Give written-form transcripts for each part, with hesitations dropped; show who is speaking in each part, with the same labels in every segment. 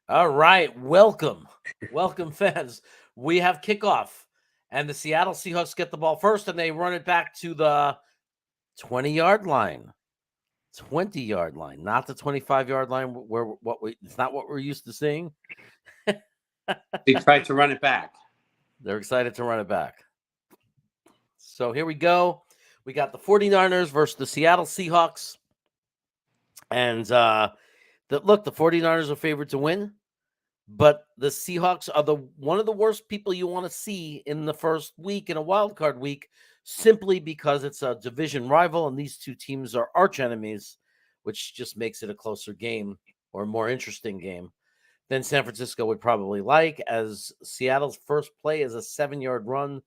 Speaker 1: All right, welcome, fans. We have kickoff, and the Seattle Seahawks get the ball first, and they run it back to the 20-yard line. 20-yard line, not the 25-yard line where it's not what we're used to seeing.
Speaker 2: They tried to run it back.
Speaker 1: They're excited to run it back. So here we go. We got the 49ers versus the Seattle Seahawks. And the 49ers are favored to win, but the Seahawks are one of the worst people you want to see in the first week in a wild card week, simply because it's a division rival and these two teams are arch enemies, which just makes it a closer game or a more interesting game than San Francisco would probably like, as Seattle's first play is a 7-yard run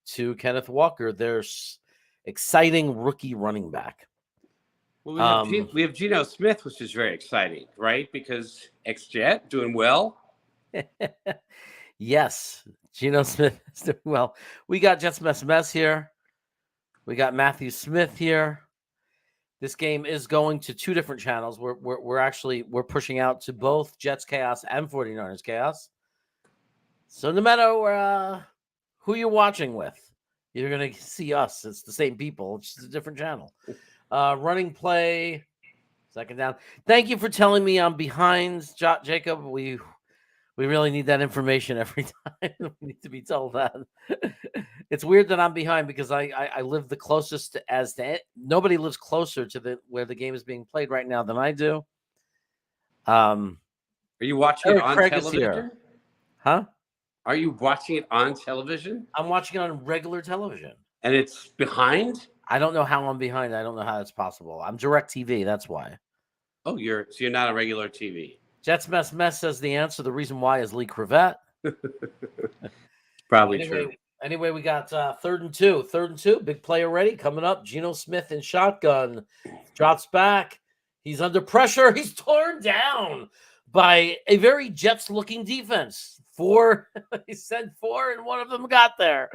Speaker 1: to Kenneth Walker, their exciting rookie running back.
Speaker 2: Well, we have Geno Smith, which is very exciting, right? Because ex-Jet doing well.
Speaker 1: Yes, Geno Smith is doing well. We got Jets Mess here. We got Matthew Smith here. This game is going to two different channels. We're pushing out to both Jets Chaos and 49ers Chaos. So no matter who you're watching with, you're going to see us. It's the same people. It's just a different channel. Running play, second down. Thank you for telling me I'm behind, Jacob. We really need that information every time. We need to be told that. It's weird that I'm behind because I live the closest nobody lives closer to where the game is being played right now than I do.
Speaker 2: Are you watching it on
Speaker 1: Craig
Speaker 2: television?
Speaker 1: Huh?
Speaker 2: Are you watching it on television?
Speaker 1: I'm watching it on regular television.
Speaker 2: And it's behind?
Speaker 1: I don't know how I'm behind. I don't know how that's possible. I'm DirecTV. That's why.
Speaker 2: Oh, you're not a regular TV.
Speaker 1: Jets Mess says the answer. The reason why is Lee Crevette.
Speaker 2: Probably true.
Speaker 1: Anyway, we got 3rd and 2. 3rd and 2. Big play already coming up. Geno Smith in shotgun. Drops back. He's under pressure. He's torn down by a very Jets-looking defense. He sent 4, and one of them got there.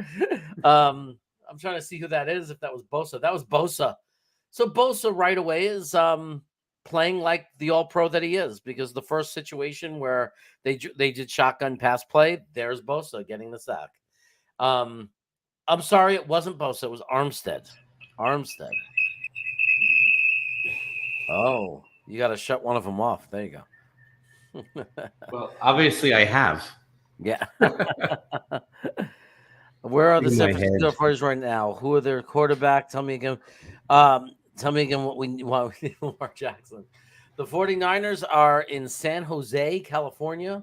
Speaker 1: I'm trying to see who that is, if that was Bosa. That was Bosa. So Bosa right away is playing like the all-pro that he is, because the first situation where they did shotgun pass play, there's Bosa getting the sack. I'm sorry, it wasn't Bosa. It was Armstead. Oh, you got to shut one of them off. There you
Speaker 3: go. Well, obviously I have.
Speaker 1: Yeah. Where are the San Francisco 49ers right now? Who are their quarterback? Tell me again. What we need Lamar Jackson. The 49ers are in San Jose, California,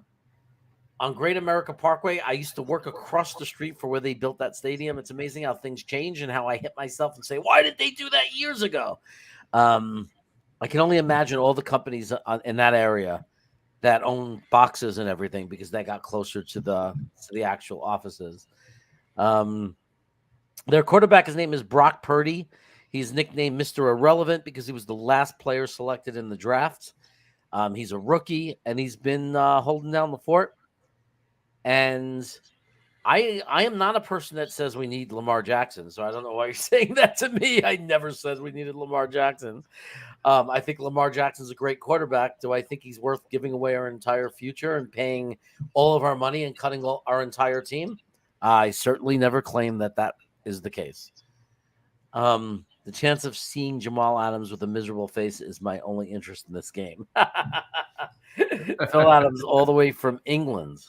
Speaker 1: on Great America Parkway. I used to work across the street for where they built that stadium. It's amazing how things change and how I hit myself and say, why did they do that years ago? I can only imagine all the companies in that area that own boxes and everything, because they got closer to the actual offices. Their quarterback, his name is Brock Purdy. He's nicknamed Mr. Irrelevant because he was the last player selected in the draft. He's a rookie, and he's been holding down the fort. And I am not a person that says we need Lamar Jackson, so I don't know why you're saying that to me. I never said we needed Lamar Jackson. I think Lamar Jackson's a great quarterback. Do I think he's worth giving away our entire future and paying all of our money and cutting our entire team? I certainly never claimed that is the case. The chance of seeing Jamal Adams with a miserable face is my only interest in this game. Phil Adams, all the way from England.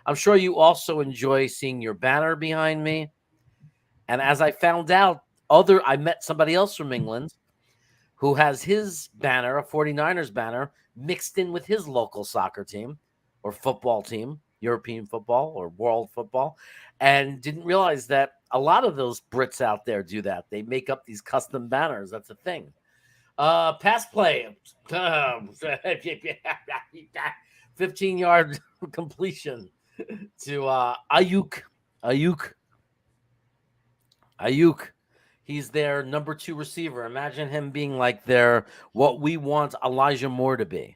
Speaker 1: I'm sure you also enjoy seeing your banner behind me. And as I found out, I met somebody else from England who has his banner, a 49ers banner, mixed in with his local soccer team or football team, European football or world football, and didn't realize that a lot of those Brits out there do that. They make up these custom banners. That's a thing. Pass play. 15-yard completion to Ayuk. He's their number 2 receiver. Imagine him being like what we want Elijah Moore to be.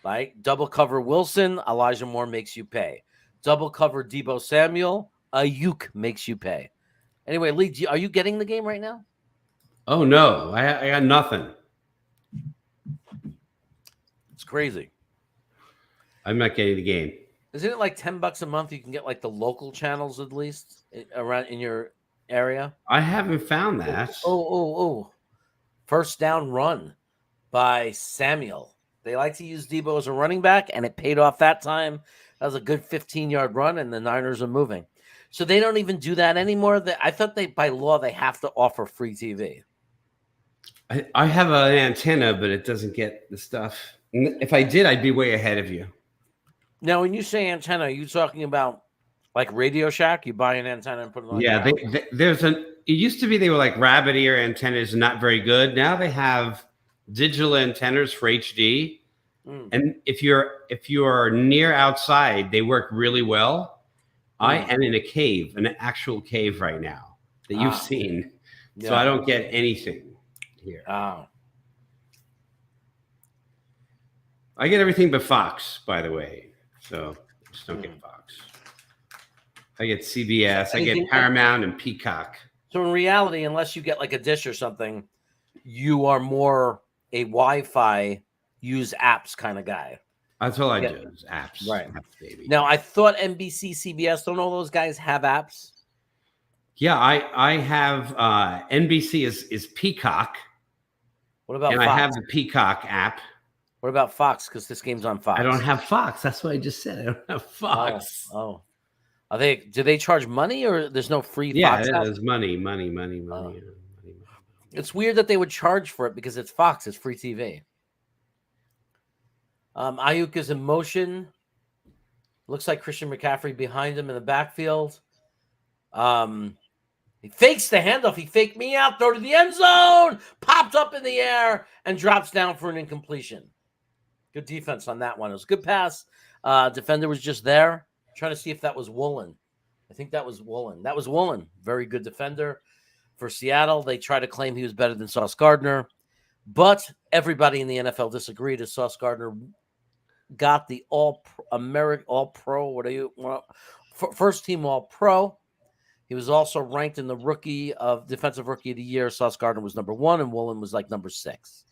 Speaker 1: Like double cover Wilson, Elijah Moore makes you pay. Double cover Deebo Samuel, Ayuk makes you pay. Anyway, Lee, are you getting the game right now?
Speaker 3: Oh, no. I got nothing.
Speaker 1: It's crazy.
Speaker 3: I'm not getting the game.
Speaker 1: Isn't it like $10 a month? You can get like the local channels at least around in your area.
Speaker 3: I haven't found that.
Speaker 1: Oh! First down run by Samuel. They like to use Debo as a running back, and it paid off that time. That was a good 15-yard run, and the Niners are moving. So they don't even do that anymore. I thought by law they have to offer free TV.
Speaker 3: I have an antenna, but it doesn't get the stuff. If I did, I'd be way ahead of you.
Speaker 1: Now, when you say antenna, are you talking about like Radio Shack? You buy an antenna and put it on.
Speaker 3: Yeah, it used to be they were like rabbit ear antennas, not very good. Now they have digital antennas for HD. And if you're near outside, they work really well. I am in a cave, an actual cave right now that you've seen. Yeah. So I don't get anything here. I get everything but Fox, by the way. So I just don't get Fox. I get CBS, I get Paramount and Peacock.
Speaker 1: So in reality, unless you get like a dish or something, you are more a Wi-Fi use apps kind of guy.
Speaker 3: That's all I do is apps.
Speaker 1: Right.
Speaker 3: Apps, baby.
Speaker 1: Now, I thought NBC, CBS, don't all those guys have apps?
Speaker 3: Yeah, I have NBC is Peacock.
Speaker 1: What about
Speaker 3: Fox?
Speaker 1: I
Speaker 3: have the Peacock app.
Speaker 1: What about Fox? Because this game's on Fox.
Speaker 3: I don't have Fox. That's what I just said. I don't have Fox.
Speaker 1: Oh. Do they charge money or there's no free
Speaker 3: Fox?
Speaker 1: Yeah,
Speaker 3: there's money.
Speaker 1: It's weird that they would charge for it because it's Fox. It's free TV. Ayuk is in motion. Looks like Christian McCaffrey behind him in the backfield. He fakes the handoff. He faked me out. Throw to the end zone. Popped up in the air and drops down for an incompletion. Good defense on that one. It was a good pass. Defender was just there. Trying to see if that was Woolen. I think that was Woolen. That was Woolen. Very good defender for Seattle. They try to claim he was better than Sauce Gardner. But everybody in the NFL disagreed as Sauce Gardner got the All-American, All-Pro, what do you want? First team All-Pro. He was also ranked in the Defensive Rookie of the Year. Sauce Gardner was number 1, and Woolen was like number 6.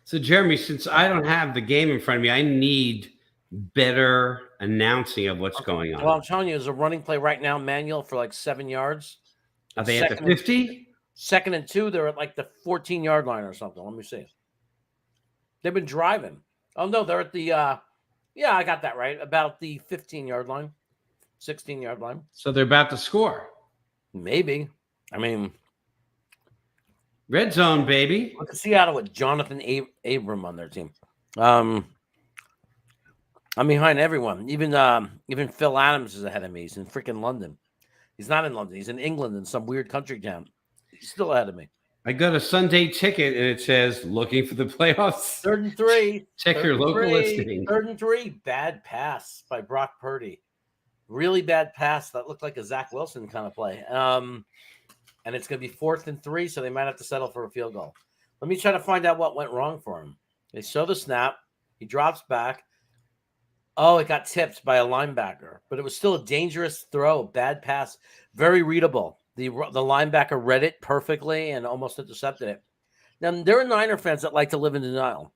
Speaker 3: So, Jeremy, since I don't have the game in front of me, I need better announcing of what's going on.
Speaker 1: Well, I'm telling you, there's a running play right now, manual for like 7 yards.
Speaker 3: Are they at the 50?
Speaker 1: Second and 2, they're at like the 14-yard line or something. Let me see. They've been driving. Oh, no, they're at the, I got that right. About the 15-yard line, 16-yard line.
Speaker 3: So they're about to score. Maybe.
Speaker 1: I mean,
Speaker 3: red zone, baby.
Speaker 1: Look at Seattle with Jonathan Abram on their team. I'm behind everyone. Even Phil Adams is ahead of me. He's in freaking London. He's not in London. He's in England in some weird country town. He's still ahead of me.
Speaker 3: I got a Sunday ticket and it says looking for the playoffs.
Speaker 1: 3rd and 3.
Speaker 3: Check your local listing.
Speaker 1: 3rd and 3. Bad pass by Brock Purdy. Really bad pass. That looked like a Zach Wilson kind of play. And it's going to be 4th and 3, so they might have to settle for a field goal. Let me try to find out what went wrong for him. They show the snap. He drops back. Oh, it got tipped by a linebacker, but it was still a dangerous throw, bad pass, very readable. The linebacker read it perfectly and almost intercepted it. Now, there are Niner fans that like to live in denial.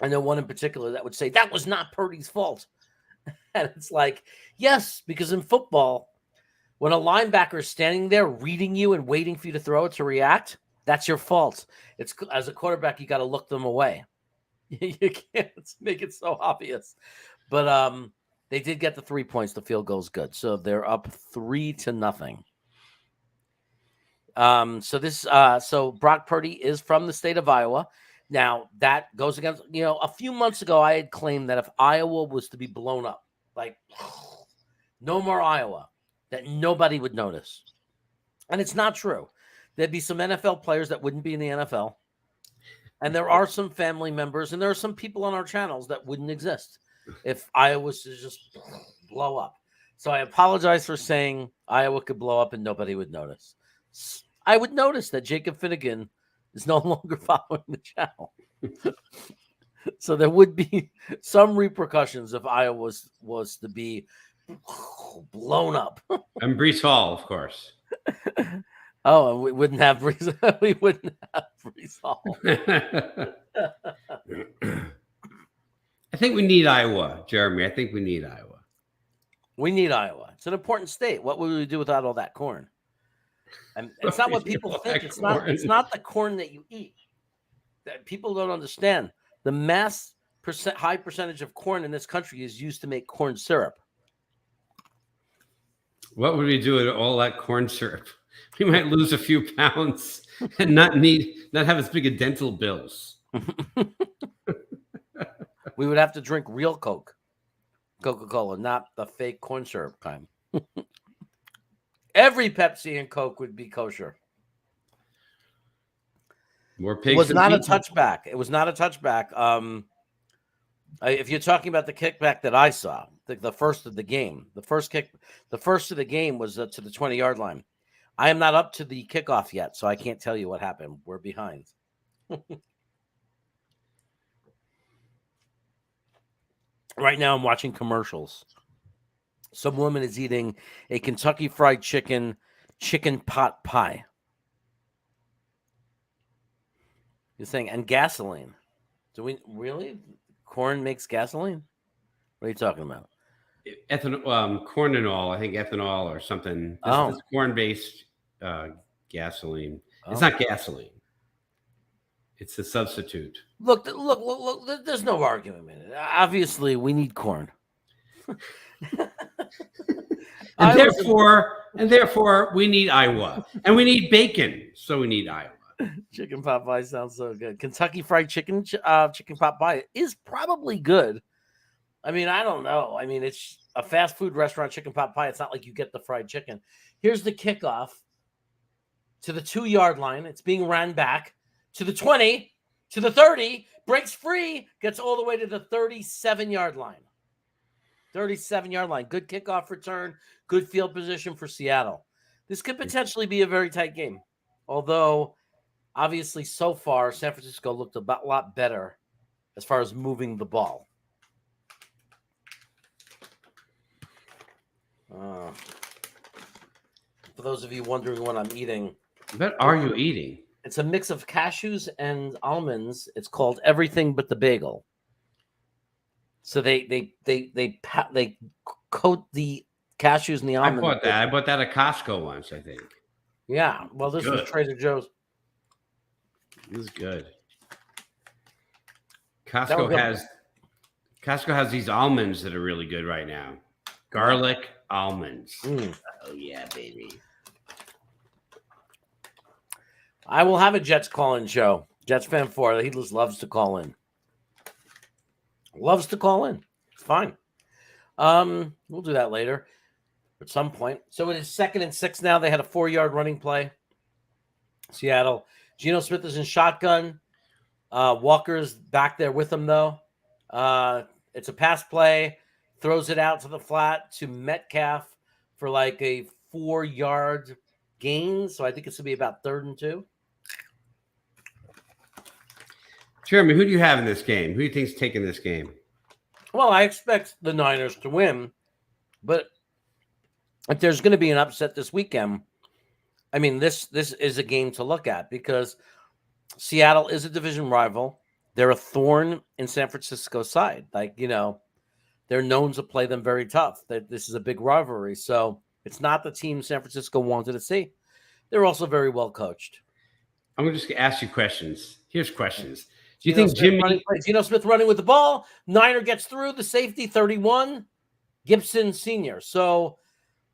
Speaker 1: I know one in particular that would say, that was not Purdy's fault. And it's like, yes, because in football, when a linebacker is standing there reading you and waiting for you to throw it to react, that's your fault. It's as a quarterback, you got to look them away. You can't make it so obvious. But they did get the 3 points. The field goal's good. So they're up 3-0. So Brock Purdy is from the state of Iowa. Now that goes against, a few months ago, I had claimed that if Iowa was to be blown up, like no more Iowa, that nobody would notice. And it's not true. There'd be some NFL players that wouldn't be in the NFL. And there are some family members and there are some people on our channels that wouldn't exist if Iowa was to just blow up. So I apologize for saying Iowa could blow up and nobody would notice. I would notice that Jacob Finnegan is no longer following the channel. So there would be some repercussions if Iowa was to be blown up.
Speaker 3: And Brees Hall, of course.
Speaker 1: Oh, and we wouldn't have we wouldn't have resolve.
Speaker 3: I think we need Iowa, Jeremy. I think we need Iowa.
Speaker 1: We need Iowa. It's an important state. What would we do without all that corn? And it's not what people think. It's not the corn that you eat. That people don't understand. The high percentage of corn in this country is used to make corn syrup.
Speaker 3: What would we do with all that corn syrup? We might lose a few pounds and not have as big a dental bills.
Speaker 1: We would have to drink real Coca-Cola, not the fake corn syrup kind. Every Pepsi and Coke would be kosher.
Speaker 3: More pigs.
Speaker 1: It was not a touchback. It was not a touchback. If you're talking about the kickback that I saw, the first of the game, the first of the game was to the 20-yard line. I am not up to the kickoff yet, so I can't tell you what happened. We're behind. Right now, I'm watching commercials. Some woman is eating a Kentucky Fried Chicken pot pie. You're saying, and gasoline. Do we really? Corn makes gasoline? What are you talking about?
Speaker 3: Ethanol, corn and all. I think ethanol or something. This is corn-based gasoline. It's not gasoline. It's a substitute.
Speaker 1: Look. There's no argument in it. Obviously, we need corn.
Speaker 3: and therefore, we need Iowa. And we need bacon, so we need Iowa.
Speaker 1: Chicken pot pie sounds so good. Kentucky Fried Chicken, chicken pot pie is probably good. I mean, I don't know. I mean, it's a fast food restaurant chicken pot pie. It's not like you get the fried chicken. Here's the kickoff to the 2-yard line. It's being ran back to the 20, to the 30, breaks free, gets all the way to the 37-yard line. 37-yard line. Good kickoff return. Good field position for Seattle. This could potentially be a very tight game. Although, obviously, so far, San Francisco looked a lot better as far as moving the ball. For those of you wondering what I'm eating.
Speaker 3: What are you eating?
Speaker 1: It's a mix of cashews and almonds. It's called Everything But the Bagel. So they coat the cashews and the almonds.
Speaker 3: I bought that at Costco once, I think.
Speaker 1: Yeah. Well, this was Trader Joe's.
Speaker 3: It was good. Costco has these almonds that are really good right now. Garlic almonds. Oh yeah, baby.
Speaker 1: I will have a Jets call-in show. Jets fan 4. He just loves to call in. Loves to call in. It's fine. We'll do that later at some point. So it is 2nd and 6 now. They had a 4-yard running play. Seattle. Geno Smith is in shotgun. Walker's back there with him, though. It's a pass play. Throws it out to the flat to Metcalf for like a 4-yard gain. So I think it's going to be about 3rd and 2.
Speaker 3: Jeremy, who do you have in this game? Who do you think's taking this game?
Speaker 1: Well, I expect the Niners to win. But if there's going to be an upset this weekend, I mean, this is a game to look at because Seattle is a division rival. They're a thorn in San Francisco's side. Like, you know, they're known to play them very tough. This is a big rivalry. So it's not the team San Francisco wanted to see. They're also very well coached.
Speaker 3: I'm going to just ask you questions. Here's questions. Do you
Speaker 1: Geno
Speaker 3: think
Speaker 1: Geno Smith running with the ball? Niner gets through the safety, 31. Gibson Sr. So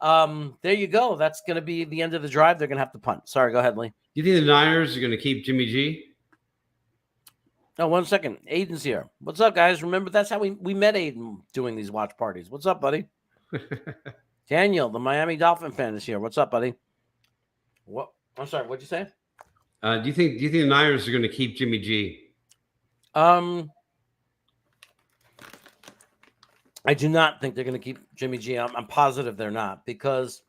Speaker 1: there you go. That's going to be the end of the drive. They're going to have to punt. Sorry, go ahead, Lee.
Speaker 3: Do you think the Niners are going to keep Jimmy G?
Speaker 1: Oh, 1 second. Aiden's here. What's up, guys? Remember, that's how we met Aiden doing these watch parties. What's up, buddy? Daniel, the Miami Dolphin fan, is here. What's up, buddy? What? I'm sorry. What'd you say?
Speaker 3: Do you think the Niners are going to keep Jimmy G?
Speaker 1: I do not think they're going to keep Jimmy G. I'm positive they're not because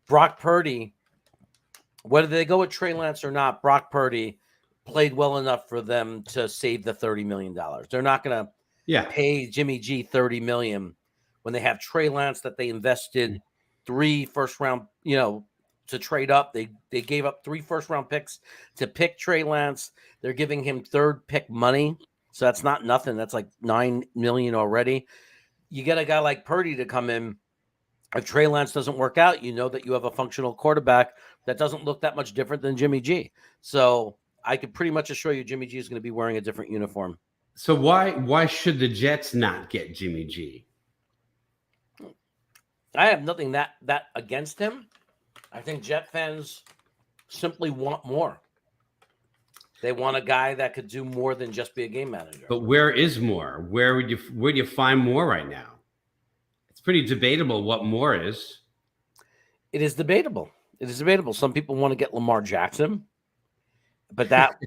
Speaker 1: Brock Purdy, whether they go with Trey Lance or not, Brock Purdy played well enough for them to save the $30 million. They're not going to pay Jimmy G $30 million when they have Trey Lance that they invested 3 first-round, to trade up. They gave up 3 first-round picks to pick Trey Lance. They're giving him 3rd pick money, so that's not nothing. That's like $9 million already. You get a guy like Purdy to come in. If Trey Lance doesn't work out, you know that you have a functional quarterback that doesn't look that much different than Jimmy G. So I could pretty much assure you Jimmy G is going to be wearing a different uniform.
Speaker 3: So why should the Jets not get Jimmy G?
Speaker 1: I have nothing that against him. I think Jet fans simply want more. They want a guy that could do more than just be a game manager.
Speaker 3: But where is more? Where do you find more right now? It's pretty debatable what more is.
Speaker 1: It is debatable. Some people want to get Lamar Jackson, but that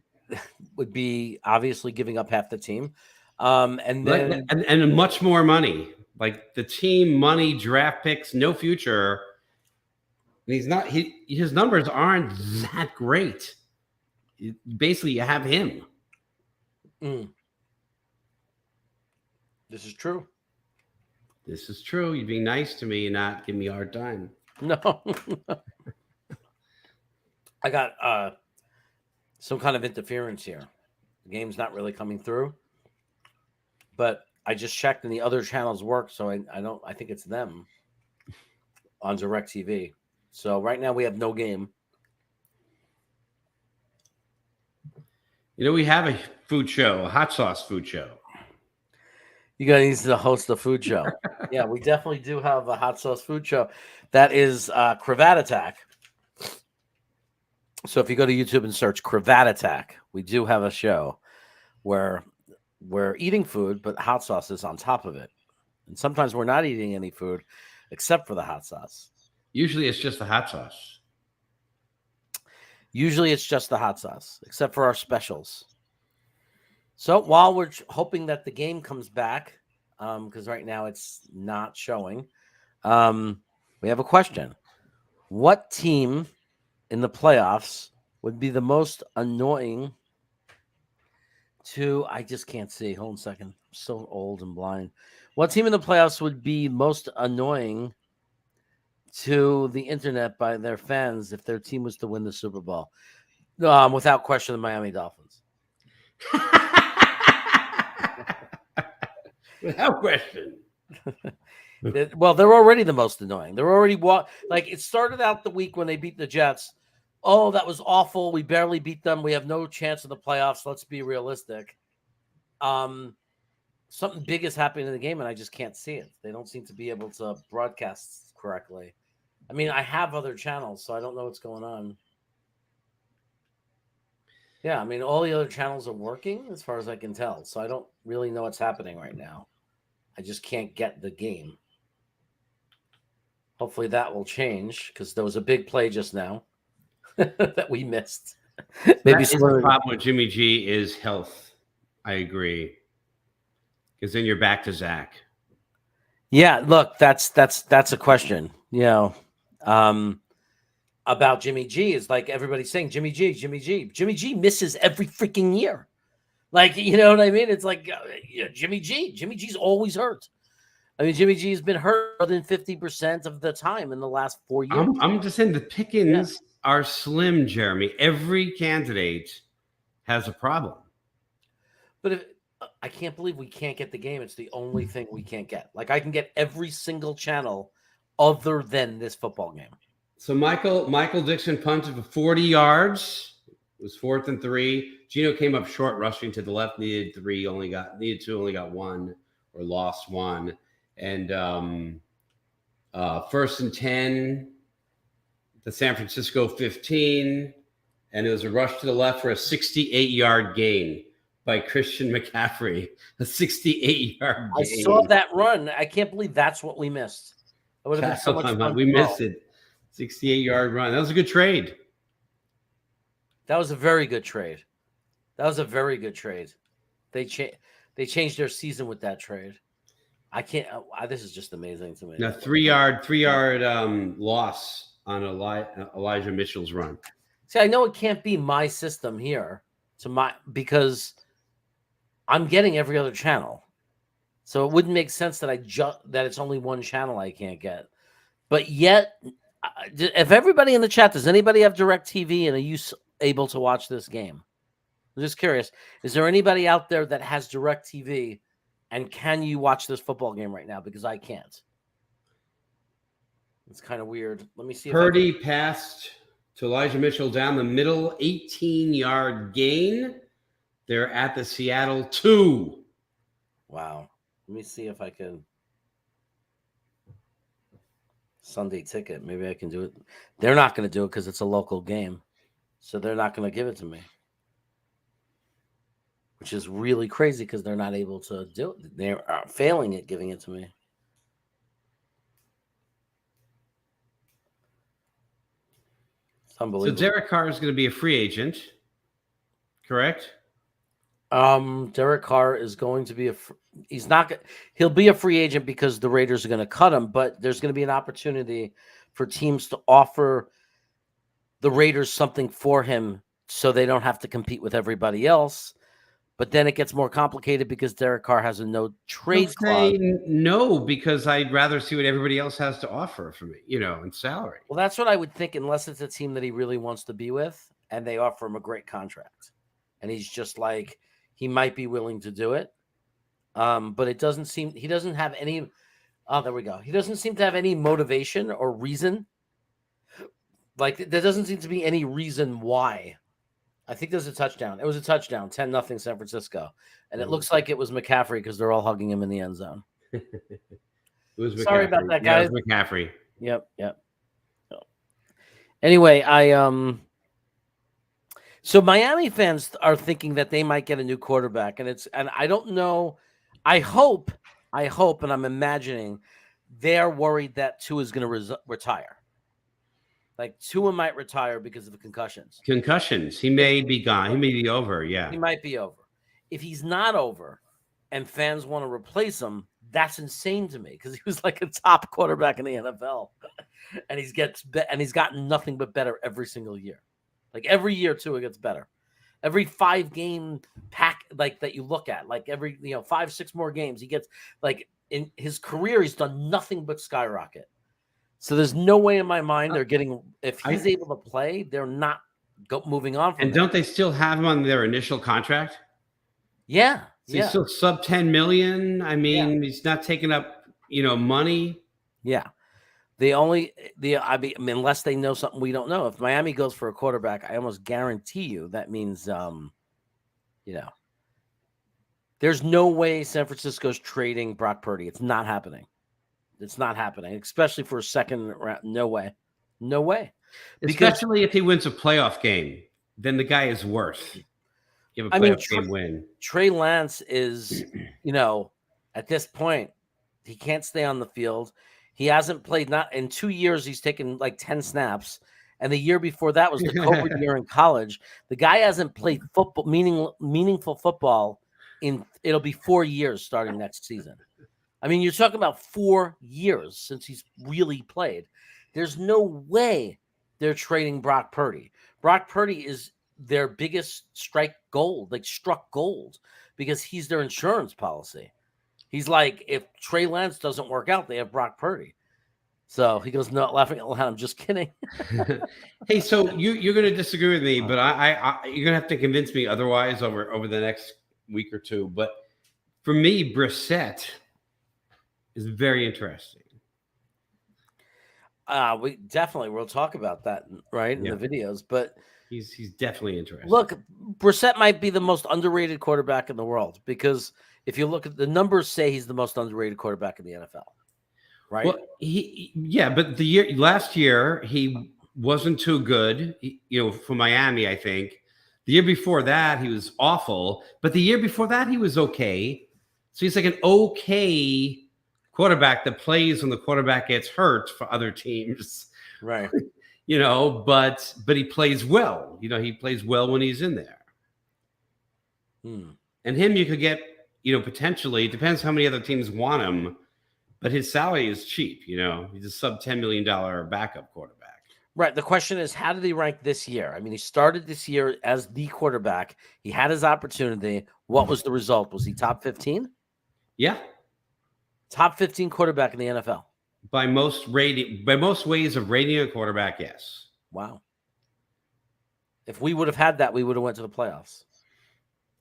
Speaker 1: would be obviously giving up half the team. And then
Speaker 3: and much more money. Like the team money, draft picks, no future. And his numbers aren't that great. Basically, you have him.
Speaker 1: This is true.
Speaker 3: This is true. You're being nice to me and not giving me a hard time.
Speaker 1: No. I got some kind of interference here. The game's not really coming through. But I just checked and the other channels work, so I think it's them on DirecTV. So right now we have no game.
Speaker 3: You know, we have a food show, a hot sauce food show.
Speaker 1: You guys need to host a food show. Yeah, we definitely do have a hot sauce food show. That is Cravat Attack. So if you go to YouTube and search Cravat Attack, we do have a show where we're eating food, but hot sauce is on top of it. And sometimes we're not eating any food except for the hot sauce.
Speaker 3: Usually it's just the hot sauce.
Speaker 1: Usually it's just the hot sauce, except for our specials. So while we're hoping that the game comes back, because right now it's not showing, we have a question. What team in the playoffs would be the most annoying to, I just can't see. Hold on a second. I'm so old and blind. What team in the playoffs would be most annoying to the internet by their fans if their team was to win the Super Bowl? Without question, the Miami Dolphins.
Speaker 3: Without question.
Speaker 1: Well, they're already the most annoying. They're already like it started out the week when they beat the Jets. Oh, that was awful. We barely beat them. We have no chance in the playoffs. Let's be realistic. Something big is happening in the game, and I just can't see it. They don't seem to be able to broadcast correctly. I mean, I have other channels, so I don't know what's going on. Yeah, I mean, all the other channels are working as far as I can tell, so I don't really know what's happening right now. I just can't get the game. Hopefully that will change because there was a big play just now that we missed.
Speaker 3: Maybe the problem with Jimmy G is health. I agree. Because then you're back to Zach.
Speaker 1: Yeah, look, that's a question. You know, about Jimmy G is like everybody's saying Jimmy G. Jimmy G misses every freaking year. Like, you know what I mean? It's like Jimmy G's always hurt. I mean, Jimmy G has been hurt more than 50% of the time in the last 4 years.
Speaker 3: I'm just saying the pickings are slim, Jeremy. Every candidate has a problem.
Speaker 1: But I can't believe we can't get the game. It's the only thing we can't get. Like, I can get every single channel other than this football game.
Speaker 3: So Michael Dixon punted for 40 yards. It was 4th and 3. Gino came up short, rushing to the left, needed 3, needed 2, only got 1, or lost 1. And 1st and 10, the San Francisco 15, and it was a rush to the left for a 68-yard gain by Christian McCaffrey. A 68-yard gain.
Speaker 1: I saw that run. I can't believe that's what we missed. It would have been so much fun.
Speaker 3: We missed it. 68-yard run. That was a good trade.
Speaker 1: That was a very good trade. They changed their season with that trade. I can't. This is just amazing to me.
Speaker 3: Now, 3-yard loss on Elijah Mitchell's run.
Speaker 1: See, I know it can't be my system here because I'm getting every other channel, so it wouldn't make sense that that it's only one channel I can't get. But yet, If everybody in the chat, does anybody have DirecTV and are you able to watch this game? I'm just curious. Is there anybody out there that has DirecTV and can you watch this football game right now? Because I can't. It's kind of weird. Let me see.
Speaker 3: Purdy passed to Elijah Mitchell down the middle, 18-yard gain. They're at the Seattle 2.
Speaker 1: Wow. Let me see if I can. Sunday ticket. Maybe I can do it. They're not going to do it because it's a local game. So they're not going to give it to me. Which is really crazy because they're not able to do it. They're failing at giving it to me. It's unbelievable.
Speaker 3: So Derek Carr is going to be a free agent, correct?
Speaker 1: Derek Carr is going to be he'll be a free agent because the Raiders are going to cut him, but there's going to be an opportunity for teams to offer the Raiders something for him so they don't have to compete with everybody else. But then it gets more complicated because Derek Carr has a no trade clause.
Speaker 3: No, because I'd rather see what everybody else has to offer for me, in salary.
Speaker 1: Well, that's what I would think, unless it's a team that he really wants to be with and they offer him a great contract. And he's just like, he might be willing to do it. But it doesn't seem, he doesn't have any, there we go. He doesn't seem to have any motivation or reason. Like, there doesn't seem to be any reason why. I think there's a touchdown. It was a touchdown, 10-0 San Francisco. And it looks like it was McCaffrey because they're all hugging him in the end zone.
Speaker 3: It was McCaffrey.
Speaker 1: Sorry about that, guys.
Speaker 3: Yeah, it was McCaffrey.
Speaker 1: Yep. Anyway, so Miami fans are thinking that they might get a new quarterback, and I don't know. I hope, and I'm imagining they're worried that Tua is going to retire. Like Tua might retire because of the concussions.
Speaker 3: He may be gone. He may be over. Yeah,
Speaker 1: he might be over. If he's not over, and fans want to replace him, that's insane to me because he was like a top quarterback in the NFL, and he's gotten nothing but better every single year. Like every year, Tua gets better. Every 5-game pack like that you look at, like every 5-6 more games, he gets like in his career, he's done nothing but skyrocket. So there's no way in my mind they're getting if he's able to play, they're not moving on from.
Speaker 3: And don't they still have him on their initial contract?
Speaker 1: Yeah,
Speaker 3: so he's still sub $10 million. I mean, he's not taking up money.
Speaker 1: Yeah. Unless they know something we don't know. If Miami goes for a quarterback, I almost guarantee you that means, there's no way San Francisco's trading Brock Purdy. It's not happening. It's not happening, especially for a second round. No way.
Speaker 3: Especially if he wins a playoff game, then the guy is worth. You have a playoff game win.
Speaker 1: Trey Lance is, at this point, he can't stay on the field. He hasn't played, not in 2 years. He's taken like 10 snaps. And the year before that was the COVID year in college. The guy hasn't played football, meaningful football it'll be 4 years starting next season. I mean, you're talking about 4 years since he's really played. There's no way they're trading Brock Purdy. Brock Purdy is their biggest struck gold because he's their insurance policy. He's like, if Trey Lance doesn't work out, they have Brock Purdy. So he goes, no, laughing out loud. I'm just kidding.
Speaker 3: Hey, so you're going to disagree with me, but you're going to have to convince me otherwise over the next week or two. But for me, Brissett is very interesting.
Speaker 1: We'll talk about that, right, in the videos. But
Speaker 3: he's definitely interesting.
Speaker 1: Look, Brissett might be the most underrated quarterback in the world because if you look at the numbers, say he's the most underrated quarterback in the NFL, right?
Speaker 3: Well, but last year he wasn't too good, for Miami. I think the year before that he was awful, but the year before that he was okay. So he's like an okay quarterback that plays when the quarterback gets hurt for other teams,
Speaker 1: right?
Speaker 3: But he plays well. He plays well when he's in there. And him, you could get, potentially. It depends how many other teams want him, but his salary is cheap. He's a sub $10 million backup quarterback.
Speaker 1: Right. The question is, how did he rank this year? I mean, he started this year as the quarterback. He had his opportunity. What was the result? Was he top 15?
Speaker 3: Yeah.
Speaker 1: Top 15 quarterback in the NFL.
Speaker 3: By most ways of rating a quarterback, yes.
Speaker 1: Wow. If we would have had that, we would have went to the playoffs.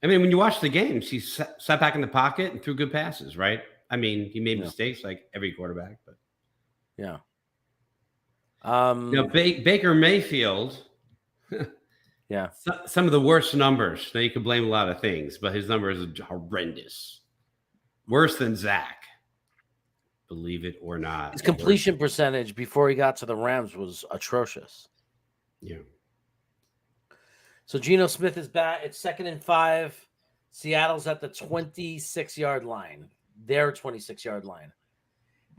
Speaker 3: I mean, when you watch the games, he sat back in the pocket and threw good passes, right? I mean, he made mistakes like every quarterback, but
Speaker 1: yeah.
Speaker 3: Baker Mayfield.
Speaker 1: Yeah.
Speaker 3: Some of the worst numbers. Now you can blame a lot of things, but his numbers are horrendous. Worse than Zach. Believe it or not.
Speaker 1: His completion percentage before he got to the Rams was atrocious.
Speaker 3: Yeah.
Speaker 1: So Geno Smith is back. It's 2nd and 5. Seattle's at the 26-yard line. Their 26-yard line.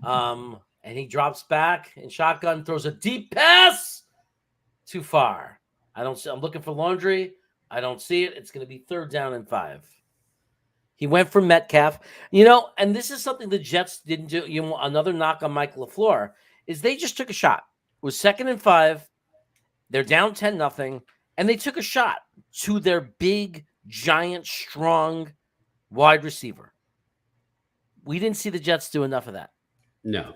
Speaker 1: And he drops back in shotgun, throws a deep pass. Too far. I'm looking for Laundry. I don't see it. It's going to be 3rd down and 5. He went for Metcalf. And this is something the Jets didn't do. Another knock on Mike LaFleur is they just took a shot. It was 2nd and 5. They're down 10-0. And they took a shot to their big, giant, strong wide receiver. We didn't see the Jets do enough of that.
Speaker 3: No.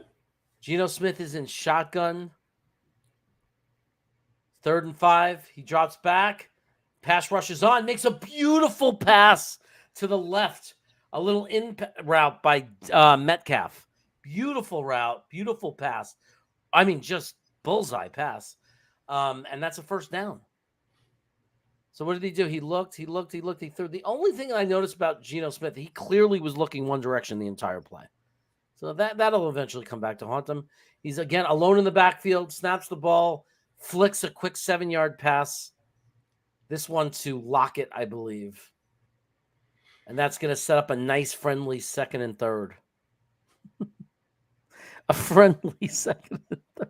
Speaker 1: Geno Smith is in shotgun. 3rd and 5. He drops back. Pass rushes on. Makes a beautiful pass to the left. A little in route by Metcalf. Beautiful route. Beautiful pass. I mean, just bullseye pass. And that's a 1st down. So what did he do? He looked, he threw. The only thing I noticed about Geno Smith, he clearly was looking one direction the entire play. So that'll eventually come back to haunt him. He's, again, alone in the backfield, snaps the ball, flicks a quick 7-yard pass. This one to Lockett, I believe. And that's going to set up a nice, friendly 2nd and 3rd. A friendly 2nd and 3rd.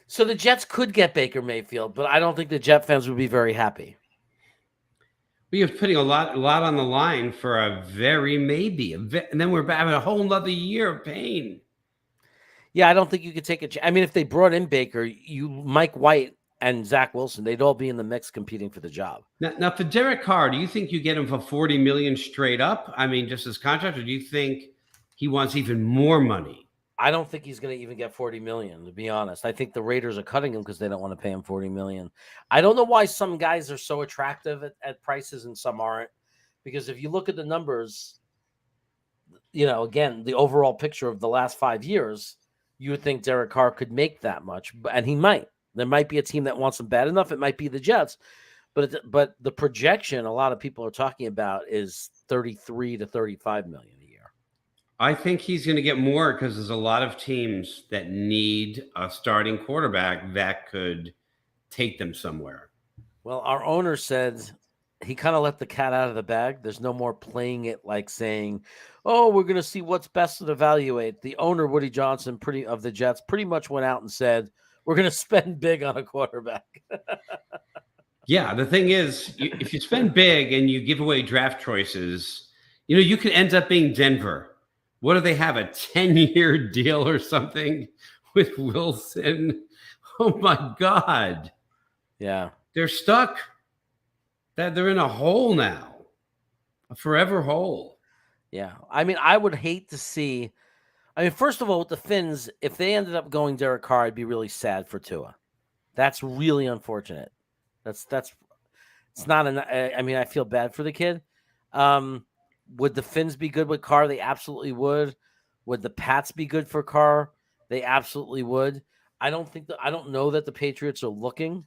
Speaker 1: So the Jets could get Baker Mayfield, but I don't think the Jet fans would be very happy.
Speaker 3: We are putting a lot on the line for a very maybe. And then we're having a whole nother year of pain.
Speaker 1: Yeah, I don't think you could take a chance. I mean, if they brought in Baker, Mike White and Zach Wilson, they'd all be in the mix competing for the job.
Speaker 3: Now for Derek Carr, do you think you get him for $40 million straight up? I mean, just his contract, or do you think he wants even more money?
Speaker 1: I don't think he's going to even get $40 million, to be honest. I think the Raiders are cutting him because they don't want to pay him $40 million. I don't know why some guys are so attractive at prices and some aren't. Because if you look at the numbers, again, the overall picture of the last 5 years, you would think Derek Carr could make that much, and he might. There might be a team that wants him bad enough. It might be the Jets. But the projection a lot of people are talking about is 33 to 35 million a year.
Speaker 3: I think he's going to get more because there's a lot of teams that need a starting quarterback that could take them somewhere.
Speaker 1: Well, our owner said he kind of let the cat out of the bag. There's no more playing it like saying, oh, we're going to see what's best to evaluate. The owner, Woody Johnson, of the Jets, pretty much went out and said, we're going to spend big on a quarterback.
Speaker 3: Yeah, the thing is, if you spend big and you give away draft choices, you could end up being Denver. What do they have, a 10-year deal or something with Wilson? Oh, my God.
Speaker 1: Yeah.
Speaker 3: They're stuck. They're in a hole now, a forever hole.
Speaker 1: Yeah. I mean, I would hate to see – first of all, with the Finns, if they ended up going Derek Carr, I'd be really sad for Tua. That's really unfortunate. It's not – I feel bad for the kid. Would the Finns be good with Carr? They absolutely would. Would the Pats be good for Carr? They absolutely would. I don't know that the Patriots are looking.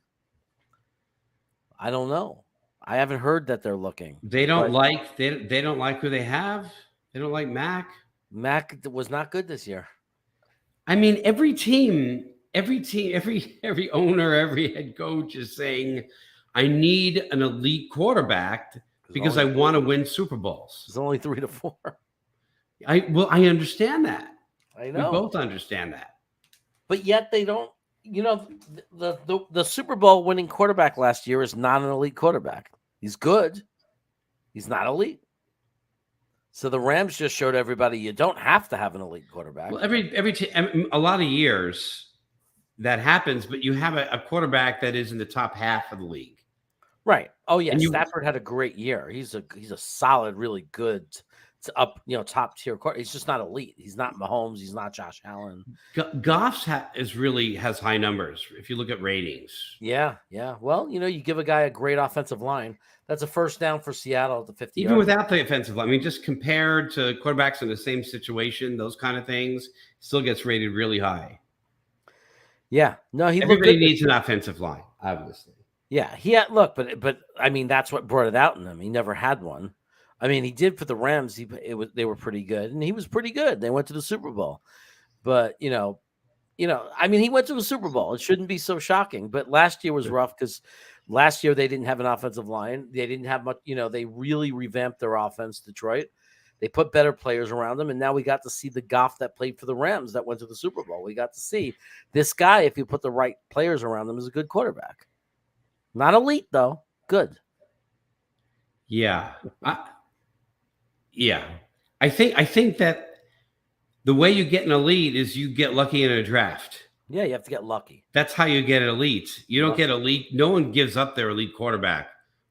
Speaker 1: I don't know. I haven't heard that they're looking.
Speaker 3: They don't like who they have. They don't like Mac.
Speaker 1: Mac was not good this year.
Speaker 3: I mean, every owner, every head coach is saying, I need an elite quarterback because I want to win Super Bowls.
Speaker 1: It's only 3 to 4.
Speaker 3: I understand that.
Speaker 1: I know.
Speaker 3: We both understand that.
Speaker 1: But yet they don't, the Super Bowl winning quarterback last year is not an elite quarterback. He's good. He's not elite. So the Rams just showed everybody you don't have to have an elite quarterback.
Speaker 3: Well, a lot of years that happens, but you have a quarterback that is in the top half of the league.
Speaker 1: Right. Oh yeah. Stafford had a great year. He's a solid, really good up, top tier quarterback. He's just not elite. He's not Mahomes. He's not Josh Allen.
Speaker 3: Goff's has high numbers if you look at ratings.
Speaker 1: Yeah. Well, you give a guy a great offensive line. That's a first down for Seattle at the 50.
Speaker 3: Even without the offensive line, I mean, just compared to quarterbacks in the same situation, those kind of things, still gets rated really high.
Speaker 1: Yeah. No,
Speaker 3: everybody needs an offensive line, obviously.
Speaker 1: Yeah, but I mean, that's what brought it out in him. He never had one. I mean, he did for the Rams. They were pretty good, and he was pretty good. They went to the Super Bowl, but I mean, he went to the Super Bowl. It shouldn't be so shocking. But last year was rough because last year they didn't have an offensive line. They didn't have much. They really revamped their offense. Detroit. They put better players around them, and now we got to see the Goff that played for the Rams that went to the Super Bowl. We got to see this guy, if you put the right players around him, is a good quarterback. Not elite, though. Good.
Speaker 3: Yeah. I think that the way you get an elite is you get lucky in a draft.
Speaker 1: Yeah, you have to get lucky.
Speaker 3: That's how you get elite. You don't get elite. No one gives up their elite quarterback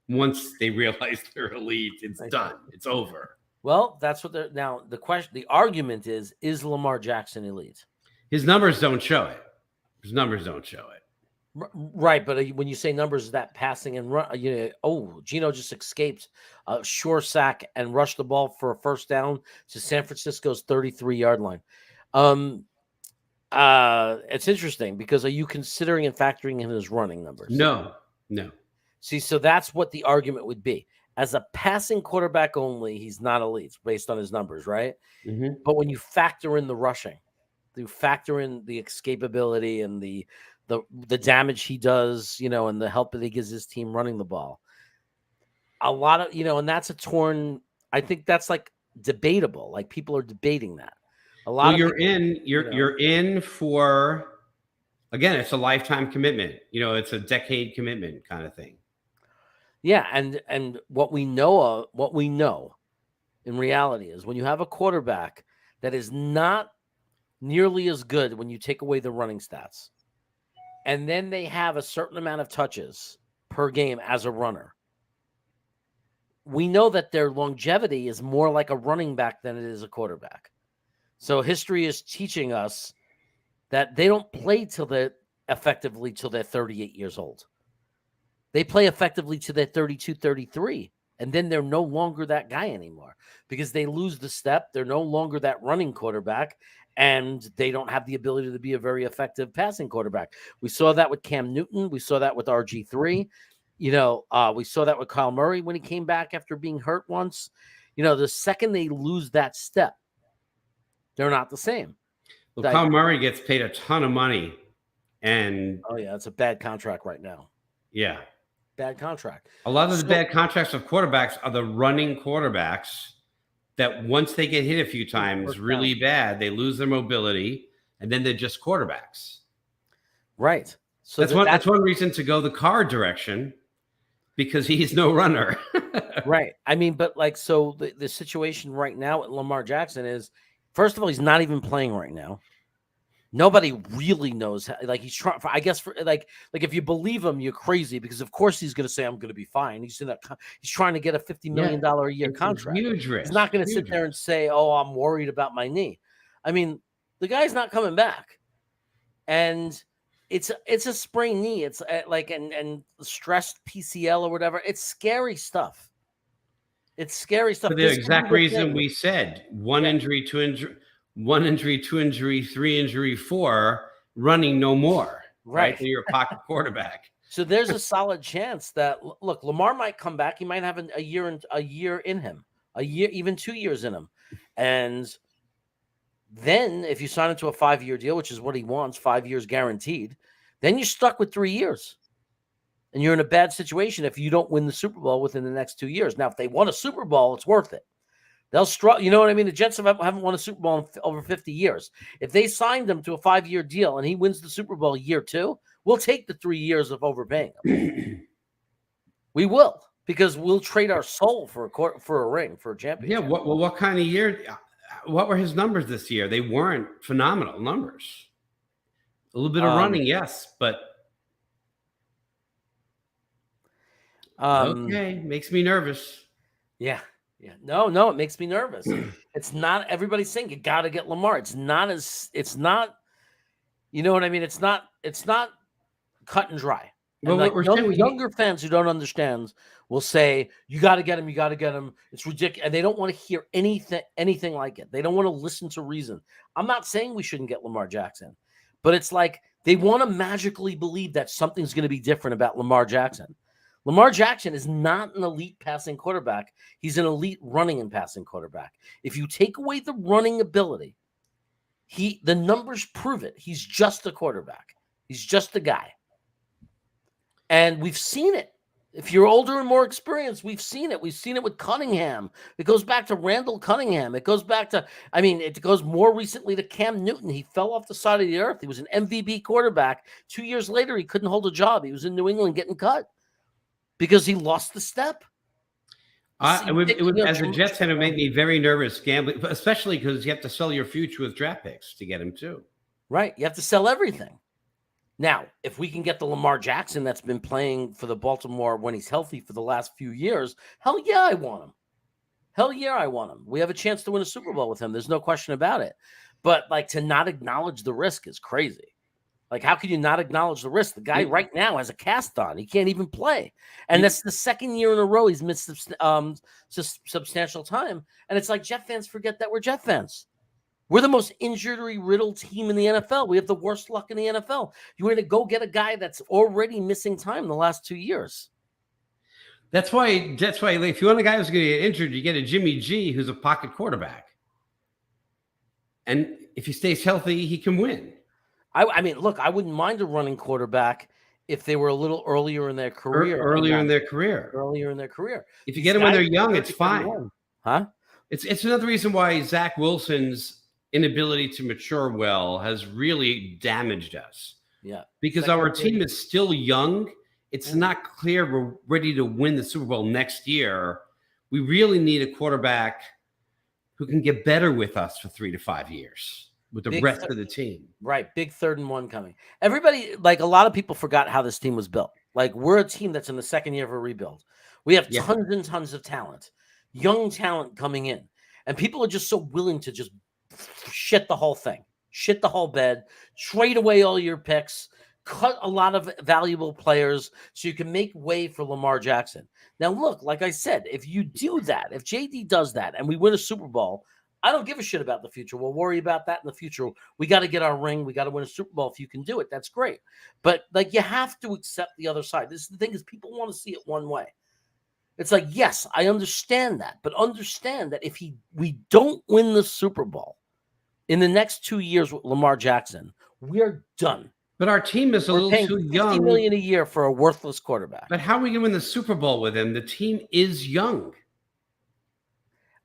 Speaker 3: once they realize they're elite. It's done. It's over.
Speaker 1: Well, that's what they're now. The argument is Lamar Jackson elite?
Speaker 3: His numbers don't show it.
Speaker 1: Right, but when you say numbers, that passing and run, Geno just escaped a sure sack and rushed the ball for a first down to San Francisco's 33-yard line. It's interesting because are you considering and factoring in his running numbers?
Speaker 3: No.
Speaker 1: See, so that's what the argument would be. As a passing quarterback only, he's not elite based on his numbers, right?
Speaker 3: Mm-hmm.
Speaker 1: But when you factor in the rushing, you factor in the escapability and the damage he does, and the help that he gives his team running the ball. A lot of, and that's I think that's like debatable. Like people are debating that.
Speaker 3: You're in for, again, it's a lifetime commitment. It's a decade commitment kind of thing.
Speaker 1: Yeah. And what we know in reality is when you have a quarterback that is not nearly as good when you take away the running stats, and then they have a certain amount of touches per game as a runner, we know that their longevity is more like a running back than it is a quarterback. So history is teaching us that they don't play effectively till they're 38 years old. They play effectively till they're 32, 33, and then they're no longer that guy anymore because they lose the step. They're no longer that running quarterback, and they don't have the ability to be a very effective passing quarterback. We saw that with Cam Newton. We saw that with RG3. We saw that with Kyle Murray when he came back after being hurt once. The second they lose that step, they're not the same.
Speaker 3: Well, Kyle Murray gets paid a ton of money. And
Speaker 1: oh, yeah, it's a bad contract right now.
Speaker 3: Yeah.
Speaker 1: Bad contract.
Speaker 3: A lot of the bad contracts of quarterbacks are the running quarterbacks that once they get hit a few times really bad, they lose their mobility, and then they're just quarterbacks.
Speaker 1: Right. So
Speaker 3: that's one reason to go the Carr direction, because he's no runner.
Speaker 1: Right. I mean, but so the situation right now at Lamar Jackson is, first of all, he's not even playing right now. Nobody really knows how, he's trying. I guess if you believe him, you're crazy because of course he's going to say I'm going to be fine. He's trying to get a $50 million a year contract.
Speaker 3: Huge risk.
Speaker 1: He's not going to sit there and say, "Oh, I'm worried about my knee." I mean, the guy's not coming back, and it's a sprained knee. It's and stressed PCL or whatever. It's scary stuff. It's scary stuff.
Speaker 3: For the exact reason we said one injury, two injury. 1 injury, 2 injury, 3 injury, 4, running no more. Right. So you're a pocket quarterback.
Speaker 1: So there's a solid chance that look, Lamar might come back. He might have a year in him, even 2 years in him. And then if you sign into a 5-year deal, which is what he wants, 5 years guaranteed, then you're stuck with 3 years. And you're in a bad situation if you don't win the Super Bowl within the next 2 years. Now, if they won a Super Bowl, it's worth it. They'll struggle. You know what I mean? The Jets haven't won a Super Bowl in over 50 years. If they signed him to a 5-year deal and he wins the Super Bowl year 2, we'll take the 3 years of overpaying him. We will, because we'll trade our soul for a ring, for a championship.
Speaker 3: Yeah. What kind of year? What were his numbers this year? They weren't phenomenal numbers. A little bit of running, yes, but okay, makes me nervous.
Speaker 1: Yeah. Yeah, no, it makes me nervous. It's not everybody's saying you got to get Lamar. It's not. You know what I mean? It's not cut and dry. And
Speaker 3: Well,
Speaker 1: like
Speaker 3: we're saying
Speaker 1: younger fans who don't understand will say, you got to get him, you got to get him. It's ridiculous. And they don't want to hear anything like it. They don't want to listen to reason. I'm not saying we shouldn't get Lamar Jackson, but it's like they want to magically believe that something's going to be different about Lamar Jackson. Lamar Jackson is not an elite passing quarterback. He's an elite running and passing quarterback. If you take away the running ability, the numbers prove it. He's just a quarterback. He's just a guy. And we've seen it. If you're older and more experienced, we've seen it. We've seen it with Cunningham. It goes back to Randall Cunningham. It goes back to, it goes more recently to Cam Newton. He fell off the side of the earth. He was an MVP quarterback. 2 years later, he couldn't hold a job. He was in New England getting cut because he lost the step.
Speaker 3: As a Jets fan, it made me very nervous gambling, especially because you have to sell your future with draft picks to get him too.
Speaker 1: Right. You have to sell everything. Now, if we can get the Lamar Jackson that's been playing for the Baltimore when he's healthy for the last few years, hell yeah, I want him. Hell yeah, I want him. We have a chance to win a Super Bowl with him. There's no question about it. But like to not acknowledge the risk is crazy. Like, how can you not acknowledge the risk? The guy right now has a cast on. He can't even play. And that's the second year in a row he's missed substantial time. And it's like Jet fans forget that we're Jet fans. We're the most injury-riddled team in the NFL. We have the worst luck in the NFL. You're going to go get a guy that's already missing time the last 2 years.
Speaker 3: That's why if you want a guy who's going to get injured, you get a Jimmy G who's a pocket quarterback. And if he stays healthy, he can win.
Speaker 1: Look, I wouldn't mind a running quarterback if they were a little earlier in their career.
Speaker 3: Earlier in their career.
Speaker 1: If
Speaker 3: you get them when they're young, it's fine.
Speaker 1: Huh?
Speaker 3: It's another reason why Zach Wilson's inability to mature well has really damaged us.
Speaker 1: Yeah.
Speaker 3: Because our team is still young. It's not clear we're ready to win the Super Bowl next year. We really need a quarterback who can get better with us for 3 to 5 years with the rest of the team.
Speaker 1: Right. Big 3rd and 1 coming. Everybody, like a lot of people forgot how this team was built. Like we're a team that's in the second year of a rebuild. We have tons and tons of talent, young talent coming in. And people are just so willing to just shit the whole thing, shit the whole bed, trade away all your picks, cut a lot of valuable players so you can make way for Lamar Jackson. Now, look, like I said, if you do that, if JD does that and we win a Super Bowl, I don't give a shit about the future. We'll worry about that in the future. We got to get our ring. We got to win a Super Bowl. If you can do it, that's great. But like you have to accept the other side. This is the thing is people want to see it one way. It's like, yes, I understand that, but understand that if we don't win the Super Bowl in the next 2 years with Lamar Jackson, we're done.
Speaker 3: But our team is a little too young.
Speaker 1: $50 million a year for a worthless quarterback.
Speaker 3: But how are we going to win the Super Bowl with him? The team is young.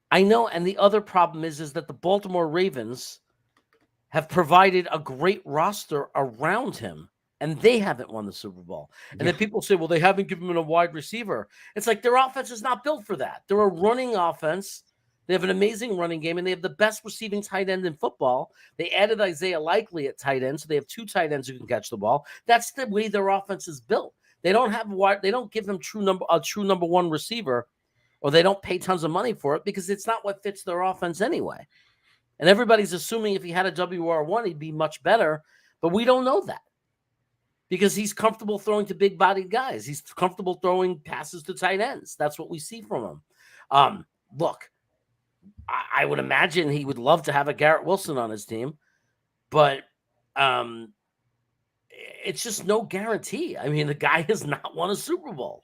Speaker 1: I know, and the other problem is that the Baltimore Ravens have provided a great roster around him. And they haven't won the Super Bowl. And then people say, well, they haven't given him a wide receiver. It's like their offense is not built for that. They're a running offense. They have an amazing running game, and they have the best receiving tight end in football. They added Isaiah Likely at tight end, so they have 2 tight ends who can catch the ball. That's the way their offense is built. They don't have they don't give them a true number 1 receiver, or they don't pay tons of money for it because it's not what fits their offense anyway. And everybody's assuming if he had a WR1, he'd be much better, but we don't know that. Because he's comfortable throwing to big-bodied guys. He's comfortable throwing passes to tight ends. That's what we see from him. Look, I would imagine he would love to have a Garrett Wilson on his team, but it's just no guarantee. I mean, the guy has not won a Super Bowl.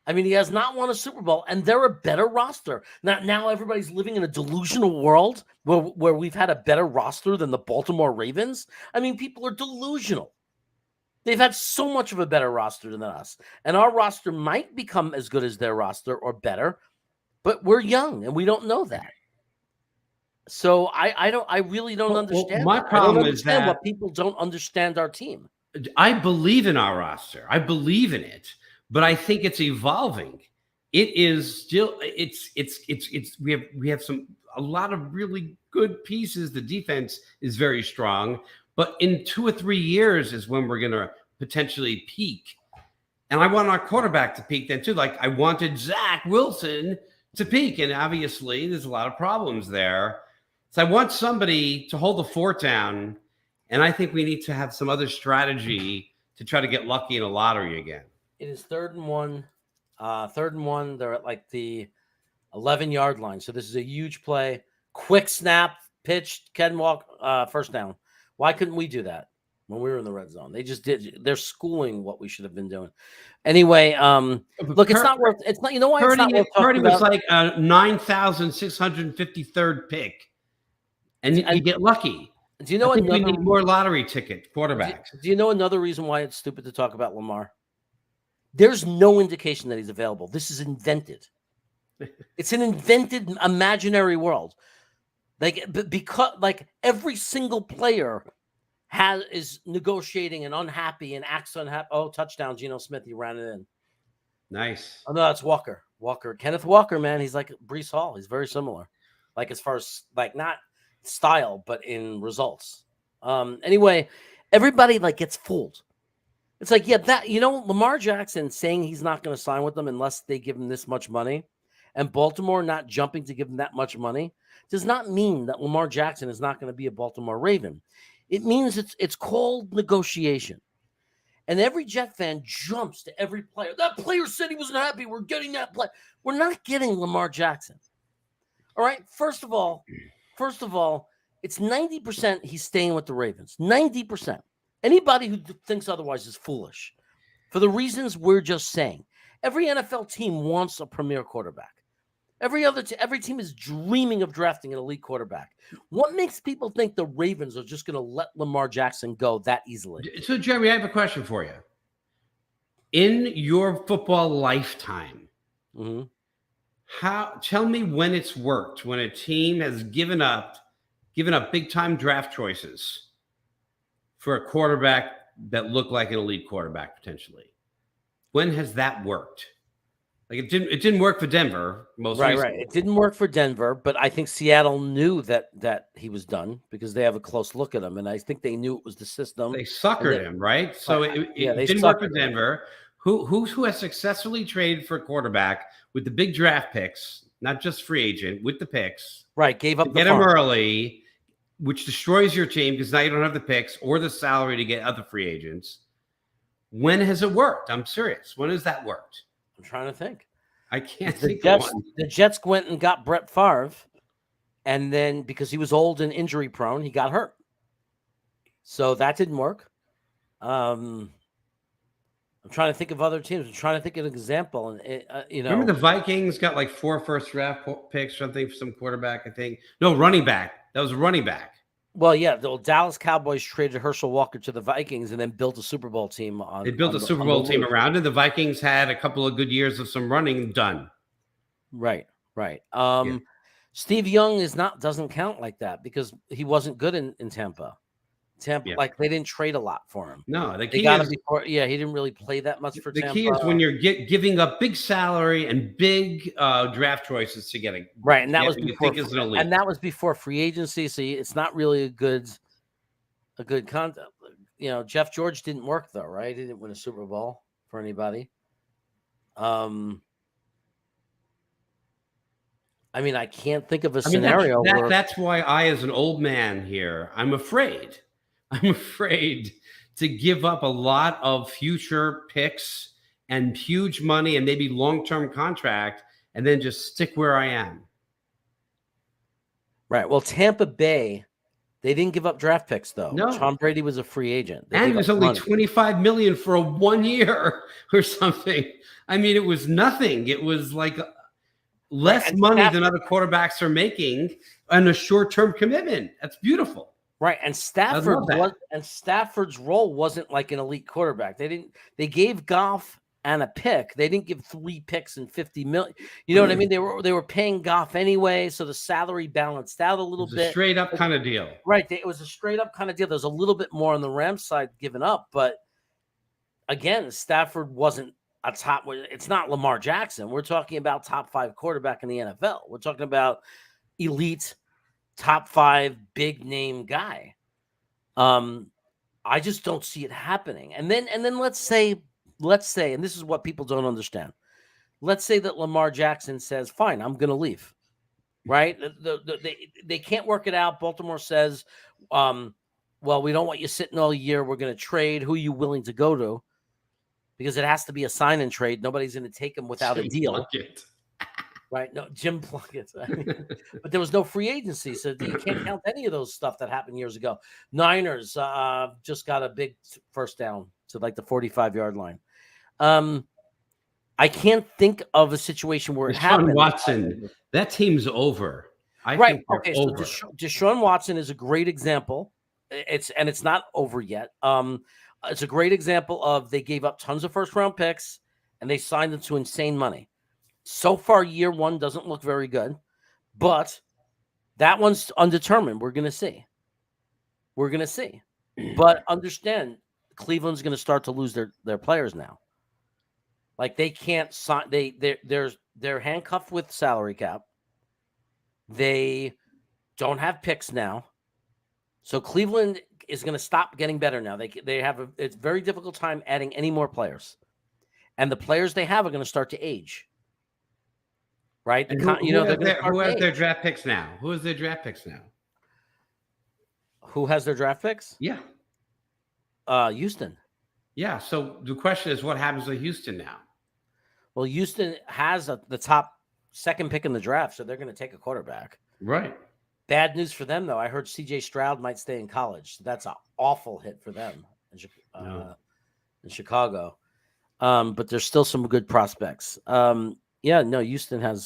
Speaker 1: He has not won a Super Bowl, and they're a better roster. Now everybody's living in a delusional world where we've had a better roster than the Baltimore Ravens. People are delusional. They've had so much of a better roster than us. And our roster might become as good as their roster or better, but we're young and we don't know that. So I really don't understand.
Speaker 3: My problem is that
Speaker 1: what people don't understand our team.
Speaker 3: I believe in our roster. I believe in it, but I think it's evolving. It is still we have a lot of really good pieces. The defense is very strong. But in 2 or 3 years is when we're going to potentially peak. And I want our quarterback to peak then too. Like I wanted Zach Wilson to peak. And obviously, there's a lot of problems there. So I want somebody to hold the fort down. And I think we need to have some other strategy to try to get lucky in a lottery again.
Speaker 1: It is 3rd and 1. 3rd and 1. They're at like the 11-yard line. So this is a huge play. Quick snap, pitch, can walk, first down. Why couldn't we do that when we were in the red zone? They just did. They're schooling what we should have been doing. Anyway, look, it's not worth. It's not. You know why? It's not worth
Speaker 3: Purdy
Speaker 1: talking
Speaker 3: was
Speaker 1: about?
Speaker 3: like a 9,653rd pick, and you get lucky.
Speaker 1: Do you know
Speaker 3: I think we
Speaker 1: another?
Speaker 3: need more lottery ticket quarterbacks.
Speaker 1: Do you know another reason why it's stupid to talk about Lamar? There's no indication that he's available. This is invented. It's an invented imaginary world. Because every single player is negotiating and unhappy and acts unhappy. Oh, touchdown, Geno Smith. He ran it in.
Speaker 3: Nice.
Speaker 1: Oh, no, that's Walker. Kenneth Walker, man. He's like Breece Hall. He's very similar. Like as far as not style, but in results. Anyway, everybody gets fooled. It's like, yeah, Lamar Jackson saying he's not going to sign with them unless they give him this much money, and Baltimore not jumping to give him that much money does not mean that Lamar Jackson is not going to be a Baltimore Raven. It means it's called negotiation. And every Jet fan jumps to every player. That player said he wasn't happy. We're getting that play. We're not getting Lamar Jackson. All right. First of all, it's 90% he's staying with the Ravens. 90%. Anybody who thinks otherwise is foolish. For the reasons we're just saying. Every NFL team wants a premier quarterback. Every team is dreaming of drafting an elite quarterback. What makes people think the Ravens are just going to let Lamar Jackson go that easily?
Speaker 3: So, Jeremy, I have a question for you. In your football lifetime, tell me when it's worked, when a team has given up big time draft choices for a quarterback that looked like an elite quarterback potentially. When has that worked? It didn't work for Denver most recently.
Speaker 1: Right. It didn't work for Denver, but I think Seattle knew that he was done because they have a close look at him, and I think they knew it was the system.
Speaker 3: They suckered him, right? So it didn't work for Denver. Who has successfully traded for a quarterback with the big draft picks, not just free agent, with the picks?
Speaker 1: Right, gave up
Speaker 3: get him early, which destroys your team because now you don't have the picks or the salary to get other free agents. When has it worked? I'm serious. When has that worked?
Speaker 1: I'm trying to think.
Speaker 3: I can't think of one.
Speaker 1: The Jets went and got Brett Favre, and then because he was old and injury prone, he got hurt. So that didn't work. I'm trying to think of other teams. I'm trying to think of an example. And
Speaker 3: remember the Vikings got 4 first draft picks, something for some quarterback. I think running back. That was a running back.
Speaker 1: Well, yeah, the Dallas Cowboys traded Herschel Walker to the Vikings and then built a Super Bowl team.
Speaker 3: They built a Super Bowl team around it. The Vikings had a couple of good years of some running done.
Speaker 1: Right. Steve Young doesn't count like that because he wasn't good in Tampa. They didn't trade a lot for him.
Speaker 3: No,
Speaker 1: they got him before. Yeah, he didn't really play that much for Tampa.
Speaker 3: The key is when you're giving up big salary and big draft choices to get a
Speaker 1: right, and that was before.
Speaker 3: And
Speaker 1: that was before free agency. So it's not really a good concept. Jeff George didn't work though, right? He didn't win a Super Bowl for anybody. I can't think of a scenario.
Speaker 3: That's why I, as an old man here, I'm afraid to give up a lot of future picks and huge money and maybe long-term contract and then just stick where I am.
Speaker 1: Right. Well, Tampa Bay, they didn't give up draft picks though.
Speaker 3: No.
Speaker 1: Tom Brady was a free agent.
Speaker 3: And it was only $25 million for a 1 year or something. It was nothing. It was less money than other quarterbacks are making on a short-term commitment. That's beautiful.
Speaker 1: Right, and Stafford's role wasn't like an elite quarterback. They gave Goff and a pick. They didn't give 3 picks and $50 million. You know what I mean? They were paying Goff anyway, so the salary balanced out a little bit.
Speaker 3: A straight up kind of deal.
Speaker 1: Right, it was a straight up kind of deal. There's a little bit more on the Rams side given up, but again, Stafford wasn't a top. It's not Lamar Jackson. We're talking about top 5 quarterback in the NFL. We're talking about elite top 5 big name guy. I just don't see it happening. And then let's say, and this is what people don't understand. let's say that Lamar Jackson says, fine, I'm going to leave, right? They can't work it out. Baltimore says, well, we don't want you sitting all year. We're going to trade. Who are you willing to go to? Because it has to be a sign and trade. Nobody's going to take him without a deal.
Speaker 3: Plunkett.
Speaker 1: Right? No, Jim Plunkett. But there was no free agency, so you can't count any of those stuff that happened years ago. Niners just got a big first down to like the 45-yard line. I can't think of a situation where it happened.
Speaker 3: Deshaun Watson, that team's over. I think they're over.
Speaker 1: So Deshaun Watson is a great example. It's not over yet. It's a great example of they gave up tons of first-round picks and they signed them to insane money. So far, year one doesn't look very good, but that one's undetermined. We're going to see. But understand, Cleveland's going to start to lose their players now. Like they can't sign. They're handcuffed with salary cap. They don't have picks now, so Cleveland is going to stop getting better now. They have it's a very difficult time adding any more players, and the players they have are going to start to age. Right?
Speaker 3: Who has their draft picks now? Who has their draft picks now?
Speaker 1: Who has their draft picks?
Speaker 3: Yeah.
Speaker 1: Houston.
Speaker 3: Yeah. So the question is, what happens to Houston now?
Speaker 1: Well, Houston has the top second pick in the draft, so they're going to take a quarterback.
Speaker 3: Right.
Speaker 1: Bad news for them, though. I heard C.J. Stroud might stay in college. So that's an awful hit for them in Chicago. But there's still some good prospects. Houston has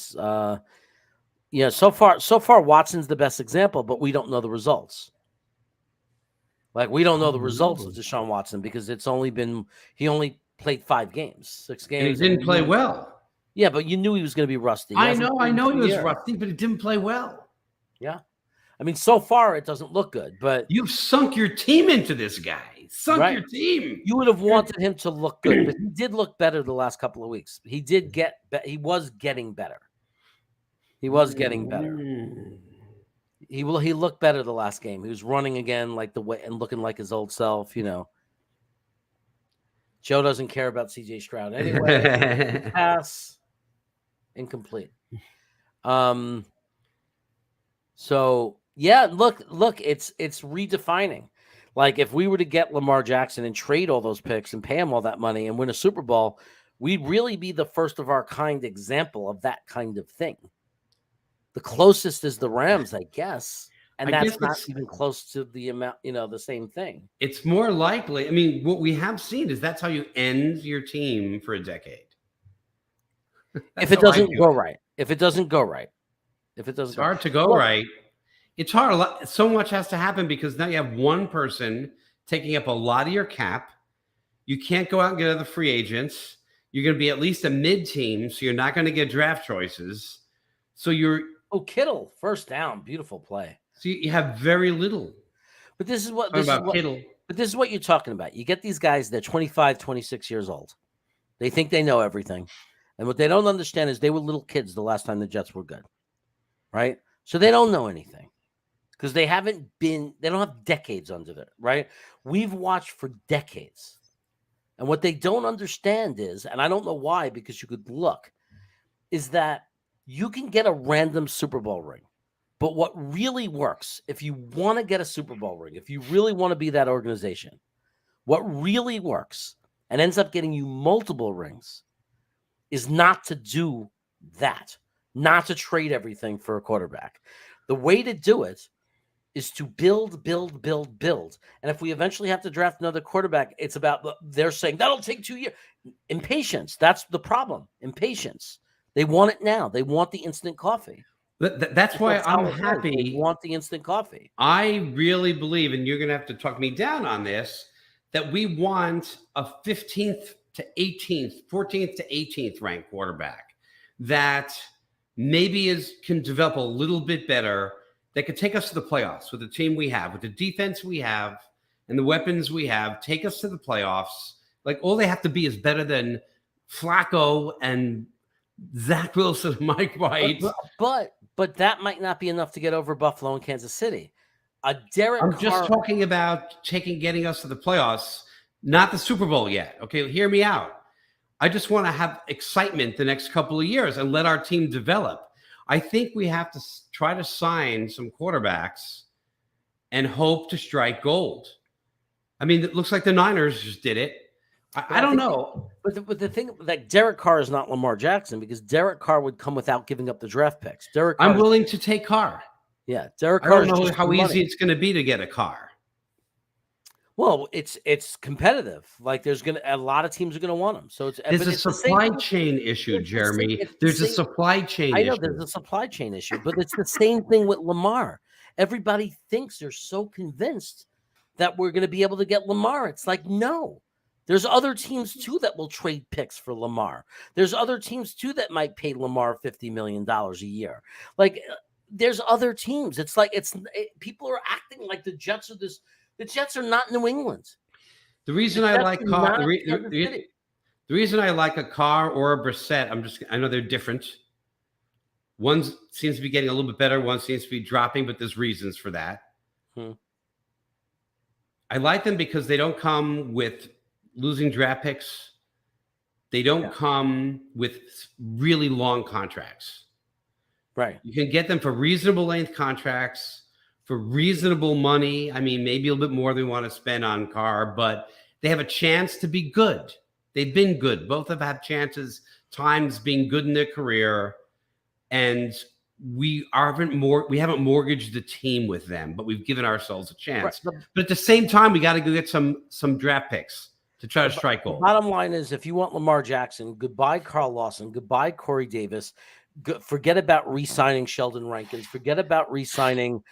Speaker 1: so far Watson's the best example, but we don't know the results. Like we don't know the results of Deshaun Watson because he only played 5 games, 6 games.
Speaker 3: And he didn't play well.
Speaker 1: Yeah, but you knew he was going to be rusty.
Speaker 3: I know he was rusty, but he didn't play well.
Speaker 1: Yeah. I mean, so far it doesn't look good, but
Speaker 3: you've sunk your team into this guy. Your team.
Speaker 1: You would have wanted him to look good, but he did look better the last couple of weeks. He was getting better. He looked better the last game. He was running again like the way and looking like his old self, Joe doesn't care about CJ Stroud anyway. Pass incomplete. So yeah, look, it's redefining. Like if we were to get Lamar Jackson and trade all those picks and pay him all that money and win a Super Bowl, we'd really be the first of our kind example of that kind of thing. The closest is the Rams, I guess. And that's not even close to the amount, the same thing.
Speaker 3: It's more likely. I mean, what we have seen is that's how you end your team for a decade.
Speaker 1: If it doesn't go right.
Speaker 3: It's hard to go right. It's hard. So much has to happen because now you have one person taking up a lot of your cap. You can't go out and get other free agents. You're going to be at least a mid-team, so you're not going to get draft choices. So
Speaker 1: Kittle, first down, beautiful play.
Speaker 3: So you have very little.
Speaker 1: But this is what
Speaker 3: Kittle.
Speaker 1: But this is what you're talking about. You get these guys, they're 25, 26 years old. They think they know everything. And what they don't understand is they were little kids the last time the Jets were good. Right? So they don't know anything. Because they don't have decades under there, right? We've watched for decades. And what they don't understand is, and I don't know why, because you could look, is that you can get a random Super Bowl ring. But what really works, if you want to get a Super Bowl ring, if you really want to be that organization, what really works and ends up getting you multiple rings is not to do that, not to trade everything for a quarterback. The way to do it is to build. And if we eventually have to draft another quarterback, it's about, they're saying that'll take 2 years. Impatience. That's the problem. Impatience. They want it now. They want the instant coffee.
Speaker 3: That's why I'm happy.
Speaker 1: They want the instant coffee.
Speaker 3: I really believe, and you're going to have to talk me down on this, that we want a 15th to 18th, 14th to 18th ranked quarterback that maybe can develop a little bit better, that could take us to the playoffs with the team we have, with the defense we have, and the weapons we have, take us to the playoffs. Like all they have to be is better than Flacco and Zach Wilson, Mike White.
Speaker 1: But that might not be enough to get over Buffalo and Kansas City. I'm
Speaker 3: just talking about getting us to the playoffs, not the Super Bowl yet. Okay, hear me out. I just want to have excitement the next couple of years and let our team develop. I think we have to try to sign some quarterbacks and hope to strike gold. I mean, it looks like the Niners just did it. I don't know.
Speaker 1: But the thing, like Derek Carr is not Lamar Jackson because Derek Carr would come without giving up the draft picks.
Speaker 3: I'm willing to take Carr.
Speaker 1: Yeah, Derek Carr.
Speaker 3: I don't know how easy it's going to be to get a Carr.
Speaker 1: Well, it's competitive. Like there's a lot of teams are going to want him. So
Speaker 3: there's a supply chain issue, Jeremy. There's a supply chain issue.
Speaker 1: I know there's a supply chain issue, but it's the same thing with Lamar. Everybody thinks they're so convinced that we're going to be able to get Lamar. It's like, no. There's other teams too that will trade picks for Lamar. There's other teams too that might pay Lamar $50 million a year. Like there's other teams. It's like people are acting like the Jets are this. The Jets are not New England.
Speaker 3: The reason I like Carr, the reason I like a Carr or a Brissett, I know they're different. One seems to be getting a little bit better. One seems to be dropping, but there's reasons for that. I like them because they don't come with losing draft picks. They don't come with really long contracts.
Speaker 1: Right.
Speaker 3: You can get them for reasonable length contracts. For reasonable money. I mean, maybe a little bit more than we want to spend on Carr, but they have a chance to be good. They've been good. Both have had chances, times being good in their career. And we haven't mortgaged the team with them, but we've given ourselves a chance. Right. But at the same time, we got to go get some draft picks to try to strike gold.
Speaker 1: Bottom line is, if you want Lamar Jackson, goodbye Carl Lawson, goodbye Corey Davis. Forget about re-signing Sheldon Rankins. Forget about re-signing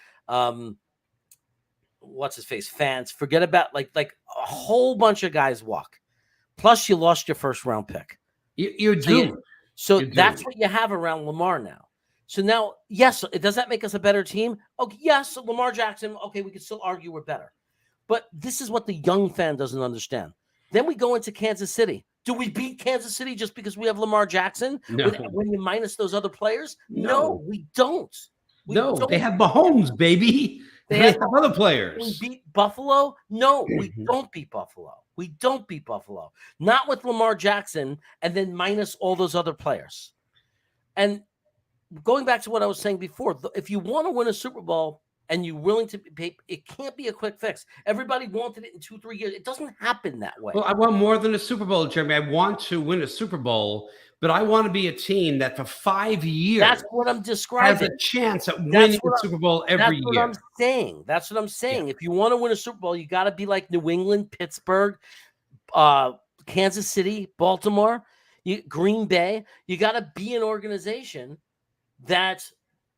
Speaker 1: what's his face? Fans. Forget about like a whole bunch of guys walk. Plus, you lost your first round pick.
Speaker 3: You're doomed.
Speaker 1: So that's what you have around Lamar now. So now, yes, does that make us a better team? Okay, yes, Lamar Jackson. Okay, we can still argue we're better. But this is what the young fan doesn't understand. Then we go into Kansas City. Do we beat Kansas City just because we have Lamar Jackson?
Speaker 3: No.
Speaker 1: When you minus those other players? No, we don't.
Speaker 3: They have Mahomes, baby. They have other players.
Speaker 1: We beat Buffalo? No, we don't beat Buffalo. We don't beat Buffalo. Not with Lamar Jackson and then minus all those other players. And going back to what I was saying before, if you want to win a Super Bowl and you're willing to pay, it can't be a quick fix. Everybody wanted it in 2-3 years. It doesn't happen that way.
Speaker 3: Well, I want more than a Super Bowl, Jeremy. I want to win a Super Bowl, but I want to be a team that for 5 years
Speaker 1: that's what I'm describing.
Speaker 3: Has a chance at winning the Super Bowl every year.
Speaker 1: That's what I'm saying. Yeah. If you want to win a Super Bowl, you got to be like New England, Pittsburgh, Kansas City, Baltimore, Green Bay. You got to be an organization that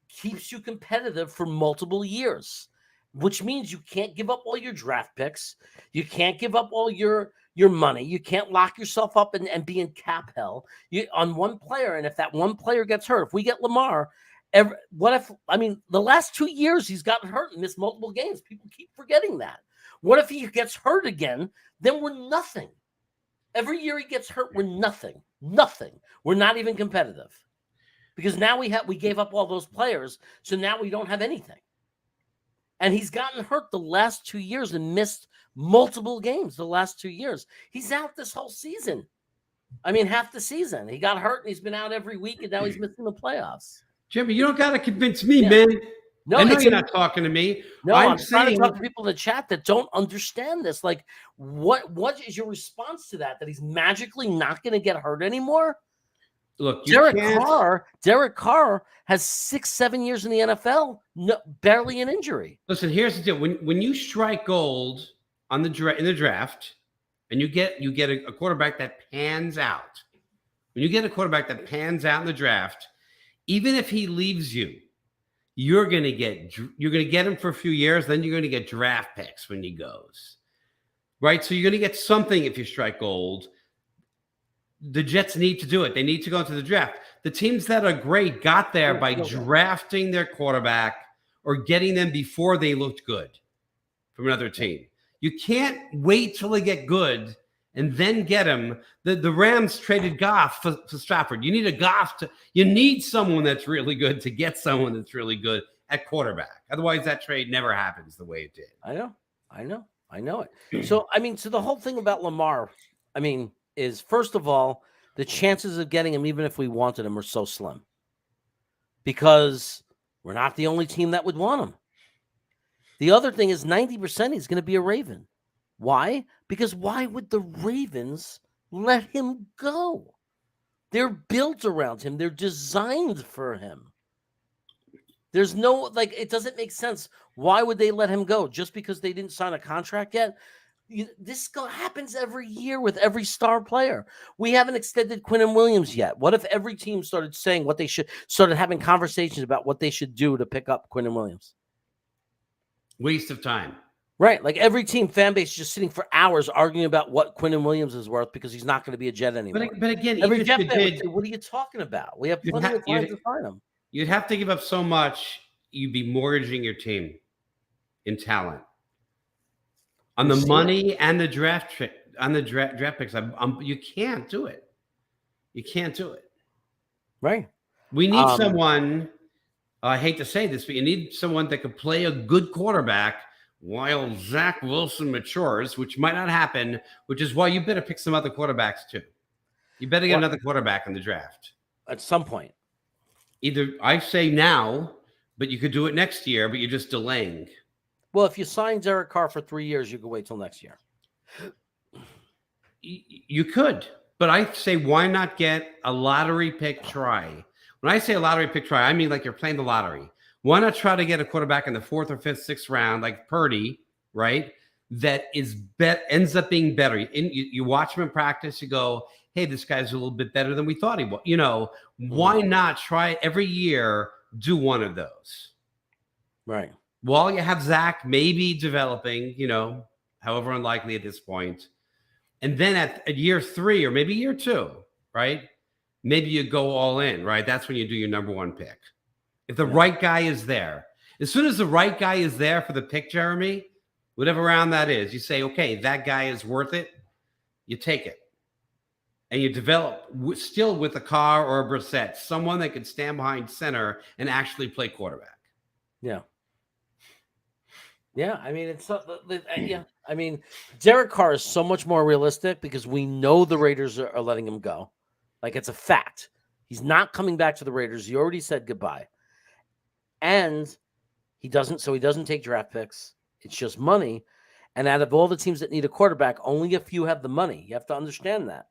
Speaker 1: keeps you competitive for multiple years, which means you can't give up all your draft picks. You can't give up all your money. You can't lock yourself up and be in cap hell on one player. And if that one player gets hurt, if we get Lamar, the last 2 years he's gotten hurt and missed multiple games. People keep forgetting that. What if he gets hurt again? Then we're nothing. Every year he gets hurt, we're nothing. Nothing. We're not even competitive. Because now we gave up all those players, so now we don't have anything. And he's gotten hurt the last 2 years and missed multiple games the last 2 years. He's out this whole season. I mean, half the season. He got hurt and he's been out every week, and now he's missing the playoffs.
Speaker 3: Jimmy, you don't got to convince me, man. No, I know you're not talking to me.
Speaker 1: No, I'm trying to talk to people in the chat that don't understand this. Like, what is your response to that? That he's magically not going to get hurt anymore?
Speaker 3: Look,
Speaker 1: Derek Carr has 6-7 years in the NFL, barely an injury.
Speaker 3: Listen, here's the deal: when you strike gold in the draft, and you get a quarterback that pans out, when you get a quarterback that pans out in the draft, even if he leaves you, you're gonna get him for a few years. Then you're gonna get draft picks when he goes, right? So you're gonna get something if you strike gold. The Jets need to do it. They need to go into the draft. The teams that are great got there by drafting their quarterback or getting them before they looked good from another team. You can't wait till they get good and then get him. The Rams traded Goff for Stafford. You need someone that's really good to get someone that's really good at quarterback. Otherwise, that trade never happens the way it did.
Speaker 1: I know it. So, the whole thing about Lamar, is first of all, the chances of getting him, even if we wanted him, are so slim. Because we're not the only team that would want him. The other thing is 90% he's going to be a Raven. Why? Because why would the Ravens let him go? They're built around him. They're designed for him. There's no, it doesn't make sense. Why would they let him go? Just because they didn't sign a contract yet? This happens every year with every star player. We haven't extended Quinnen Williams yet. What if every team started saying what they started having conversations about what they should do to pick up Quinnen Williams?
Speaker 3: Waste of time.
Speaker 1: Right. Like every team fan base just sitting for hours arguing about what Quinnen Williams is worth because he's not going to be a Jet anymore.
Speaker 3: But again,
Speaker 1: every
Speaker 3: even
Speaker 1: Jet
Speaker 3: if you
Speaker 1: fan would
Speaker 3: did,
Speaker 1: say, what are you talking about? We have plenty of time to sign him.
Speaker 3: You'd have to give up so much. You'd be mortgaging your team in talent. On the money and the draft picks, you can't do it. You can't do it.
Speaker 1: Right.
Speaker 3: We need someone. I hate to say this, but you need someone that could play a good quarterback while Zach Wilson matures, which might not happen. Which is why you better pick some other quarterbacks too. You better get another quarterback in the draft
Speaker 1: at some point. Either
Speaker 3: I say now, but you could do it next year, but you're just delaying.
Speaker 1: Well, if you sign Derek Carr for 3 years, you could wait till next year.
Speaker 3: You could, but I say why not get a lottery pick try? When I say a lottery pick try, I mean like you're playing the lottery. Why not try to get a quarterback in the 4th or 5th, 6th round, like Purdy, right? That ends up being better. You watch him in practice, you go, hey, this guy's a little bit better than we thought he was. Why not try every year, do one of those?
Speaker 1: Right.
Speaker 3: While you have Zach maybe developing, however unlikely at this point. And then at year 3 or maybe year 2, right? Maybe you go all in, right? That's when you do your number 1 pick. If the right guy is there. As soon as the right guy is there for the pick, Jeremy, whatever round that is, you say, okay, that guy is worth it. You take it. And you develop still with a Carr or a Brissett, someone that can stand behind center and actually play quarterback.
Speaker 1: Yeah. Yeah, I mean, I mean, Derek Carr is so much more realistic because we know the Raiders are letting him go. Like, it's a fact. He's not coming back to the Raiders. He already said goodbye. And he doesn't take draft picks. It's just money. And out of all the teams that need a quarterback, only a few have the money. You have to understand that.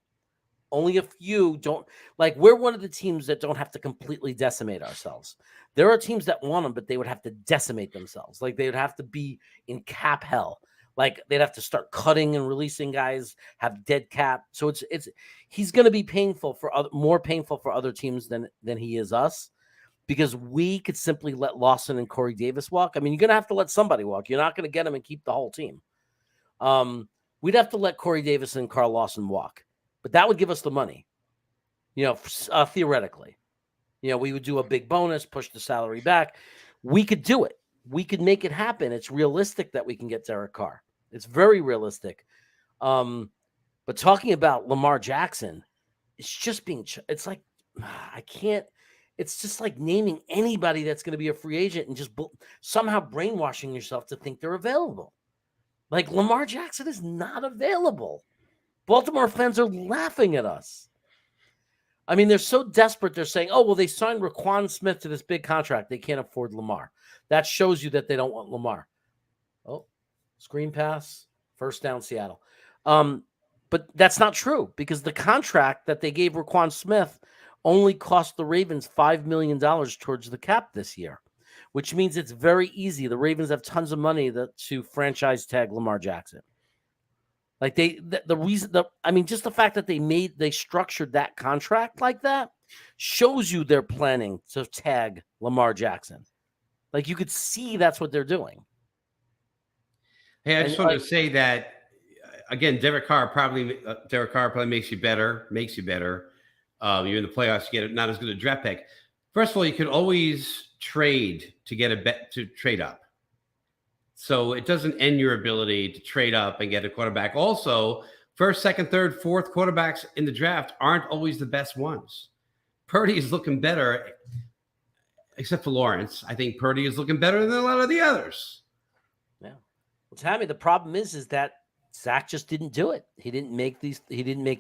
Speaker 1: Only a few don't. Like, we're one of the teams that don't have to completely decimate ourselves. There are teams that want them, but they would have to decimate themselves. Like, they would have to be in cap hell. Like, they'd have to start cutting and releasing guys, have dead cap. So he's going to be more painful for other teams than he is us, because we could simply let Lawson and Corey Davis walk. I mean, you're going to have to let somebody walk. You're not going to get them and keep the whole team. We'd have to let Corey Davis and Carl Lawson walk. But that would give us the money, theoretically. We would do a big bonus, push the salary back. We could do it. We could make it happen. It's realistic that we can get Derek Carr. It's very realistic. But talking about Lamar Jackson, it's just it's like, I can't, it's just like naming anybody that's going to be a free agent and just somehow brainwashing yourself to think they're available. Like, Lamar Jackson is not available. Baltimore fans are laughing at us. I mean, they're so desperate. They're saying, oh, well, they signed Roquan Smith to this big contract. They can't afford Lamar. That shows you that they don't want Lamar. Oh, screen pass, first down, Seattle. But that's not true, because the contract that they gave Roquan Smith only cost the Ravens $5 million towards the cap this year, which means it's very easy. The Ravens have tons of money to franchise tag Lamar Jackson. Like, just the fact that they structured that contract like that shows you they're planning to tag Lamar Jackson. Like, you could see that's what they're doing.
Speaker 3: Hey, I just wanted to say that again. Derek Carr probably makes you better. You're in the playoffs, you get not as good a draft pick. First of all, you could always trade to get to trade up. So it doesn't end your ability to trade up and get a quarterback. Also, first, second, third, fourth quarterbacks in the draft aren't always the best ones. Purdy is looking better, except for Lawrence. I think Purdy is looking better than a lot of the others.
Speaker 1: Yeah. Well, Tammy, the problem is that Zach just didn't do it. He didn't make the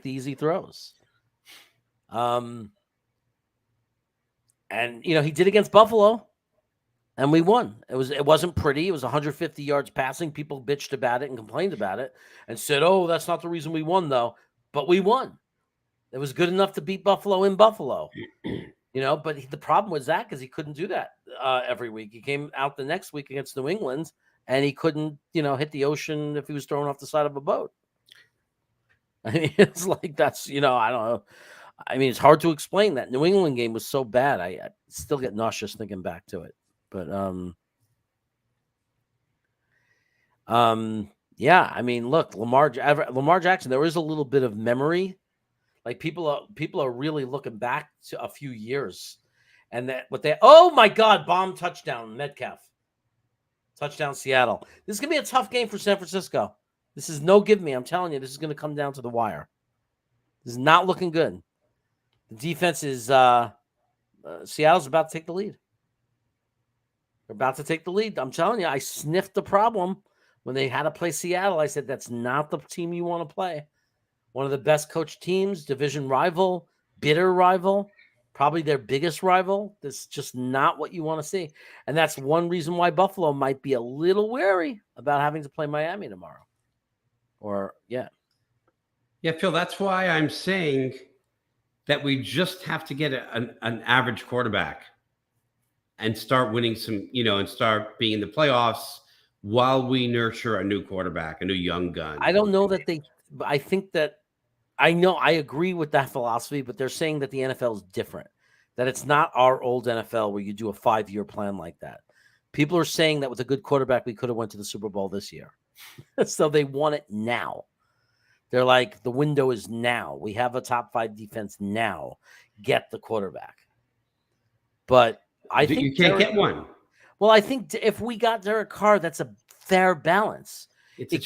Speaker 1: easy throws. And he did against Buffalo, and we won. It wasn't pretty. It was 150 yards passing. People bitched about it and complained about it and said, "Oh, that's not the reason we won, though." But we won. It was good enough to beat Buffalo in Buffalo. But the problem with Zach is he couldn't do that every week. He came out the next week against New England, and he couldn't, hit the ocean if he was thrown off the side of a boat. I mean, it's like that's, I don't know. I mean, it's hard to explain. That New England game was so bad. I still get nauseous thinking back to it. But yeah. I mean, look, Lamar Jackson. There is a little bit of memory. Like people are really looking back to a few years, and oh my God, bomb touchdown Metcalf, touchdown Seattle. This is gonna be a tough game for San Francisco. This is no give me. I'm telling you, this is gonna come down to the wire. This is not looking good. The defense is Seattle's about to take the lead. They're about to take the lead. I'm telling you, I sniffed the problem when they had to play Seattle. I said that's not the team you want to play. One of the best coached teams, division rival, bitter rival, probably their biggest rival. That's just not what you want to see. And that's one reason why Buffalo might be a little wary about having to play Miami tomorrow. Yeah,
Speaker 3: Phil, that's why I'm saying that we just have to get an average quarterback and start winning some, and start being in the playoffs while we nurture a new quarterback, a new young gun.
Speaker 1: I don't know that I think that I agree with that philosophy, but they're saying that the NFL is different, that it's not our old NFL where you do a 5-year plan like that. People are saying that with a good quarterback, we could have went to the Super Bowl this year. So they want it now. They're like, the window is now. We have a top 5 defense now. Get the quarterback. But I think
Speaker 3: you can't get one.
Speaker 1: Well, I think if we got Derek Carr, that's a fair balance.
Speaker 3: It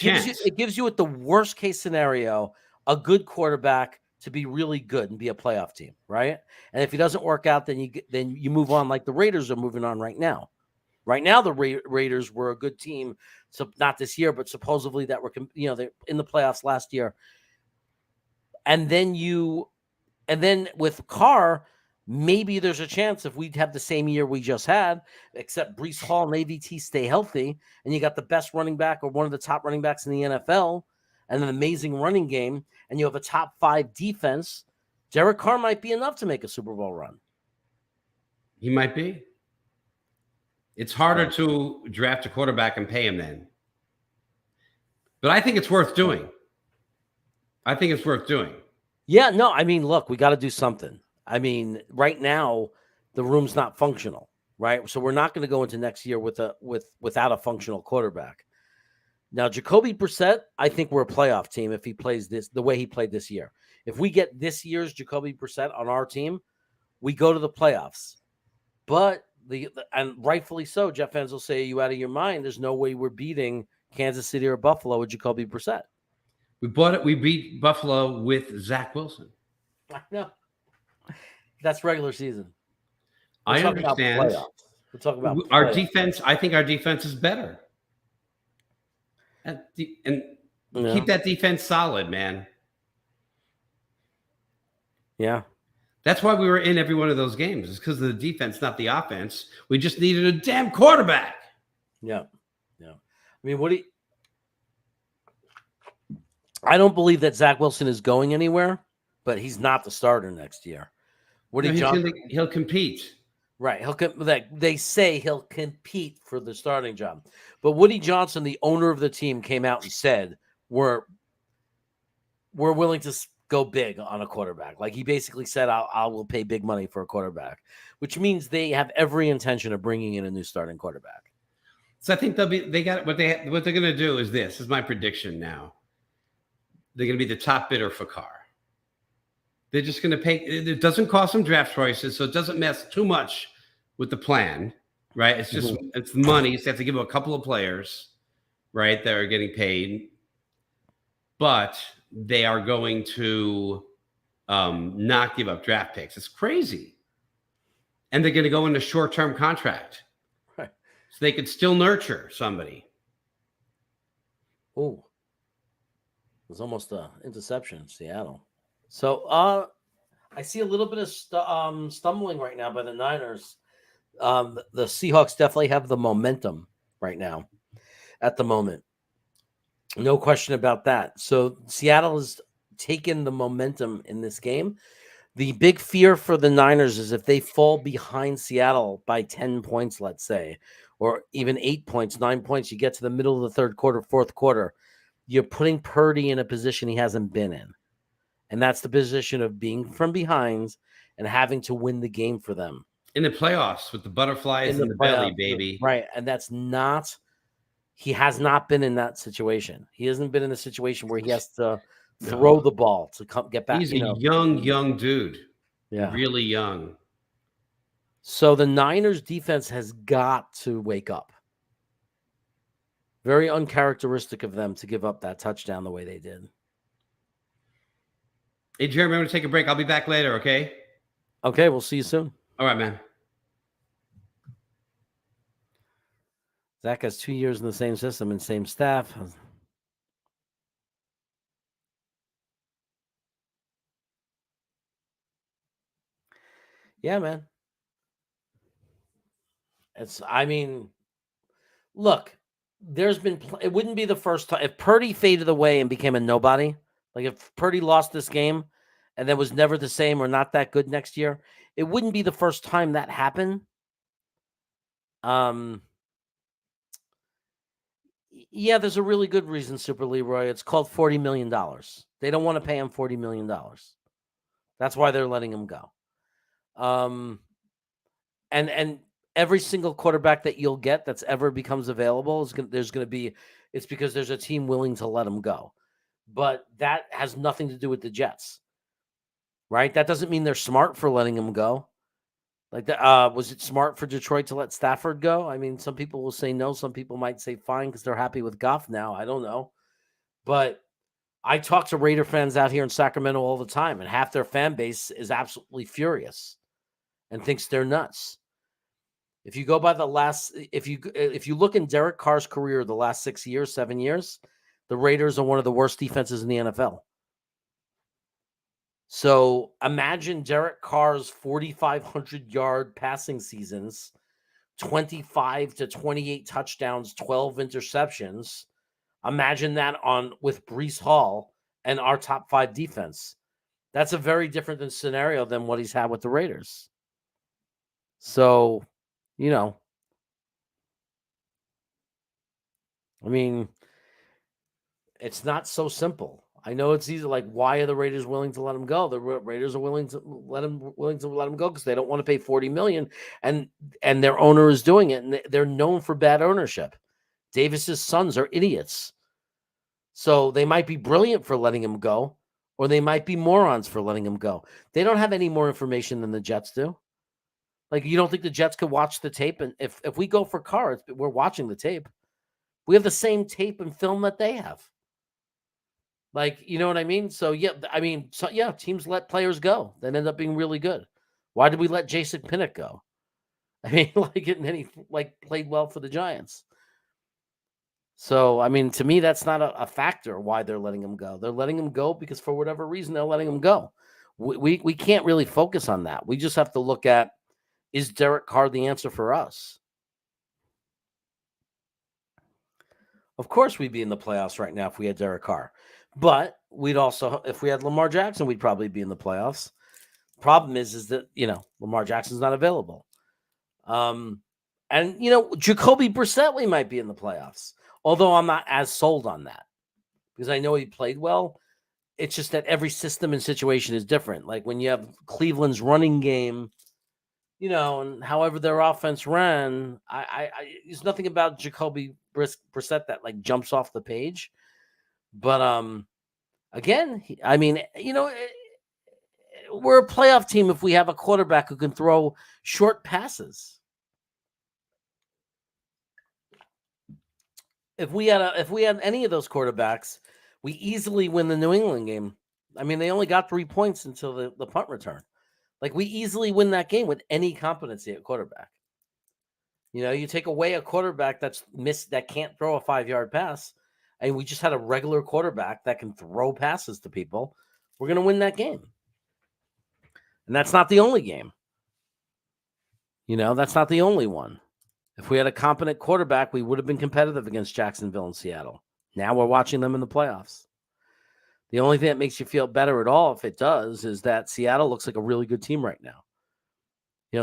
Speaker 1: gives you at the worst case scenario a good quarterback to be really good and be a playoff team, right? And if he doesn't work out, then you move on like the Raiders are moving on right now. Right now, the Raiders were a good team, so not this year, but supposedly that were they're in the playoffs last year. And then with Carr, maybe there's a chance if we have the same year we just had, except Breece Hall and AVT stay healthy, and you got the best running back or one of the top running backs in the NFL, and an amazing running game, and you have a top 5 defense, Derek Carr might be enough to make a Super Bowl run.
Speaker 3: He might be. It's harder to draft a quarterback and pay him then. But I think it's worth doing.
Speaker 1: Yeah, no, I mean, look, we got to do something. I mean, right now, the room's not functional, right? So we're not going to go into next year without a functional quarterback. Now, Jacoby Brissett, I think we're a playoff team if he plays the way he played this year. If we get this year's Jacoby Brissett on our team, we go to the playoffs. But and rightfully so, Jeff fans will say, "Are you out of your mind? There's no way we're beating Kansas City or Buffalo with Jacoby Brissett."
Speaker 3: We beat Buffalo with Zach Wilson.
Speaker 1: I know. That's regular season.
Speaker 3: I understand.
Speaker 1: We're talking about
Speaker 3: our defense. I think our defense is better. And keep that defense solid, man.
Speaker 1: Yeah.
Speaker 3: That's why we were in every one of those games. It's because of the defense, not the offense. We just needed a damn quarterback.
Speaker 1: Yeah. I mean, I don't believe that Zach Wilson is going anywhere, but he's not the starter next year.
Speaker 3: He'll compete.
Speaker 1: Right. They say he'll compete for the starting job. But Woody Johnson, the owner of the team, came out and said, we're willing to go big on a quarterback. Like he basically said, I will pay big money for a quarterback, which means they have every intention of bringing in a new starting quarterback.
Speaker 3: So I think what they're going to do is this is my prediction now. They're going to be the top bidder for Carr. They're just going to pay. It doesn't cost them draft choices, so it doesn't mess too much with the plan, right? It's just it's money. So they have to give them a couple of players, right, that are getting paid, but they are going to not give up draft picks. It's crazy, and they're going to go into short-term contract,
Speaker 1: right?
Speaker 3: So they could still nurture somebody.
Speaker 1: Oh, it was almost an interception in Seattle. So I see a little bit of stumbling right now by the Niners. The Seahawks definitely have the momentum right now at the moment. No question about that. So Seattle has taken the momentum in this game. The big fear for the Niners is if they fall behind Seattle by 10 points, let's say, or even 8 points, 9 points, you get to the middle of the third quarter, fourth quarter, you're putting Purdy in a position he hasn't been in. And that's the position of being from behind and having to win the game for them.
Speaker 3: In the playoffs with the butterflies in the belly, baby.
Speaker 1: Right. And that's not, he has not been in that situation. He hasn't been in a situation where he has to throw the ball to get back.
Speaker 3: He's a young dude.
Speaker 1: Yeah.
Speaker 3: Really young.
Speaker 1: So the Niners defense has got to wake up. Very uncharacteristic of them to give up that touchdown the way they did.
Speaker 3: Hey, Jeremy, I'm going to take a break. I'll be back later, okay?
Speaker 1: Okay, we'll see you soon.
Speaker 3: All right, man.
Speaker 1: Zach has 2 years in the same system and same staff. Yeah, man. Look, there's been, it wouldn't be the first time. If Purdy faded away and became a nobody, like if Purdy lost this game and then was never the same or not that good next year, it wouldn't be the first time that happened. Yeah, there's a really good reason, Super Leroy. It's called $40 million. They don't want to pay him $40 million. That's why they're letting him go. And every single quarterback that you'll get that's ever becomes available it's because there's a team willing to let him go. But that has nothing to do with the Jets, right? That doesn't mean they're smart for letting him go. Like that, was it smart for Detroit to let Stafford go? I mean, some people will say no. Some people might say fine because they're happy with Goff now. I don't know. But I talk to Raider fans out here in Sacramento all the time, and half their fan base is absolutely furious and thinks they're nuts. If you go by if you look in Derek Carr's career the last 6 years, 7 years, the Raiders are one of the worst defenses in the NFL. So imagine Derek Carr's 4,500-yard passing seasons, 25 to 28 touchdowns, 12 interceptions. Imagine that with Breece Hall and our top 5 defense. That's a very different scenario than what he's had with the Raiders. So, I mean, it's not so simple. I know it's easy. Like, why are the Raiders willing to let him go? The Raiders are willing to let him go because they don't want to pay $40 million, and their owner is doing it, and they're known for bad ownership. Davis's sons are idiots, so they might be brilliant for letting him go, or they might be morons for letting him go. They don't have any more information than the Jets do. Like, you don't think the Jets could watch the tape? And if we go for Carr, we're watching the tape. We have the same tape and film that they have. Like, you know what I mean? So, teams let players go that end up being really good. Why did we let Jason Pinnock go? I mean, and then he played well for the Giants. So, I mean, to me, that's not a factor why they're letting him go. They're letting him go because for whatever reason, they're letting him go. We can't really focus on that. We just have to look at, is Derek Carr the answer for us? Of course, we'd be in the playoffs right now if we had Derek Carr. But we'd also, if we had Lamar Jackson, we'd probably be in the playoffs. Problem is that, Lamar Jackson's not available. And, Jacoby Brissett, we might be in the playoffs. Although I'm not as sold on that because I know he played well. It's just that every system and situation is different. Like when you have Cleveland's running game, and however their offense ran, I there's nothing about Jacoby Brissett that jumps off the page. But again, we're a playoff team if we have a quarterback who can throw short passes. If we had any of those quarterbacks, we easily win the New England game. I mean, they only got 3 points until the punt return. We easily win that game with any competency at quarterback. You take away a quarterback that can't throw a 5-yard pass, and we just had a regular quarterback that can throw passes to people, we're going to win that game. And that's not the only game. That's not the only one. If we had a competent quarterback, we would have been competitive against Jacksonville and Seattle. Now we're watching them in the playoffs. The only thing that makes you feel better at all, if it does, is that Seattle looks like a really good team right now.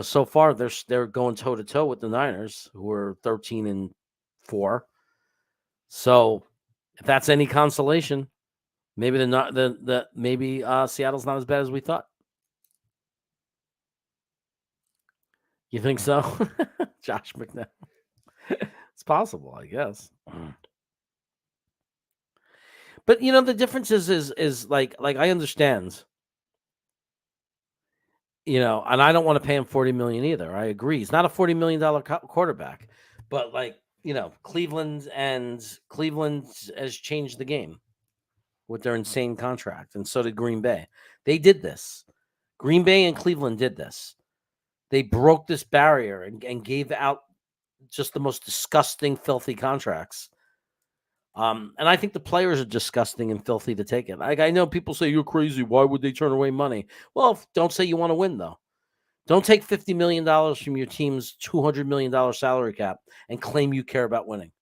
Speaker 1: So far they're going toe to toe with the Niners, who are 13-4. So if that's any consolation, maybe Seattle's not as bad as we thought. You think so? Josh McNeil. It's possible, I guess. But the difference is like I understand. And I don't want to pay him $40 million either. I agree. He's not a $40 million quarterback, but Cleveland has changed the game with their insane contract, and so did Green Bay. They did this. Green Bay and Cleveland did this. They broke this barrier and gave out just the most disgusting, filthy contracts. And I think the players are disgusting and filthy to take it. I know people say you're crazy. Why would they turn away money? Well, don't say you want to win, though. Don't take $50 million from your team's $200 million salary cap and claim you care about winning.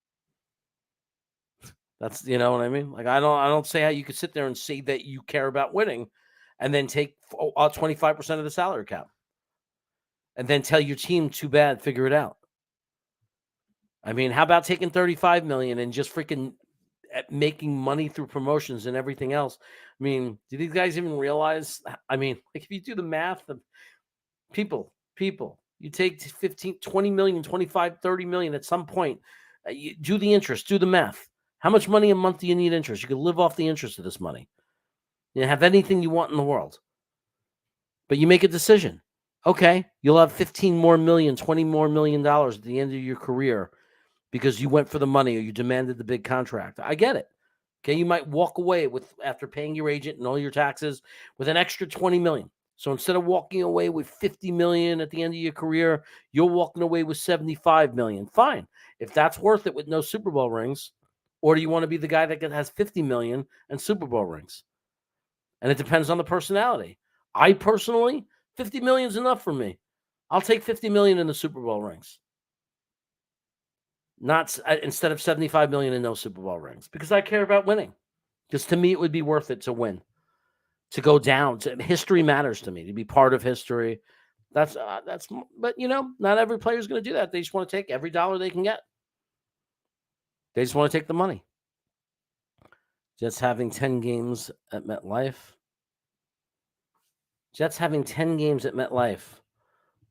Speaker 1: That's, you know what I mean? I don't say how you could sit there and say that you care about winning and then take 25% of the salary cap and then tell your team, too bad, figure it out. I mean, how about taking $35 million and just freaking making money through promotions and everything else? I mean, do these guys even realize? I mean, if you do the math of people, you take 15, 20 million, 25, 30 million at some point. You do the interest, do the math. How much money a month do you need interest? You can live off the interest of this money. You have anything you want in the world. But you make a decision. Okay, you'll have 15 more million, 20 more million dollars at the end of your career because you went for the money or you demanded the big contract. I get it. Okay, you might walk away after paying your agent and all your taxes with an extra 20 million. So instead of walking away with 50 million at the end of your career, you're walking away with 75 million. Fine. If that's worth it with no Super Bowl rings, or do you want to be the guy that has 50 million and Super Bowl rings? And it depends on the personality. I personally, 50 million is enough for me. I'll take 50 million in the Super Bowl rings. Not instead of 75 million and no Super Bowl rings, because I care about winning. Because to me, it would be worth it to win, to go down. History matters to me, to be part of history. But not every player is going to do that. They just want to take every dollar they can get. They just want to take the money. Jets having 10 games at MetLife. Jets having 10 games at MetLife.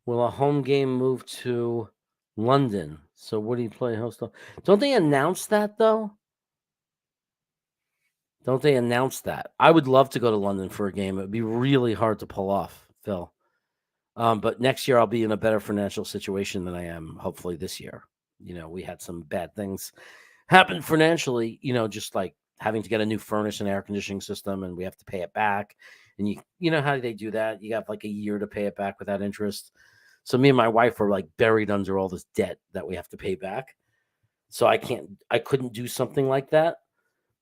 Speaker 1: Will a home game move to London? So what do you play host on? Don't they announce that, though? Don't they announce that? I would love to go to London for a game. It would be really hard to pull off, Phil. But next year I'll be in a better financial situation than I am, hopefully, this year. We had some bad things happen financially, just like having to get a new furnace and air conditioning system, and we have to pay it back. And you know how they do that? You have like a year to pay it back without interest. So me and my wife are like buried under all this debt that we have to pay back. So I couldn't do something like that.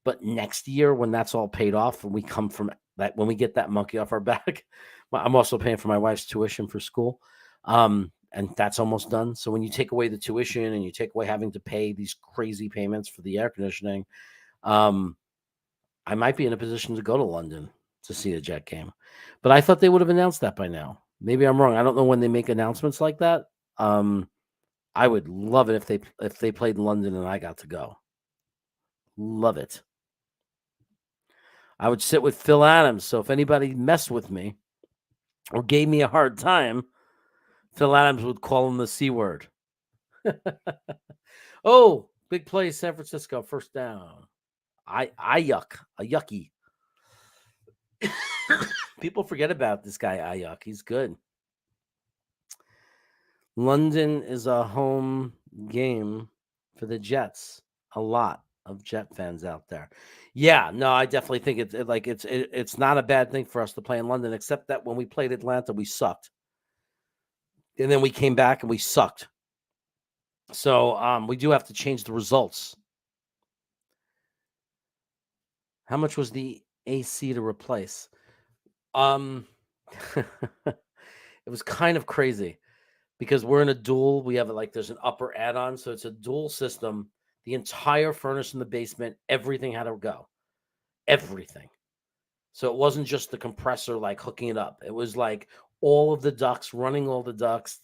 Speaker 1: But next year, when that's all paid off and we come from that, when we get that monkey off our back, I'm also paying for my wife's tuition for school. And that's almost done. So when you take away the tuition and you take away having to pay these crazy payments for the air conditioning, I might be in a position to go to London to see a Jet game. But I thought they would have announced that by now. Maybe I'm wrong. I don't know when they make announcements like that. I would love it if they played in London and I got to go. Love it. I would sit with Phil Adams. So if anybody messed with me or gave me a hard time, Phil Adams would call him the C word. Oh, big play, San Francisco, first down. A yucky. People forget about this guy, Ayuk. He's good. London is a home game for the Jets. A lot of Jet fans out there. Yeah, no, I definitely think it's not a bad thing for us to play in London, except that when we played Atlanta, we sucked. And then we came back and we sucked. So we do have to change the results. How much was the AC to replace? It was kind of crazy because we're in a dual. We have there's an upper add-on, so it's a dual system. The entire furnace in the basement, everything had to go, everything. So it wasn't just the compressor hooking it up. It was all of the ducts, running all the ducts.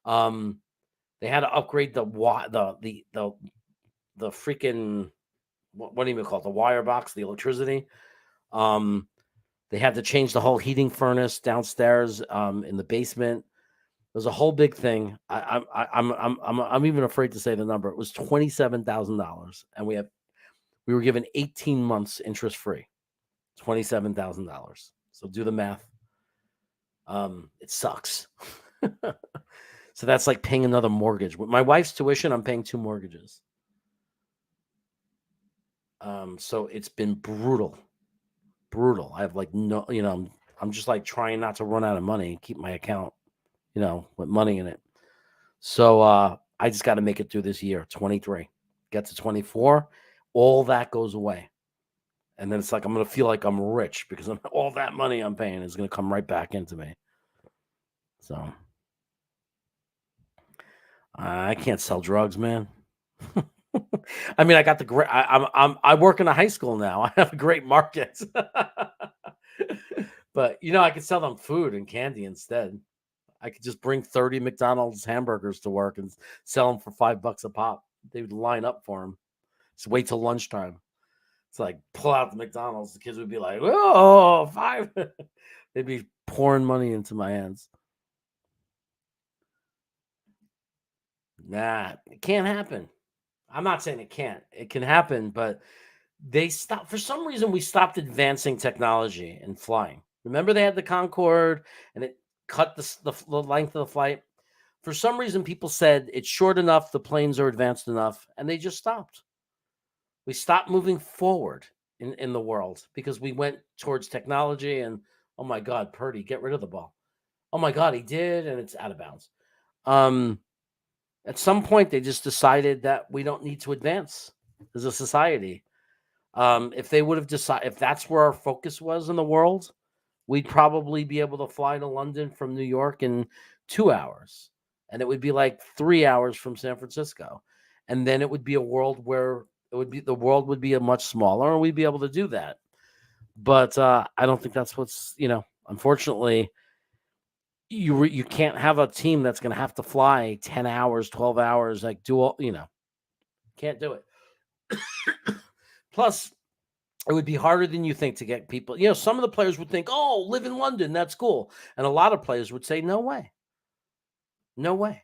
Speaker 1: They had to upgrade the freaking what do you call it? The wire box, the electricity. They had to change the whole heating furnace downstairs in the basement. It was a whole big thing. I'm even afraid to say the number. It was $27,000, and we were given 18 months interest free. $27,000. So do the math. It sucks. So that's like paying another mortgage. With my wife's tuition, I'm paying 2 mortgages. So it's been brutal. I have no, I'm just trying not to run out of money, keep my account, with money in it. So I just got to make it through this year, 23. Get to 24, all that goes away. And then it's I'm going to feel like I'm rich because all that money I'm paying is going to come right back into me. So I can't sell drugs, man. I mean, I got the great. I work in a high school now. I have a great market, but I could sell them food and candy instead. I could just bring 30 McDonald's hamburgers to work and sell them for $5 a pop. They would line up for them. Just wait till lunchtime. It's pull out the McDonald's. The kids would be like, "Oh, 5." They'd be pouring money into my hands. Nah, it can't happen. I'm not saying it can't. It can happen, but they stopped. For some reason, we stopped advancing technology and flying. Remember, they had the Concorde, and it cut the length of the flight. For some reason, people said it's short enough, the planes are advanced enough, and they just stopped. We stopped moving forward in the world because we went towards technology and, oh my God, Purdy, get rid of the ball. Oh my God, he did, and it's out of bounds. At some point, they just decided that we don't need to advance as a society. If they would have decided, if that's where our focus was in the world, we'd probably be able to fly to London from New York in 2 hours. And it would be 3 hours from San Francisco. And then it would be a world where the world would be a much smaller, and we'd be able to do that. But I don't think that's what's, unfortunately, you can't have a team that's going to have to fly 10 hours, 12 hours, can't do it. Plus, it would be harder than you think to get people. Some of the players would think, "Oh, live in London, that's cool." And a lot of players would say, "No way. No way."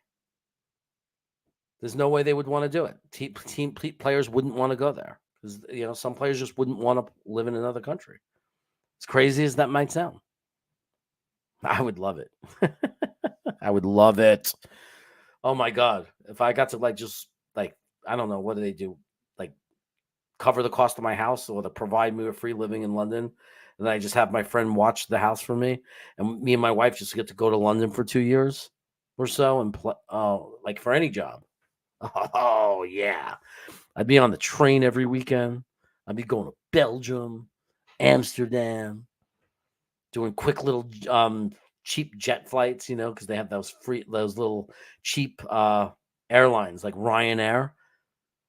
Speaker 1: There's no way they would want to do it. Team players wouldn't want to go there because some players just wouldn't want to live in another country. As crazy as that might sound, I would love it. I would love it. Oh my God, if I got to just I don't know, what do they do? Cover the cost of my house or to provide me with free living in London, and then I just have my friend watch the house for me, and me and my wife just get to go to London for 2 years or so and for any job. Oh yeah, I'd be on the train every weekend. I'd be going to Belgium, Amsterdam, doing quick little cheap jet flights, because they have those little cheap airlines like Ryanair.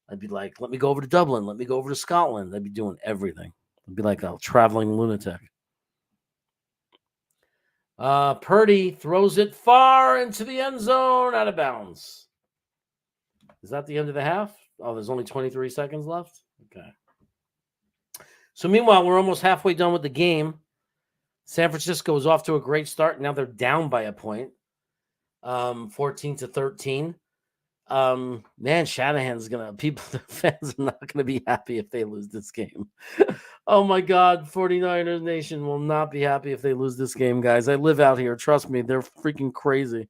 Speaker 1: I'd be like, let me go over to Dublin. Let me go over to Scotland. I'd be doing everything. I'd be like a traveling lunatic. Purdy throws it far into the end zone, out of bounds. Is that the end of the half? Oh, there's only 23 seconds left? Okay. So meanwhile, we're almost halfway done with the game. San Francisco is off to a great start. Now they're down by a point, 14-13. Man, Shanahan's the fans are not gonna be happy if they lose this game. Oh my God, 49ers Nation will not be happy if they lose this game, guys. I live out here. Trust me, they're freaking crazy.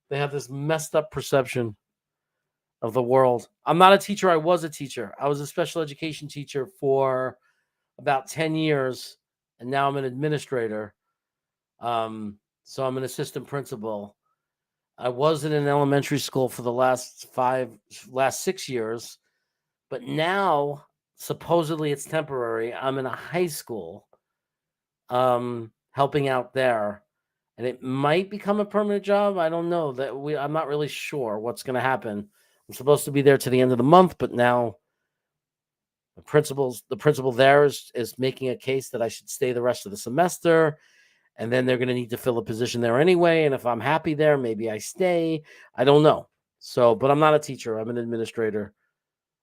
Speaker 1: They have this messed up perception of the world. I'm not a teacher. I was a teacher. I was a special education teacher for about 10 years, and now I'm an administrator. So I'm an assistant principal. I was in an elementary school for the last 6 years, but now supposedly it's temporary. I'm in a high school, helping out there, and it might become a permanent job. I don't know I'm not really sure what's going to happen. I'm supposed to be there to the end of the month, but now the principal there is making a case that I should stay the rest of the semester, and then they're going to need to fill a position there anyway. And if I'm happy there, maybe I stay. I don't know. So, but I'm not a teacher. I'm an administrator.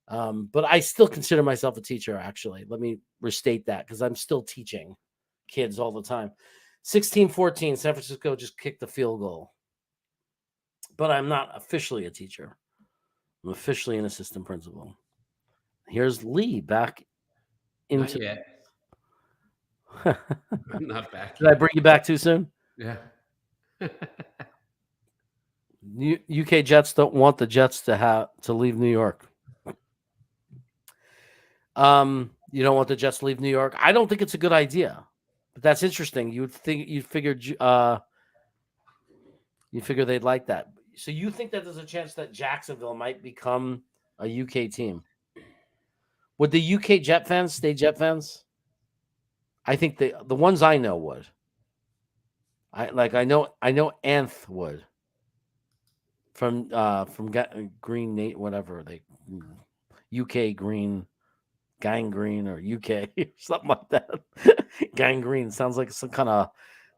Speaker 1: But I still consider myself a teacher, actually. Let me restate that, because I'm still teaching kids all the time. 16-14, San Francisco just kicked the field goal. But I'm not officially a teacher. I'm officially an assistant principal. Here's Lee back into.
Speaker 3: Not yet. I'm not back.
Speaker 1: Did I bring you back too soon?
Speaker 3: Yeah.
Speaker 1: UK Jets don't want the Jets to leave New York. You don't want the Jets to leave New York? I don't think it's a good idea, but that's interesting. You figure they'd like that. So you think that there's a chance that Jacksonville might become a UK team? Would the UK Jet fans stay Jet fans? I think the ones I know would. I know Anth would. From Green Nate, whatever they UK Green, gangrene or UK something like that. Gangrene sounds like some kind of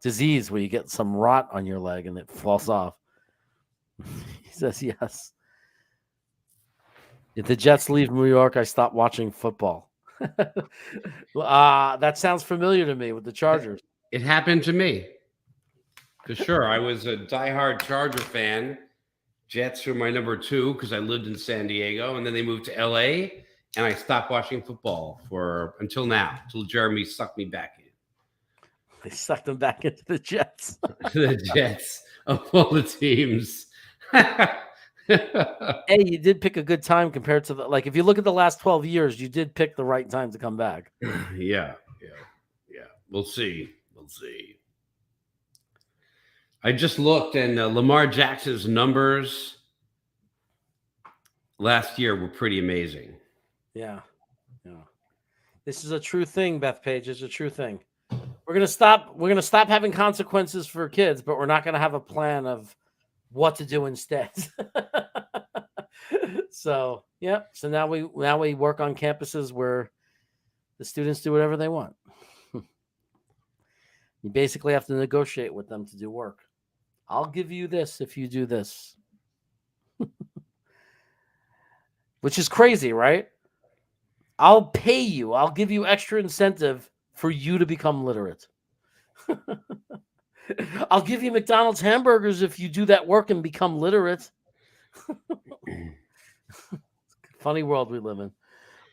Speaker 1: disease where you get some rot on your leg and it falls off. He says yes. If the Jets leave New York, I stop watching football. That sounds familiar to me with the Chargers.
Speaker 3: It happened to me. For sure. I was a diehard Charger fan. Jets were my number 2 because I lived in San Diego, and then they moved to LA, and I stopped watching football until now, until Jeremy sucked me back in.
Speaker 1: They sucked him back into the Jets.
Speaker 3: The Jets of all the teams.
Speaker 1: Hey, you did pick a good time compared to if you look at the last 12 years, you did pick the right time to come back.
Speaker 3: Yeah. We'll see. I just looked, and Lamar Jackson's numbers last year were pretty amazing.
Speaker 1: Yeah. This is a true thing, Beth Page. It's a true thing. We're gonna stop having consequences for kids, but we're not gonna have a plan of what to do instead. So yeah. So now we work on campuses where the students do whatever they want. You basically have to negotiate with them to do work. I'll give you this if you do this. Which is crazy, right? I'll pay you. I'll give you extra incentive for you to become literate. I'll give you McDonald's hamburgers if you do that work and become literate. Funny world we live in.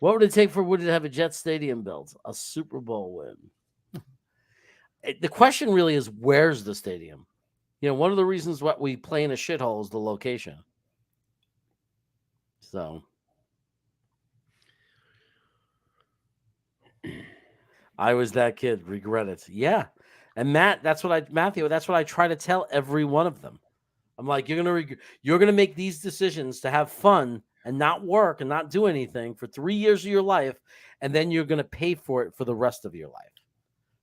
Speaker 1: What would it take for Woody to have a Jet Stadium built? A Super Bowl win. The question really is, where's the stadium? One of the reasons why we play in a shithole is the location. So I was that kid. Regret it. Yeah. And Matthew, that's what I try to tell every one of them. I'm like, you're gonna make these decisions to have fun and not work and not do anything for 3 years of your life, and then you're gonna pay for it for the rest of your life.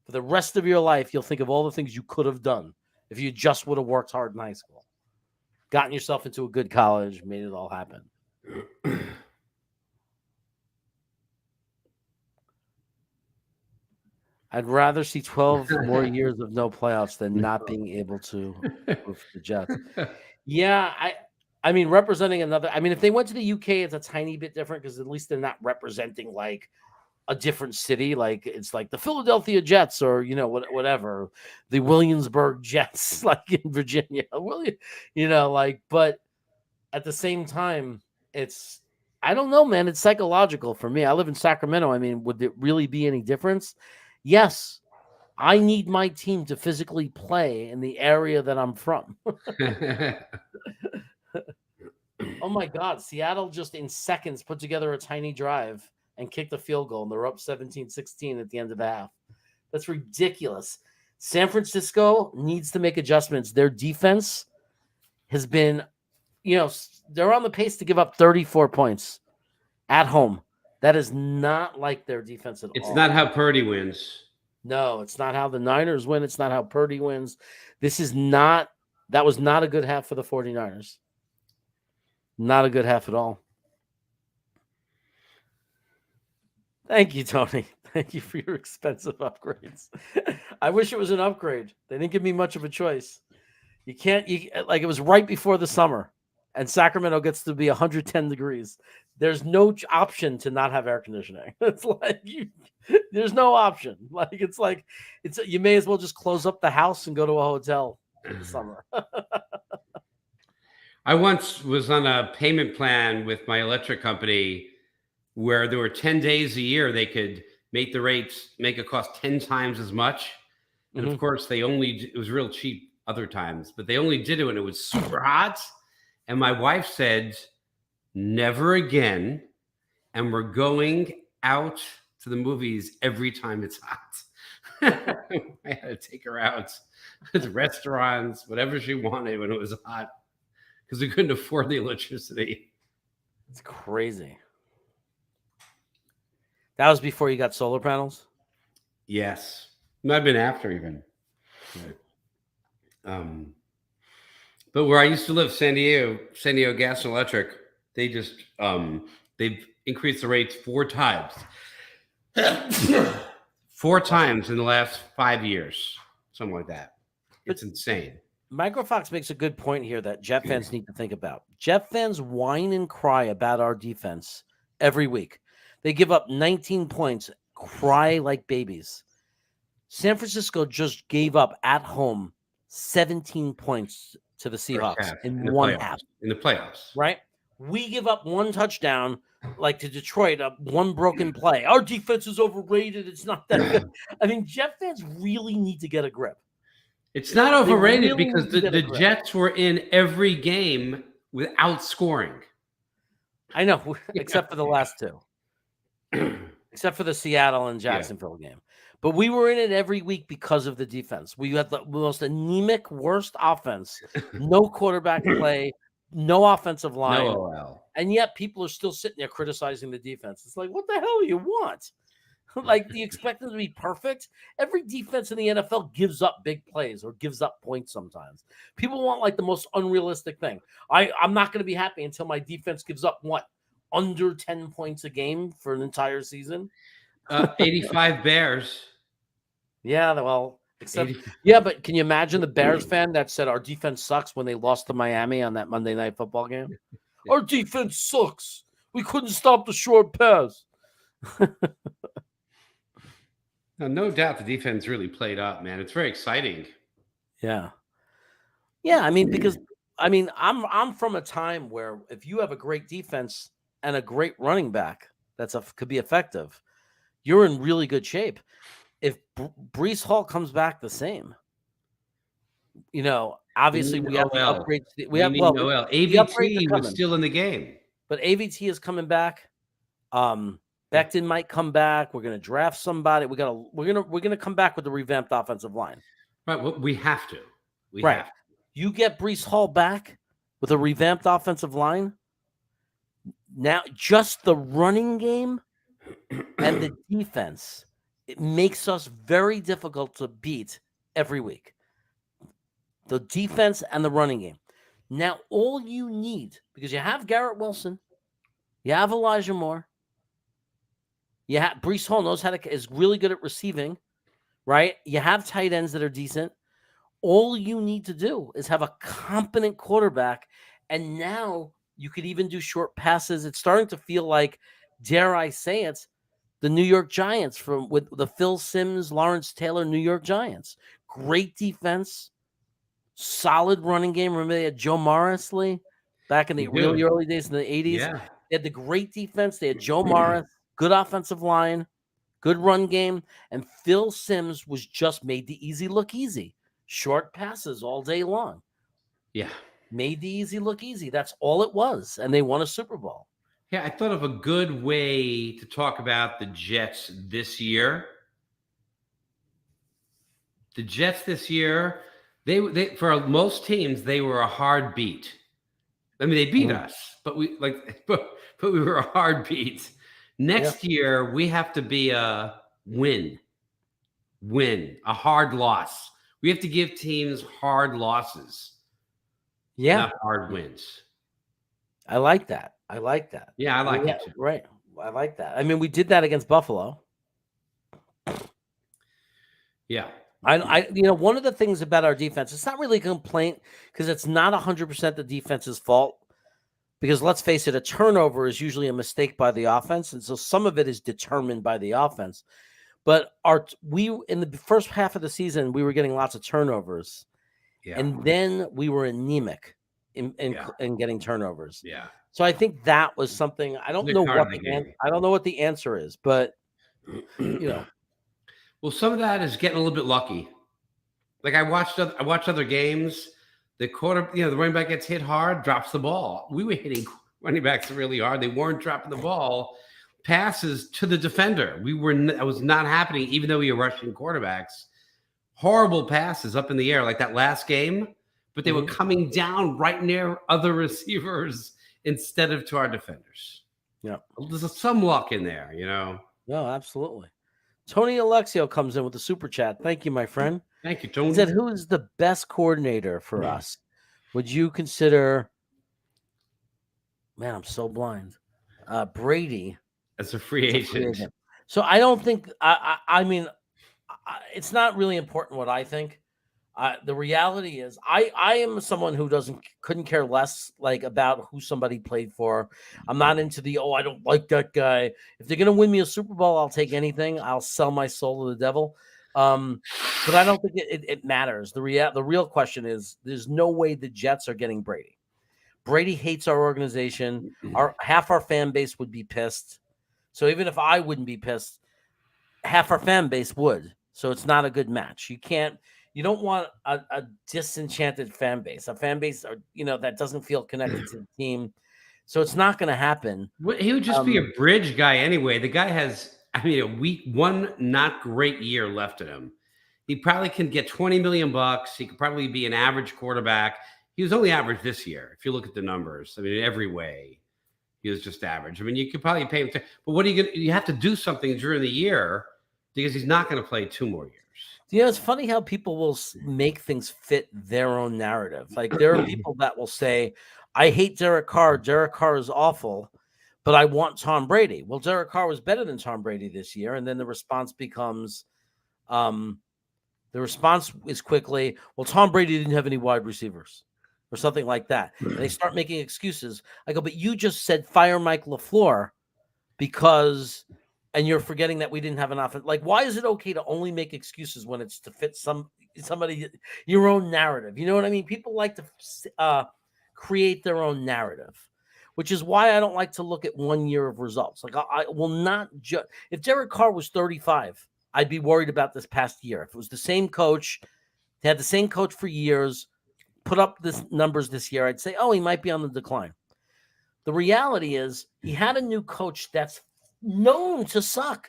Speaker 1: For the rest of your life, you'll think of all the things you could have done if you just would have worked hard in high school, gotten yourself into a good college, made it all happen. I'd rather see 12 more years of no playoffs than not being able to move the Jets. Yeah, I mean, representing another. I mean, if they went to the UK, it's a tiny bit different because at least they're not representing like a different city. Like it's like the Philadelphia Jets or whatever, the Williamsburg Jets, like in Virginia. But at the same time, I don't know, man. It's psychological for me. I live in Sacramento. I mean, would it really be any difference? Yes, I need my team to physically play in the area that I'm from. Oh my God. Seattle just in seconds put together a tiny drive and kicked a field goal, and they're up 17-16 at the end of the half. That's ridiculous. San Francisco needs to make adjustments. Their defense has been, they're on the pace to give up 34 points at home. That is not like their defense at all.
Speaker 3: It's not how Purdy wins.
Speaker 1: No, it's not how the Niners win. It's not how Purdy wins. That was not a good half for the 49ers. Not a good half at all. Thank you, Tony. Thank you for your expensive upgrades. I wish it was an upgrade. They didn't give me much of a choice. It was right before the summer, and Sacramento gets to be 110 degrees. There's no option to not have air conditioning. It's like there's no option. You may as well just close up the house and go to a hotel for the summer.
Speaker 3: I once was on a payment plan with my electric company where there were 10 days a year they could make it cost 10 times as much. And of course, it was real cheap other times, but they only did it when it was super hot. And my wife said, never again. And we're going out to the movies every time it's hot. I had to take her out to restaurants, whatever she wanted when it was hot, because we couldn't afford the electricity.
Speaker 1: It's crazy. That was before you got solar panels?
Speaker 3: Yes. Might have been after even. But where I used to live, San Diego Gas and Electric, they just they've increased the rates 4 times. 4 times in the last 5 years. Something like that. It's insane.
Speaker 1: Microfox makes a good point here that Jet fans need to think about. Jet fans whine and cry about our defense every week. They give up 19 points, cry like babies. San Francisco just gave up at home 17 points to the Seahawks in one half.
Speaker 3: In the playoffs.
Speaker 1: Right? We give up 1 touchdown, like to Detroit, 1 broken play. Our defense is overrated. It's not that good. I mean, Jet fans really need to get a grip.
Speaker 3: It's not overrated because the Jets were in every game without scoring.
Speaker 1: I know, except for the last 2. Except for the Seattle and Jacksonville game. But we were in it every week because of the defense. We had the most anemic, worst offense. No quarterback play, no offensive line.
Speaker 3: No OL.
Speaker 1: And yet people are still sitting there criticizing the defense. It's like, what the hell do you want? Like, do you expect them to be perfect? Every defense in the NFL gives up big plays or gives up points sometimes. People want like the most unrealistic thing. I'm not going to be happy until my defense gives up under 10 points a game for an entire season.
Speaker 3: 85 Bears.
Speaker 1: Yeah, well, but can you imagine the Bears fan that said our defense sucks when they lost to Miami on that Monday Night Football game? Our defense sucks. We couldn't stop the short pass.
Speaker 3: No doubt the defense really played up, man. It's very exciting.
Speaker 1: Yeah. Yeah, I mean, because I'm from a time where if you have a great defense and a great running back could be effective, you're in really good shape. If Breece Hall comes back the same, obviously we have the upgrades.
Speaker 3: Noel. AVT was still in the game,
Speaker 1: but AVT is coming back. Becton might come back. We're going to draft somebody. We're going to come back with the revamped offensive line.
Speaker 3: Right. Well, we have to.
Speaker 1: Have to. You get Breece Hall back with a revamped offensive line. Now, just the running game and the defense, it makes us very difficult to beat every week. The defense and the running game. Now, all you need, because you have Garrett Wilson, you have Elijah Moore, Breece Hall is really good at receiving, right? You have tight ends that are decent. All you need to do is have a competent quarterback, and now you could even do short passes. It's starting to feel like, dare I say it, the New York Giants with the Phil Simms, Lawrence Taylor New York Giants. Great defense, solid running game. Remember they had Joe Morris back in the really early days in the 80s?
Speaker 3: Yeah.
Speaker 1: They had the great defense. They had Joe Morris. Good offensive line, good run game, and Phil Simms was just made the easy look easy. Short passes all day long.
Speaker 3: Yeah.
Speaker 1: Made the easy look easy. That's all it was, and they won a Super Bowl.
Speaker 3: Yeah, I thought of a good way to talk about the Jets this year. The Jets this year, they for most teams, they were a hard beat. I mean, they beat us, but we were a hard beat. Next year, we have to be a win. win, a hard loss. We have to give teams hard losses, not hard wins.
Speaker 1: I like that. I like that.
Speaker 3: Yeah, I like it too.
Speaker 1: Right. I like that. I mean, we did that against Buffalo.
Speaker 3: Yeah.
Speaker 1: One of the things about our defense, it's not really a complaint because it's not 100% the defense's fault. Because let's face it, a turnover is usually a mistake by the offense, and so some of it is determined by the offense. But in the first half of the season, we were getting lots of turnovers, and then we were anemic in getting turnovers.
Speaker 3: Yeah.
Speaker 1: So I think that was something. I don't know what the answer is, but
Speaker 3: Well, some of that is getting a little bit lucky. Like I watched other games. The running back gets hit hard, drops the ball. We were hitting running backs really hard. They weren't dropping the ball. Passes to the defender. That was not happening, even though we were rushing quarterbacks. Horrible passes up in the air, like that last game, but they were coming down right near other receivers instead of to our defenders.
Speaker 1: Yeah.
Speaker 3: There's some luck in there,
Speaker 1: No, absolutely. Tony Alexio comes in with the super chat. Thank you, my friend.
Speaker 3: Thank you, Tony.
Speaker 1: He said, who is the best coordinator for us? Would you consider... Man, I'm so blind. Brady.
Speaker 3: As a free agent.
Speaker 1: So I don't think... I mean, it's not really important what I think. The reality is I am someone who couldn't care less about who somebody played for. I'm not into I don't like that guy. If they're going to win me a Super Bowl, I'll take anything. I'll sell my soul to the devil. But I don't think it matters. The real question is there's no way the Jets are getting Brady. Brady hates our organization. Half our fan base would be pissed. So even if I wouldn't be pissed, half our fan base would. So it's not a good match. You don't want a disenchanted fan base, a fan base that doesn't feel connected to the team. So it's not going to happen.
Speaker 3: He would just be a bridge guy anyway. The guy has, a week one not great year left in him. He probably can get $20 million. He could probably be an average quarterback. He was only average this year. If you look at the numbers, in every way, he was just average. You could probably pay him. But what are you going to? You have to do something during the year because he's not going to play 2 more years.
Speaker 1: It's funny how people will make things fit their own narrative. Like there are people that will say, I hate Derek Carr. Derek Carr is awful, but I want Tom Brady. Well, Derek Carr was better than Tom Brady this year. And then the response becomes, quickly, well, Tom Brady didn't have any wide receivers or something like that. And they start making excuses. I go, but you just said fire Mike LaFleur because... And you're forgetting that we didn't have an offense. Why is it okay to only make excuses when it's to fit somebody, your own narrative? You know what I mean? People like to create their own narrative, which is why I don't like to look at 1 year of results. I will not judge. If Derek Carr was 35, I'd be worried about this past year. If it was the same coach, they had the same coach for years, put up this numbers this year, I'd say, oh, he might be on the decline. The reality is he had a new coach that's known to suck.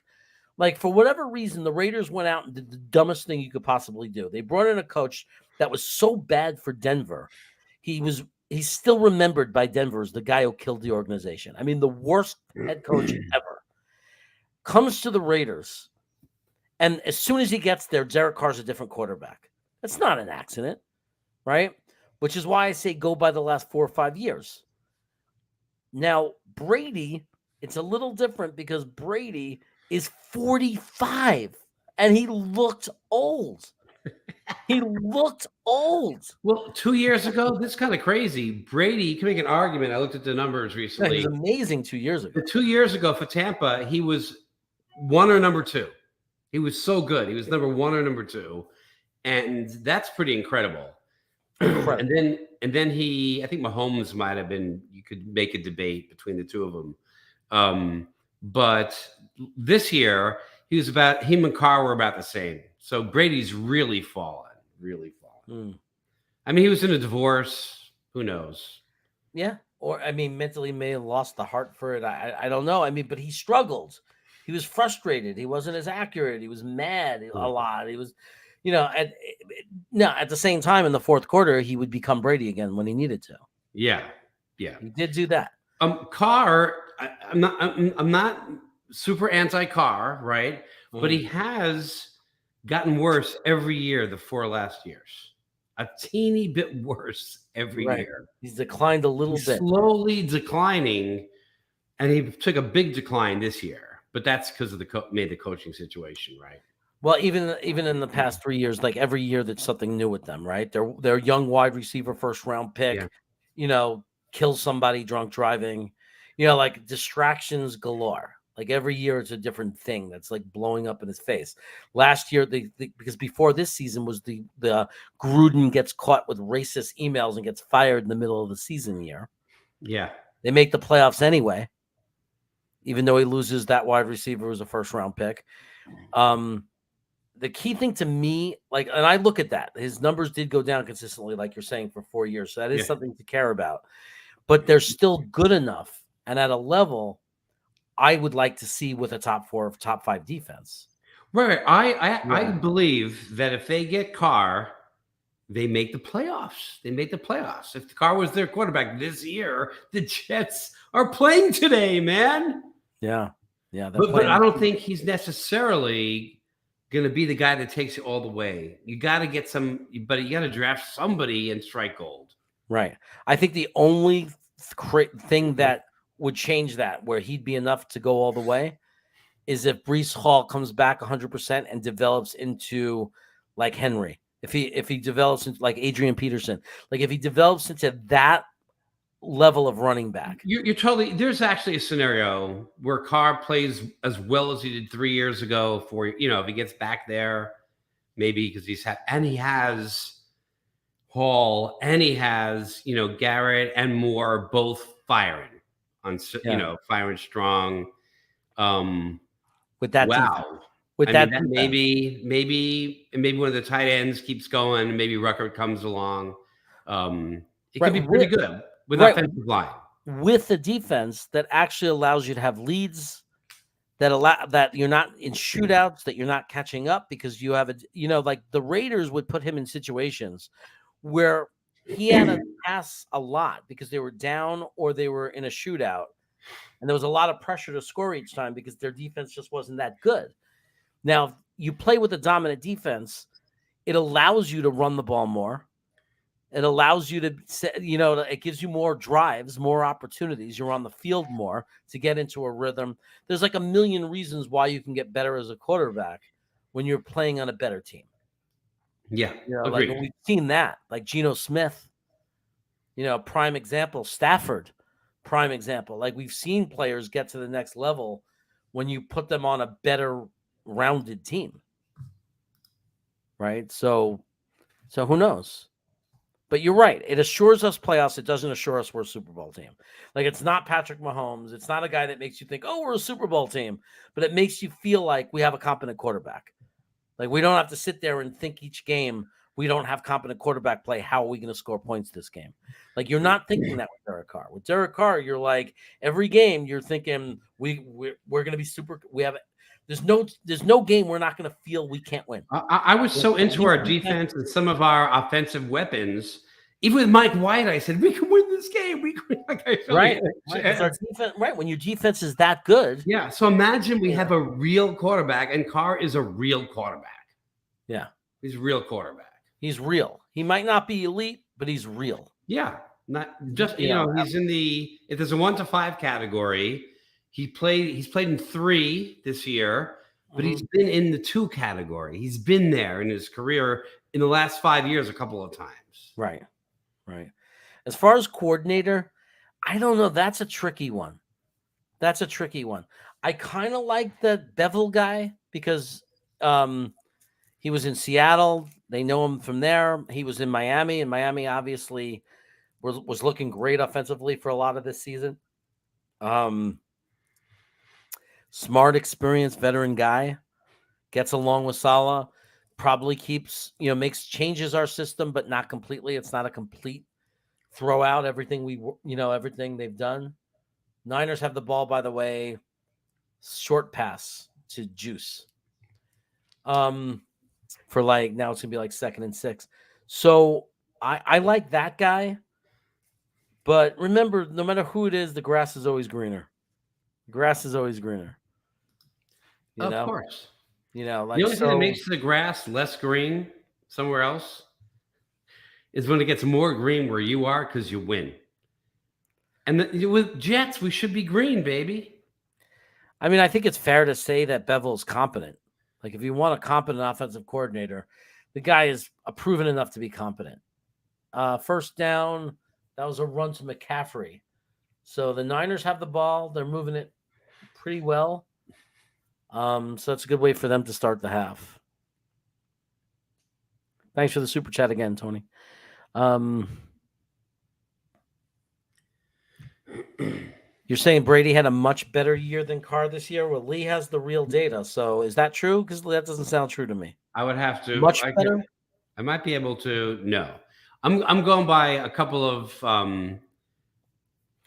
Speaker 1: For whatever reason, the Raiders went out and did the dumbest thing you could possibly do. They brought in a coach that was so bad for Denver. He's still remembered by Denver as the guy who killed the organization. The worst head coach ever. Comes to the Raiders, and as soon as he gets there, Derek Carr's a different quarterback. That's not an accident, right? Which is why I say go by the last 4 or 5 years. Now, Brady... It's a little different because Brady is 45 and he looked old.
Speaker 3: Well, 2 years ago, this is kind of crazy. Brady, you can make an argument. I looked at the numbers recently.
Speaker 1: He was amazing 2 years ago.
Speaker 3: 2 years ago for Tampa, he was 1 or number 2. He was so good. He was number 1 or number 2. And that's pretty incredible. And then I think Mahomes might have been, you could make a debate between the two of them. But this year him and Carr were about the same. So Brady's really fallen. He was in a divorce. Who knows?
Speaker 1: Yeah. Or, mentally may have lost the heart for it. I don't know. But he struggled. He was frustrated. He wasn't as accurate. He was mad a lot. He was, at the same time in the fourth quarter, he would become Brady again when he needed to.
Speaker 3: Yeah.
Speaker 1: He did do that.
Speaker 3: Carr, I'm not super anti-Carr, right? But he has gotten worse every year the 4 last years. A teeny bit worse every year.
Speaker 1: He's declined a little bit.
Speaker 3: Slowly declining, and he took a big decline this year. But that's because of the coaching situation, right?
Speaker 1: Well, even in the past 3 years, like every year, there's something new with them, right? They're young wide receiver, first round pick.
Speaker 3: Yeah.
Speaker 1: Kills somebody drunk driving. Like distractions galore. Like every year, it's a different thing that's like blowing up in his face. Last year, because before this season was the Gruden gets caught with racist emails and gets fired in the middle of the season year.
Speaker 3: Yeah.
Speaker 1: They make the playoffs anyway, even though he loses that wide receiver who's a first round pick. The key thing to me, and I look at that, his numbers did go down consistently, like you're saying, for 4 years. So that is something to care about. But they're still good enough and at a level I would like to see with a top 4 or top 5 defense.
Speaker 3: Right. I believe that if they get Carr, they make the playoffs. If the Carr was their quarterback this year, the Jets are playing today, man.
Speaker 1: Yeah. Yeah.
Speaker 3: But I don't think he's necessarily going to be the guy that takes it all the way. You got to get you got to draft somebody and strike gold.
Speaker 1: Right. I think the only thing that would change that, where he'd be enough to go all the way, is if Breece Hall comes back 100% and develops into like Henry. If he develops into like Adrian Peterson, like if he develops into that level of running back.
Speaker 3: You're totally. There's actually a scenario where Carr plays as well as he did 3 years ago. If he gets back there, maybe because he has Hall and he has Garrett and Moore both firing on firing strong.
Speaker 1: With that,
Speaker 3: wow. Maybe one of the tight ends keeps going, and maybe Rucker comes along. It could be pretty good. With offensive line,
Speaker 1: with a defense that actually allows you to have leads, that you're not in shootouts, that you're not catching up because you have like the Raiders would put him in situations where he had to pass a lot because they were down or they were in a shootout, and there was a lot of pressure to score each time because their defense just wasn't that good. Now, if you play with a dominant defense, it allows you to run the ball more. It allows you to, it gives you more drives, more opportunities. You're on the field more to get into a rhythm. There's like a million reasons why you can get better as a quarterback when you're playing on a better team.
Speaker 3: Yeah.
Speaker 1: Like we've seen that, like Geno Smith, prime example, Stafford, prime example. Like we've seen players get to the next level when you put them on a better rounded team. Right. So who knows? But you're right. It assures us playoffs. It doesn't assure us we're a Super Bowl team. Like it's not Patrick Mahomes. It's not a guy that makes you think, oh, we're a Super Bowl team. But it makes you feel like we have a competent quarterback. Like we don't have to sit there and think each game we don't have competent quarterback play. How are we going to score points this game? Like you're not thinking that with Derek Carr. With Derek Carr, you're like every game you're thinking we're going to be super. We have. There's no game we're not going to feel we can't win.
Speaker 3: I was so into our defense and some of our offensive weapons. Even with Mike White, I said, we can win this game. We can.
Speaker 1: Right. Our defense, right. When your defense is that good.
Speaker 3: Yeah. So imagine we have a real quarterback, and Carr is a real quarterback.
Speaker 1: Yeah.
Speaker 3: He's a real quarterback.
Speaker 1: He's real. He might not be elite, but he's real.
Speaker 3: Yeah. Not just, he's in if there's a 1 to 5 category, he's played in 3 this year, but he's been in the 2 category. He's been there in his career in the last 5 years a couple of times.
Speaker 1: Right. Right. As far as coordinator, I don't know. That's a tricky one. I kind of like the Bevel guy because he was in Seattle. They know him from there. He was in Miami, and Miami obviously was looking great offensively for a lot of this season. Smart, experienced veteran guy, gets along with Saleh. Probably keeps, changes our system, but not completely. It's not a complete throw out everything everything they've done. Niners have the ball, by the way, short pass to Juice. For now it's gonna be like 2nd and 6. So I like that guy, but remember, no matter who it is, the grass is always greener. Of course. You know, like
Speaker 3: The only thing that
Speaker 1: so.
Speaker 3: makes the grass less green somewhere else is when it gets more green where you are because you win. And with Jets, we should be green, baby.
Speaker 1: I mean, I think it's fair to say that Bevel's competent. Like, if you want a competent offensive coordinator, the guy is proven enough to be competent. First down, that was a run to McCaffrey. So the Niners have the ball. They're moving it pretty well. So it's a good way for them to start the half. Thanks for the super chat again, Tony. You're saying Brady had a much better year than Carr this year? Well, Lee has the real data. So is that true? Because that doesn't sound true to me.
Speaker 3: I would have to.
Speaker 1: Much better?
Speaker 3: I might be able to. No. I'm going by a couple of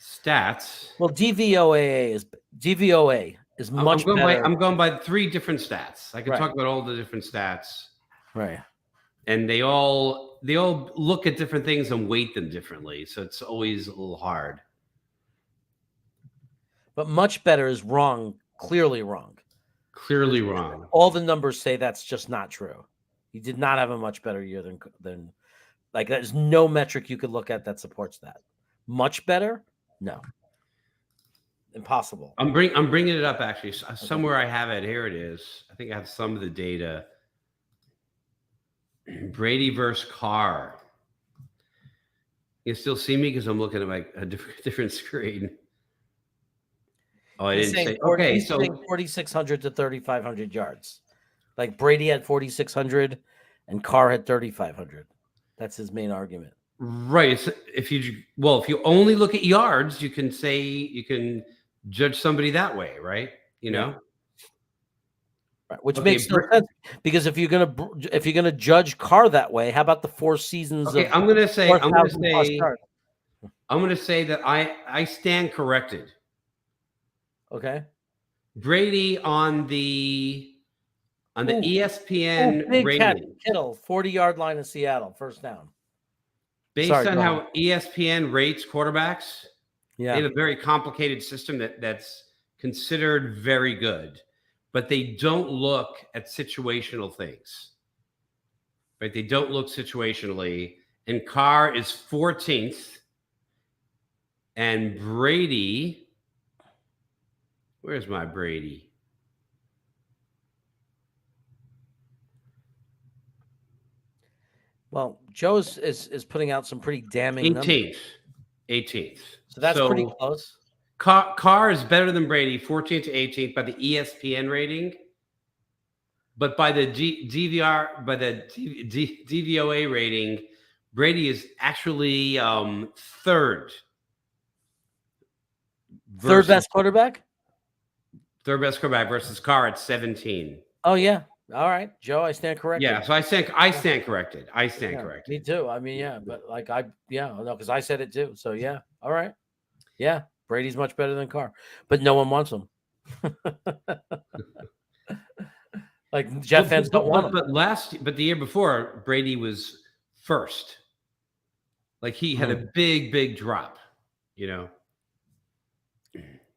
Speaker 3: stats.
Speaker 1: Well, DVOA is much better.
Speaker 3: I'm going by 3 different stats. I can
Speaker 1: Right.
Speaker 3: talk about all the different stats.
Speaker 1: Right.
Speaker 3: And they all look at different things and weight them differently. So it's always a little hard.
Speaker 1: But much better is wrong, clearly wrong.
Speaker 3: Clearly wrong.
Speaker 1: All the numbers say that's just not true. He did not have a much better year than like there's no metric you could look at that supports that. Much better? No. Impossible.
Speaker 3: I'm bringing it up actually. Somewhere I have it. Here it is. I think I have some of the data. Brady versus Carr. You still see me because I'm looking at a different screen. Oh, I didn't say. Okay, so
Speaker 1: 4,600 to 3,500 yards. Like Brady had 4,600 and Carr had 3,500. That's his main argument.
Speaker 3: Right. So if you only look at yards, you can judge somebody that way, right? You know.
Speaker 1: Right, which makes no sense because if you're gonna judge Carr that way, how about the 4 seasons?
Speaker 3: Okay, I'm gonna say that I stand corrected.
Speaker 1: Okay.
Speaker 3: Brady on the ESPN
Speaker 1: big
Speaker 3: rating.
Speaker 1: catch, Kittle, 40-yard line in Seattle, first down.
Speaker 3: Based on how ESPN rates quarterbacks, they have a very complicated system that's considered very good, but they don't look at situational things. Right? They don't look situationally. And Carr is 14th. And Brady, where's my Brady?
Speaker 1: Well, Joe is putting out some pretty damning
Speaker 3: 18th.
Speaker 1: So that's pretty close.
Speaker 3: Carr is better than Brady, 14th to 18th by the ESPN rating, but by the DVOA rating, Brady is actually third.
Speaker 1: Third best quarterback?
Speaker 3: Third best quarterback versus Carr at 17.
Speaker 1: Oh yeah. All right, Joe, I stand corrected.
Speaker 3: Yeah, so I stand corrected. I stand corrected.
Speaker 1: Me too. I mean, yeah, but because I said it too. So yeah, all right. Yeah, Brady's much better than Carr, but no one wants him. Like Jet fans don't want him.
Speaker 3: But the year before, Brady was first. Like he had a big drop, you know.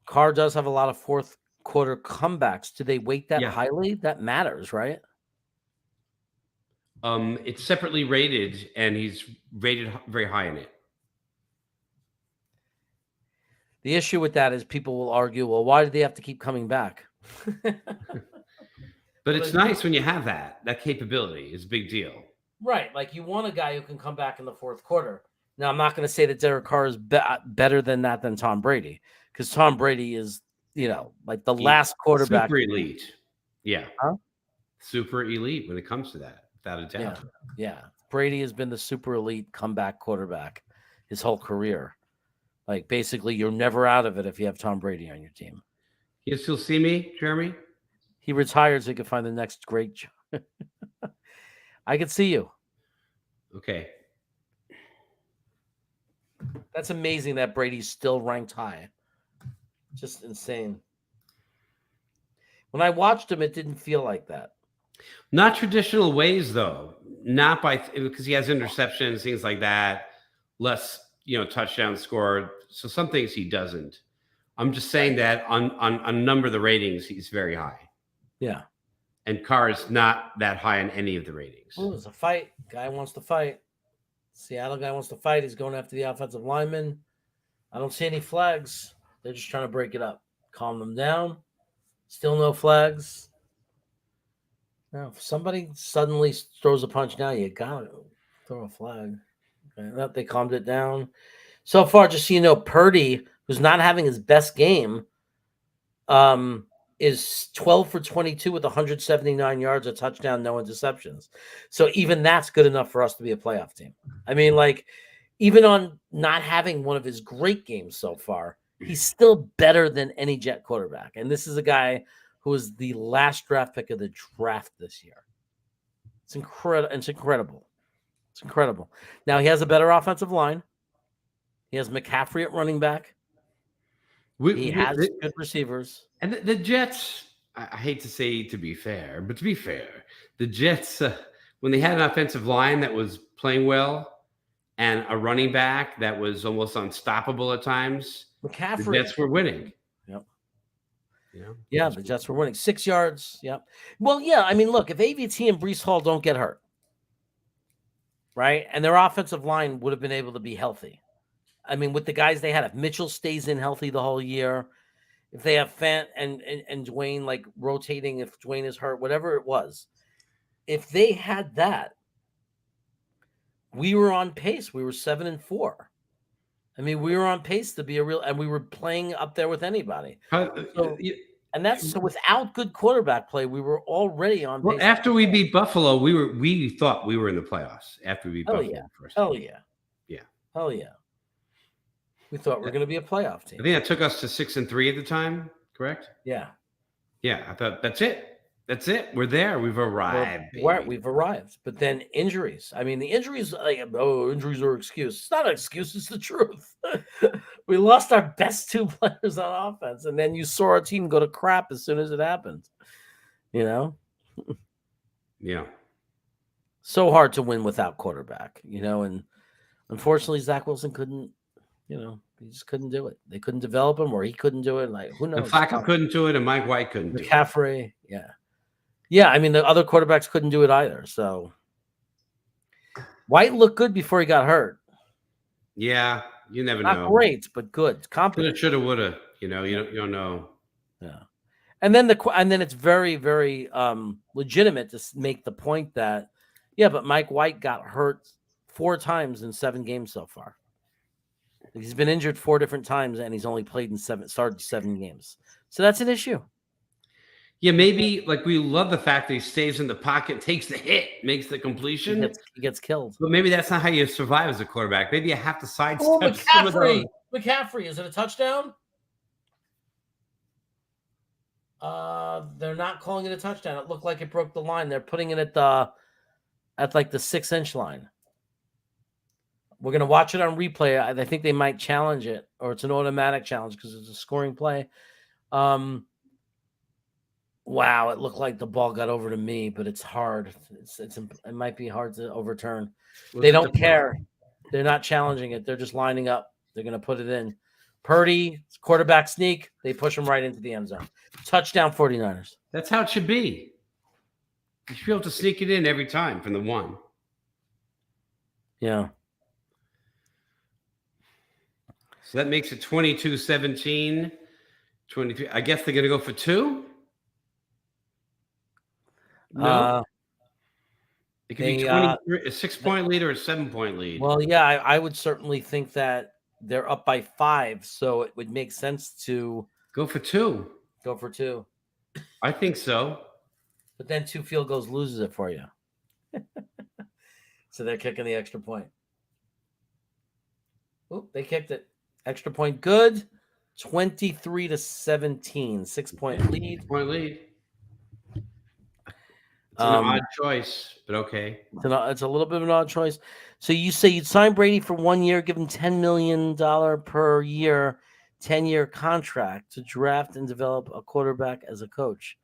Speaker 1: Carr does have a lot of fourth quarter comebacks. Do they weight that highly? That matters, right?
Speaker 3: It's separately rated, and he's rated very high in it.
Speaker 1: The issue with that is people will argue, well, why do they have to keep coming back?
Speaker 3: But it's nice when you have that capability. It's a big deal.
Speaker 1: Right. Like you want a guy who can come back in the fourth quarter. Now, I'm not going to say that Derek Carr is better than that than Tom Brady, because Tom Brady is, like the last quarterback.
Speaker 3: Super elite. Yeah.
Speaker 1: Huh?
Speaker 3: Super elite when it comes to that, without a doubt.
Speaker 1: Yeah. Brady has been the super elite comeback quarterback his whole career. Like basically you're never out of it if you have Tom Brady on your team.
Speaker 3: You still see me, Jeremy?
Speaker 1: He retires so he can find the next great job. I could see you.
Speaker 3: Okay.
Speaker 1: That's amazing that Brady's still ranked high. Just insane. When I watched him, it didn't feel like that.
Speaker 3: Not traditional ways, though. Not because he has interceptions, things like that. Less, touchdown scored. So some things he doesn't. I'm just saying that on a number of the ratings, he's very high.
Speaker 1: Yeah.
Speaker 3: And Carr is not that high on any of the ratings.
Speaker 1: Oh, it's a fight. Guy wants to fight. Seattle guy wants to fight. He's going after the offensive lineman. I don't see any flags. They're just trying to break it up, calm them down. Still no flags. Now, if somebody suddenly throws a punch now, you gotta throw a flag. Okay, they calmed it down. So far, just so you know, Purdy, who's not having his best game, is 12 for 22 with 179 yards, a touchdown, no interceptions. So even that's good enough for us to be a playoff team. I mean, like, even on not having one of his great games so far, he's still better than any Jet quarterback. And this is a guy who was the last draft pick of the draft this year. It's incredible. It's incredible. It's incredible. Now he has a better offensive line. He has McCaffrey at running back. He has good receivers.
Speaker 3: And the Jets, I hate to say to be fair, but to be fair, the Jets, when they had an offensive line that was playing well and a running back that was almost unstoppable at times,
Speaker 1: McCaffrey,
Speaker 3: the Jets were winning.
Speaker 1: Yep.
Speaker 3: Yeah,
Speaker 1: the Jets were winning 6 yards. Yep. Well, yeah. I mean, look, if AVT and Breece Hall don't get hurt, right, and their offensive line would have been able to be healthy. I mean, with the guys they had, if Mitchell stays in healthy the whole year, if they have Fant and Dwayne like rotating, if Dwayne is hurt, whatever it was, if they had that, we were on pace. We were 7-4. I mean, we were on pace to be and we were playing up there with anybody. And that's so without good quarterback play, we were already on pace.
Speaker 3: Well, after we beat Buffalo, we thought we were in the playoffs after we beat Buffalo first.
Speaker 1: Hell yeah.
Speaker 3: Yeah.
Speaker 1: Hell yeah. We thought we were going to be a playoff team.
Speaker 3: I think that took us to 6-3 at the time, correct?
Speaker 1: Yeah.
Speaker 3: Yeah, I thought that's it. That's it. We're there. We've arrived.
Speaker 1: We've arrived. But then injuries. I mean, the injuries, injuries are an excuse. It's not an excuse. It's the truth. We lost our best two players on offense. And then you saw our team go to crap as soon as it happened. You know?
Speaker 3: Yeah.
Speaker 1: So hard to win without quarterback, and unfortunately, Zach Wilson couldn't, he just couldn't do it. They couldn't develop him, or he couldn't do it. Like, who knows?
Speaker 3: And Flacco couldn't do it, and Mike White couldn't do it.
Speaker 1: McCaffrey, yeah. Yeah, I mean, the other quarterbacks couldn't do it either. So White looked good before he got hurt.
Speaker 3: Yeah, you never know.
Speaker 1: Not great, but good. Competent.
Speaker 3: Shoulda, woulda. You don't know.
Speaker 1: Yeah. And then it's very, very legitimate to make the point that, but Mike White got hurt 4 times in 7 games so far. He's been injured 4 different times, and he's only played started 7 games. So that's an issue.
Speaker 3: Yeah, maybe we love the fact that he stays in the pocket, takes the hit, makes the completion.
Speaker 1: He gets killed.
Speaker 3: But maybe that's not how you survive as a quarterback. Maybe you have to sidestep.
Speaker 1: Oh, McCaffrey, is it a touchdown? They're not calling it a touchdown. It looked like it broke the line. They're putting it at the 6-inch line. We're going to watch it on replay. I think they might challenge it, or it's an automatic challenge because it's a scoring play. Wow, it looked like the ball got over to me, but it's hard. It might be hard to overturn. They don't care. They're not challenging it. They're just lining up. They're going to put it in. Purdy, quarterback sneak. They push him right into the end zone. Touchdown 49ers.
Speaker 3: That's how it should be. You should be able to sneak it in every time from the 1.
Speaker 1: Yeah.
Speaker 3: So that makes it 22-17. 23. I guess they're going to go for 2? No. It could be a 6-point lead or a 7-point lead.
Speaker 1: Well, yeah, I would certainly think that they're up by 5, so it would make sense to
Speaker 3: go for 2.
Speaker 1: Go for 2.
Speaker 3: I think so.
Speaker 1: But then 2 field goals loses it for you. So they're kicking the extra point. Oop, they kicked it. Extra point good. 23-17. 6-point lead.
Speaker 3: 6-point lead. It's an odd choice, but okay.
Speaker 1: It's a little bit of an odd choice. So you say you'd sign Brady for 1 year, give him $10 million per year, 10-year contract to draft and develop a quarterback as a coach.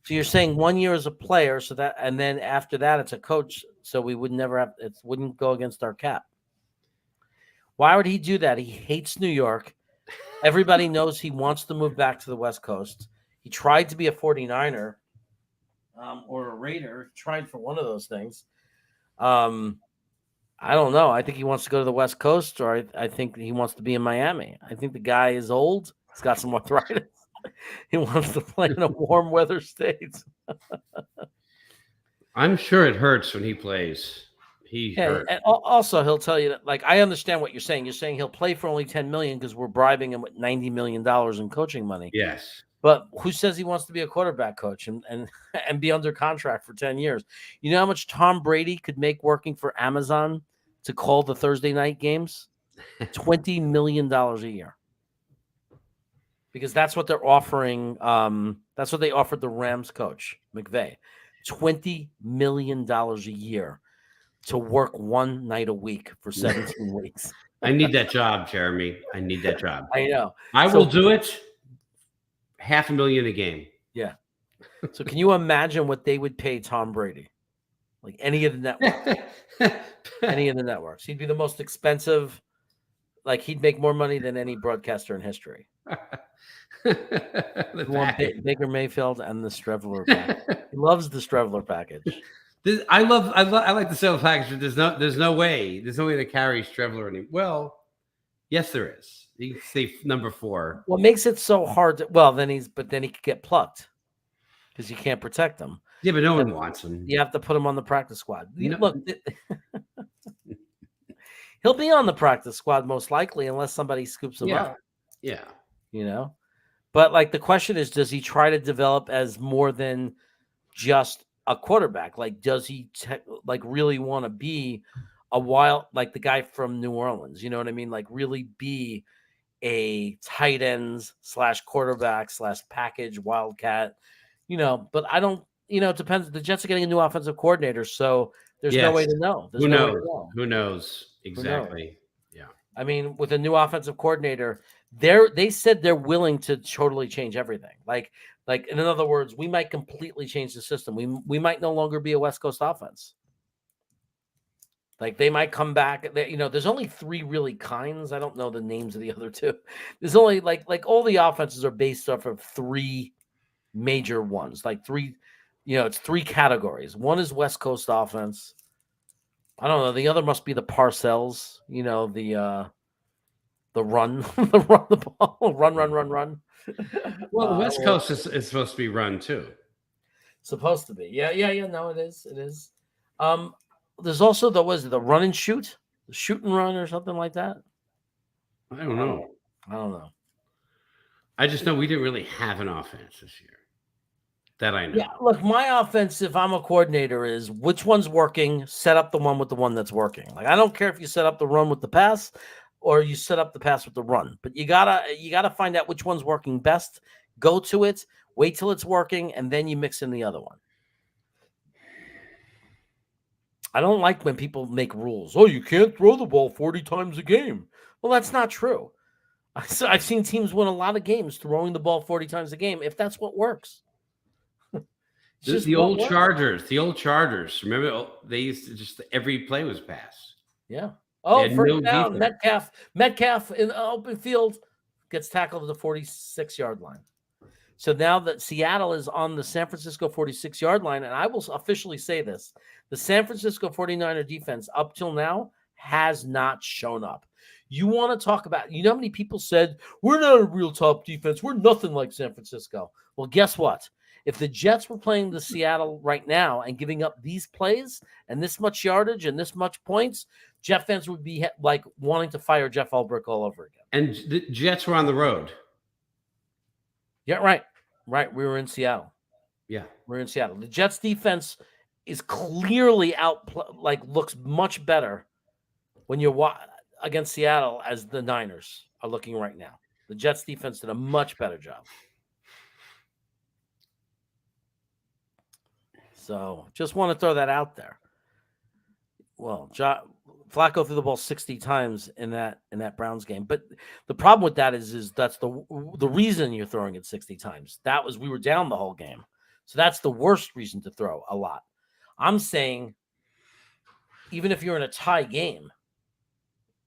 Speaker 1: So you're saying 1 year as a player, and then after that it's a coach. So we would never have it wouldn't go against our cap. Why would he do that? He hates New York. Everybody knows he wants to move back to the West Coast. He tried to be a 49er. or a Raider. Tried for one of those things. I don't know. I think he wants to go to the West Coast, or I think he wants to be in Miami. I think the guy is old. He's got some arthritis. He wants to play in a warm weather state.
Speaker 3: I'm sure it hurts when he plays. He hurts.
Speaker 1: And also he'll tell you that, like, I understand what you're saying. You're saying he'll play for only $10 million because we're bribing him with $90 million in coaching money.
Speaker 3: Yes.
Speaker 1: But who says he wants to be a quarterback coach and be under contract for 10 years? You know how much Tom Brady could make working for Amazon to call the Thursday night games? $20 million a year. Because that's what they're offering. That's what they offered the Rams coach, McVay. $20 million a year to work one night a week for 17 weeks.
Speaker 3: I need that job, Jeremy. I need that job.
Speaker 1: I know.
Speaker 3: I will do it. $500,000 a game.
Speaker 1: Yeah. So can you imagine what they would pay Tom Brady? Like any of the networks. Any of the networks. He'd be the most expensive. Like he'd make more money than any broadcaster in history. Baker Mayfield and the Strevler package. He loves the Strevler package.
Speaker 3: I like the Strevler package, but there's no way to carry Strevler anymore. Well, yes, there is. You can say number 4.
Speaker 1: What makes it so hard? Then he could get plucked because you can't protect him.
Speaker 3: Yeah, but no one wants him.
Speaker 1: You have to put him on the practice squad. Look, he'll be on the practice squad most likely unless somebody scoops him up.
Speaker 3: Yeah.
Speaker 1: But like the question is, does he try to develop as more than just a quarterback? Like, does he really want to be a wild, like the guy from New Orleans? You know what I mean? Like really be a tight ends / quarterback / package wildcat, but I don't, it depends. The Jets are getting a new offensive coordinator. So there's no way to know.
Speaker 3: Who knows? Who knows? Exactly. Yeah.
Speaker 1: I mean, with a new offensive coordinator, they said they're willing to totally change everything. Like in other words, we might completely change the system. We might no longer be a West Coast offense. Like they might come back. There's only 3 really kinds. I don't know the names of the other 2. There's only like all the offenses are based off of 3 major ones. Like 3, it's 3 categories. One is West Coast offense. I don't know. The other must be the Parcells. The run, the ball, run.
Speaker 3: Well, the West Coast is supposed to be run too.
Speaker 1: Supposed to be, yeah. No, it is. There's also the run and shoot, the shoot and run, or something like that.
Speaker 3: I don't know. I just know we didn't really have an offense this year. That I know.
Speaker 1: Yeah, look, my offense, if I'm a coordinator, is which one's working. Set up the one that's working. Like I don't care if you set up the run with the pass, or you set up the pass with the run, but you gotta find out which one's working best. Go to it, wait till it's working, and then you mix in the other one. I don't like when people make rules. Oh, you can't throw the ball 40 times a game. Well, that's not true. I've seen teams win a lot of games throwing the ball 40 times a game, if that's what works.
Speaker 3: The old Chargers. Remember, they used to just every play was pass.
Speaker 1: Yeah. Oh, first down, Metcalf in the open field gets tackled at the 46-yard line. So now that Seattle is on the San Francisco 46-yard line, and I will officially say this, the San Francisco 49er defense up till now has not shown up. You want to talk about, how many people said, we're not a real top defense. We're nothing like San Francisco. Well, guess what? If the Jets were playing the Seattle right now and giving up these plays and this much yardage and this much points, Jet fans would be like wanting to fire Jeff Ulbrich all over again.
Speaker 3: And the Jets were on the road.
Speaker 1: Yeah, right. Right. We were in Seattle.
Speaker 3: Yeah.
Speaker 1: We're in Seattle. The Jets defense is clearly looks much better when you're against Seattle as the Niners are looking right now. The Jets defense did a much better job. So just want to throw that out there. Well, Flacco threw the ball 60 times in that Browns game. But the problem with that is that's the reason you're throwing it 60 times. We were down the whole game. So that's the worst reason to throw a lot. I'm saying even if you're in a tie game,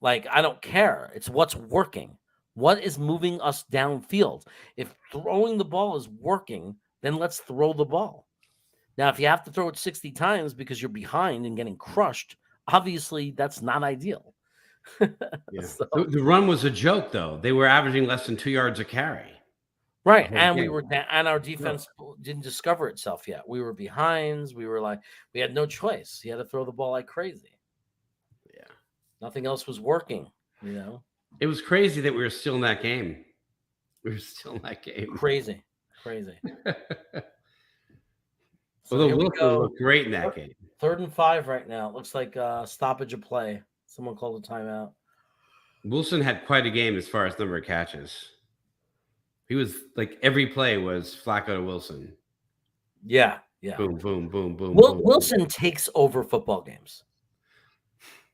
Speaker 1: I don't care. It's what's working. What is moving us downfield? If throwing the ball is working, then let's throw the ball. Now, if you have to throw it 60 times because you're behind and getting crushed, obviously that's not ideal.
Speaker 3: Yeah.
Speaker 1: So,
Speaker 3: The run was a joke, though. They were averaging less than 2 yards a carry.
Speaker 1: right.
Speaker 3: whole
Speaker 1: And we
Speaker 3: game.
Speaker 1: were and our defense didn't discover itself yet. We were behinds. We were like, we had no choice. You had to throw the ball like crazy.
Speaker 3: Yeah.
Speaker 1: Nothing else was working,
Speaker 3: It was crazy that we were still in that game. We were still in that game.
Speaker 1: Crazy. So
Speaker 3: Although
Speaker 1: here we
Speaker 3: Wilson
Speaker 1: go.
Speaker 3: looked great in that game.
Speaker 1: 3rd and 5 right now. It looks like stoppage of play. Someone called a timeout.
Speaker 3: Wilson had quite a game as far as number of catches. He was like every play was Flacco to Wilson.
Speaker 1: Yeah.
Speaker 3: Boom, boom, boom, boom.
Speaker 1: Wilson takes over football games.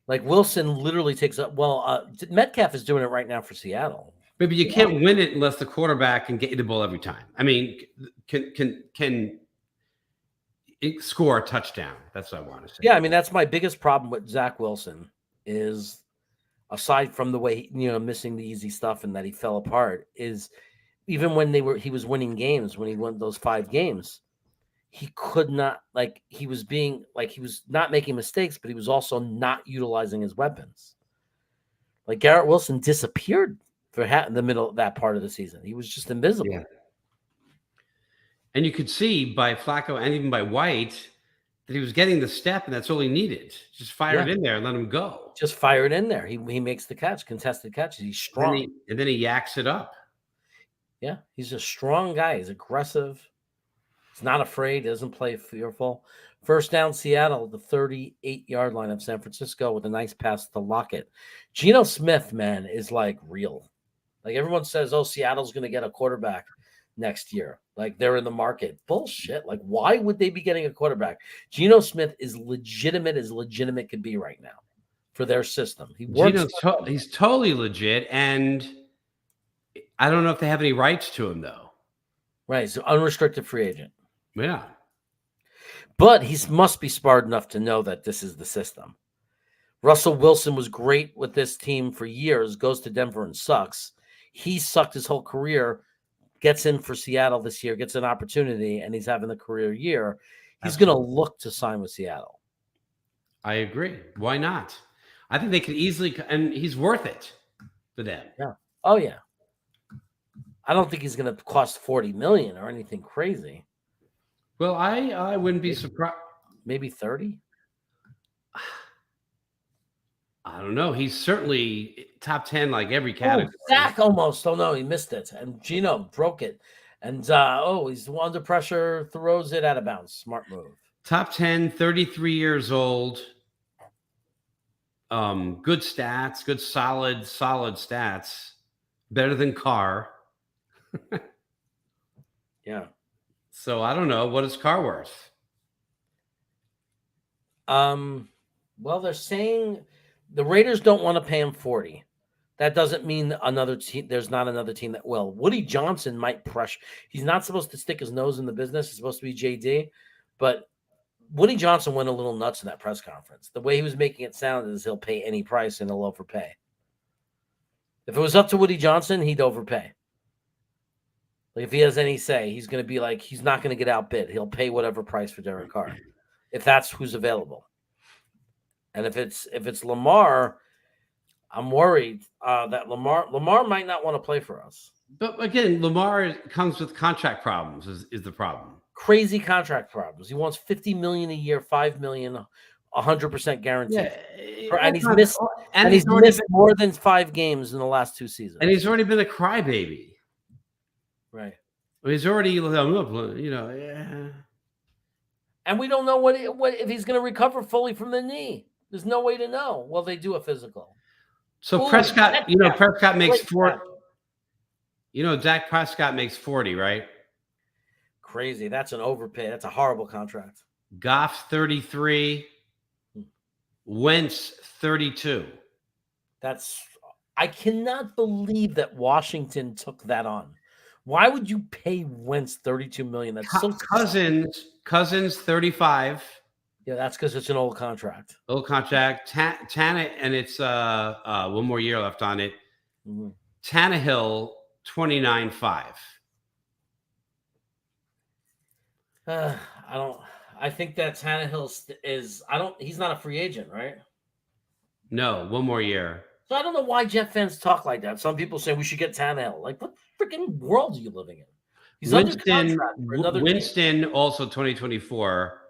Speaker 1: Like Wilson literally takes up. Well, Metcalf is doing it right now for Seattle.
Speaker 3: Maybe you can't win it unless the quarterback can get you the ball every time. I mean, can score a touchdown? That's what I want to say.
Speaker 1: Yeah, I mean that's my biggest problem with Zach Wilson is, aside from the way missing the easy stuff and that he fell apart, is even when he was winning games, when he won those 5 games, he could not, he was not making mistakes, but he was also not utilizing his weapons. Like Garrett Wilson disappeared for in the middle of that part of the season. He was just invisible.
Speaker 3: Yeah. And you could see by Flacco and even by White that he was getting the step, and that's all he needed. Just fire it in there and let him go.
Speaker 1: Just fire it in there. He makes the catch, contested catches. He's strong.
Speaker 3: And then he yaks it up.
Speaker 1: Yeah, he's a strong guy. He's aggressive. He's not afraid. He doesn't play fearful. 1st down, Seattle, the 38-yard line of San Francisco with a nice pass to Lockett. Geno Smith, man, is like real. Like everyone says, Seattle's going to get a quarterback next year. Like they're in the market. Bullshit. Like why would they be getting a quarterback? Geno Smith is legitimate as legitimate could be right now for their system.
Speaker 3: He's totally legit, and I don't know if they have any rights to him though.
Speaker 1: Right, so unrestricted free agent.
Speaker 3: Yeah.
Speaker 1: But he must be smart enough to know that this is the system. Russell Wilson was great with this team for years, goes to Denver and sucks. He sucked his whole career, gets in for Seattle this year, gets an opportunity, and he's having a career year. He's going to look to sign with Seattle.
Speaker 3: I agree. Why not? I think they could easily, and he's worth it for them.
Speaker 1: Yeah. Oh, yeah. I don't think he's going to cost $40 million or anything crazy.
Speaker 3: Well, I wouldn't be surprised.
Speaker 1: Maybe 30.
Speaker 3: I don't know. He's certainly top 10, like every category.
Speaker 1: Zach almost. Oh no, he missed it, and Geno broke it. And he's under pressure, throws it out of bounds. Smart move.
Speaker 3: Top 10, 33 years old. Good stats, good solid stats. Better than Carr.
Speaker 1: Yeah.
Speaker 3: So I don't know. What is Carr worth?
Speaker 1: Well, they're saying the Raiders don't want to pay him 40. That doesn't mean another team. There's not another team that will. Woody Johnson might pressure. He's not supposed to stick his nose in the business. He's supposed to be JD, but Woody Johnson went a little nuts in that press conference. The way he was making it sound is he'll pay any price and he'll overpay. If it was up to Woody Johnson, he'd overpay. Like if he has any say, he's going to be like, he's not going to get outbid. He'll pay whatever price for Derek Carr, if that's who's available. And if it's Lamar, I'm worried that Lamar might not want to play for us.
Speaker 3: But again, Lamar comes with contract problems. Is the problem?
Speaker 1: Crazy contract problems. He wants $50 million a year, $5 million, 100% guaranteed. Yeah, and he's missed. And he's missed more than 5 games in the last 2 seasons.
Speaker 3: And he's already been a crybaby.
Speaker 1: Right.
Speaker 3: He's already, yeah.
Speaker 1: And we don't know what if he's going to recover fully from the knee. There's no way to know. Well, they do a physical.
Speaker 3: So Prescott, Prescott makes 40. Dak Prescott makes 40, right?
Speaker 1: Crazy. That's an overpay. That's a horrible contract.
Speaker 3: Goff 33. Wentz 32.
Speaker 1: I cannot believe that Washington took that on. Why would you pay Wentz $32 million? That's so
Speaker 3: Cousins 35.
Speaker 1: Yeah, that's because it's an old contract.
Speaker 3: Old contract. Tannehill, and it's one more year left on it. Mm-hmm. Tannehill 29.5.
Speaker 1: I think that Tannehill is. He's not a free agent, right?
Speaker 3: No, one more year.
Speaker 1: So I don't know why Jet fans talk like that. Some people say we should get Tannehill. Like, what freaking world are you living in? He's under contract for another team.
Speaker 3: Winston also 2024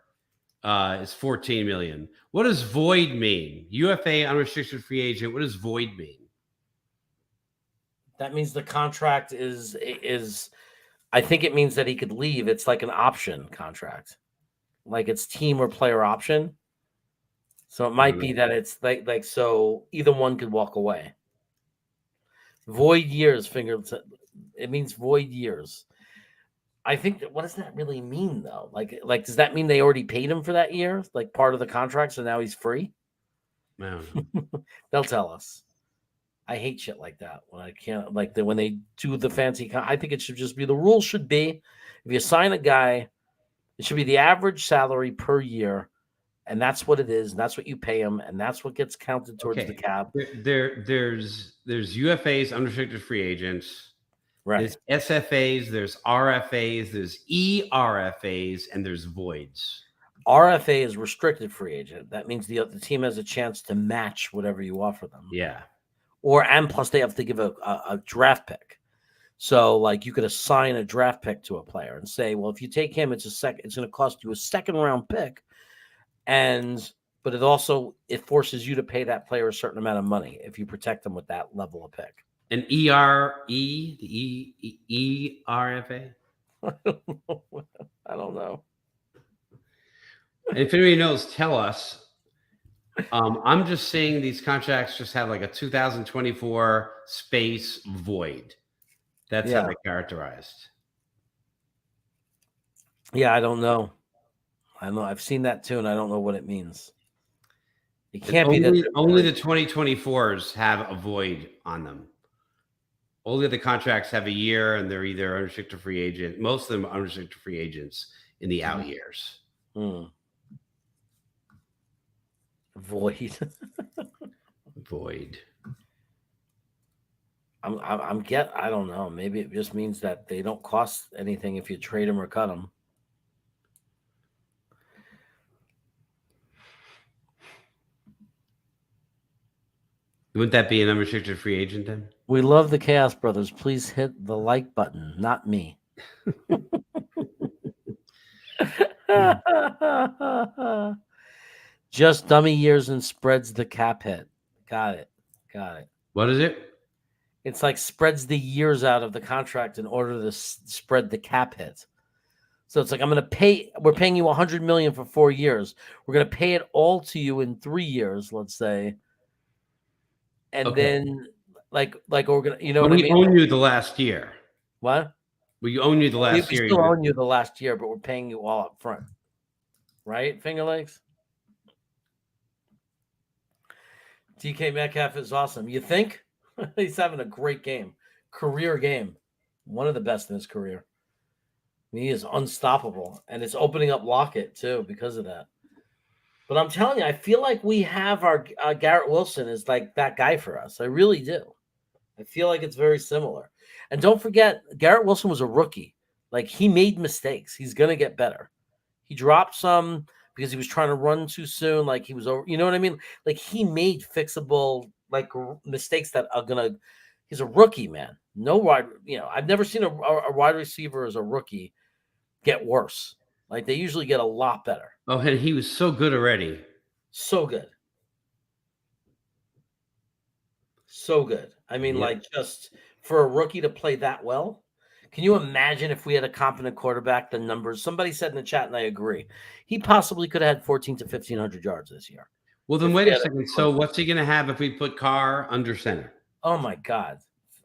Speaker 3: is 14 million. What does void mean? UFA, unrestricted free agent. What does void mean?
Speaker 1: That means the contract is. I think it means that he could leave. It's like an option contract, like it's team or player option. So it might be that it's like so either one could walk away. Void years, it means void years. I think that what does that really mean though? Like does that mean they already paid him for that year, like part of the contract, so now he's free?
Speaker 3: I don't know.
Speaker 1: They'll tell us. I hate shit like that when I can't when they do the fancy. I think it should just be the rule should be if you sign a guy, it should be the average salary per year. And that's what it is. And that's what you pay them. And that's what gets counted towards the cap.
Speaker 3: There's UFAs, unrestricted free agents.
Speaker 1: Right.
Speaker 3: There's SFAs, there's RFAs, there's ERFAs, and there's voids.
Speaker 1: RFA is restricted free agent. That means the team has a chance to match whatever you offer them.
Speaker 3: Yeah.
Speaker 1: And plus they have to give a draft pick. So like you could assign a draft pick to a player and say, well, if you take him, it's going to cost you a second round pick. But it forces you to pay that player a certain amount of money if you protect them with that level of pick.
Speaker 3: An ERFA?
Speaker 1: I don't know.
Speaker 3: And if anybody knows, tell us. I'm just saying these contracts just have like a 2024 space void. That's how they're characterized.
Speaker 1: Yeah, I don't know. I know I've seen that too, and I don't know what it means. It can't be that
Speaker 3: only the 2024s have a void on them. Only the contracts have a year, and they're either unrestricted free agent. Most of them are unrestricted free agents in the out years.
Speaker 1: Void.
Speaker 3: Void.
Speaker 1: I don't know. Maybe it just means that they don't cost anything if you trade them or cut them.
Speaker 3: Wouldn't that be an unrestricted free agent then?
Speaker 1: We love the Chaos Brothers. Please hit the like button, not me. Just dummy years and spreads the cap hit. Got it.
Speaker 3: What is it?
Speaker 1: It's like spreads the years out of the contract in order to spread the cap hit. So it's like we're paying you $100 million for 4 years. We're going to pay it all to you in 3 years, let's say. And then we're going to,
Speaker 3: we own you the last year.
Speaker 1: What?
Speaker 3: We own you the last year.
Speaker 1: We still own you the last year, but we're paying you all up front. Right, Finger Legs? DK Metcalf is awesome. You think? He's having a great game. Career game. One of the best in his career. I mean, he is unstoppable. And it's opening up Lockett, too, because of that. But I'm telling you, I feel like we have our Garrett Wilson is like that guy for us. I really do. I feel like it's very similar. And don't forget, Garrett Wilson was a rookie. Like, he made mistakes. He's going to get better. He dropped some because he was trying to run too soon. Like, he was over. You know what I mean? Like, he made fixable, like, mistakes that are going to – he's a rookie, man. No wide – I've never seen a wide receiver as a rookie get worse. Like, they usually get a lot better.
Speaker 3: Oh, and he was so good already.
Speaker 1: So good. So good. I mean, just for a rookie to play that well. Can you imagine if we had a competent quarterback, the numbers? Somebody said in the chat, and I agree. He possibly could have had 1,400 to 1,500 yards this year.
Speaker 3: Well, then wait a second. So what's he going to have if we put Carr under center?
Speaker 1: Oh, my God.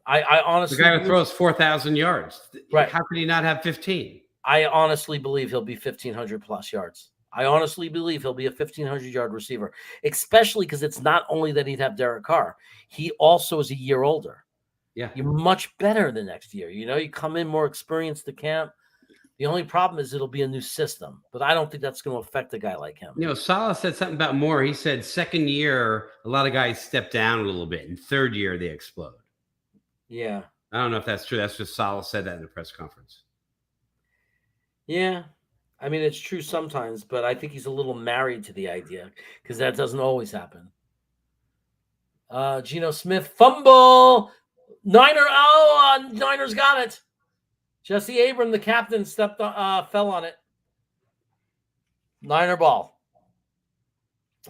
Speaker 1: I honestly –
Speaker 3: the guy who throws 4,000 yards.
Speaker 1: Right.
Speaker 3: How could he not have 15?
Speaker 1: I honestly believe he'll be 1,500 plus yards. I honestly believe he'll be a 1,500-yard receiver, especially because it's not only that he'd have Derek Carr. He also is a year older.
Speaker 3: Yeah.
Speaker 1: You're much better the next year. You come in more experienced to camp. The only problem is it'll be a new system, but I don't think that's going to affect a guy like him.
Speaker 3: Salah said something about more. He said second year, a lot of guys step down a little bit. And third year, they explode.
Speaker 1: Yeah.
Speaker 3: I don't know if that's true. That's just Salah said that in the press conference.
Speaker 1: Yeah. I mean, it's true sometimes, but I think he's a little married to the idea because that doesn't always happen. Geno Smith fumble. Niners got it. Jesse Abram, the captain, fell on it. Niner ball.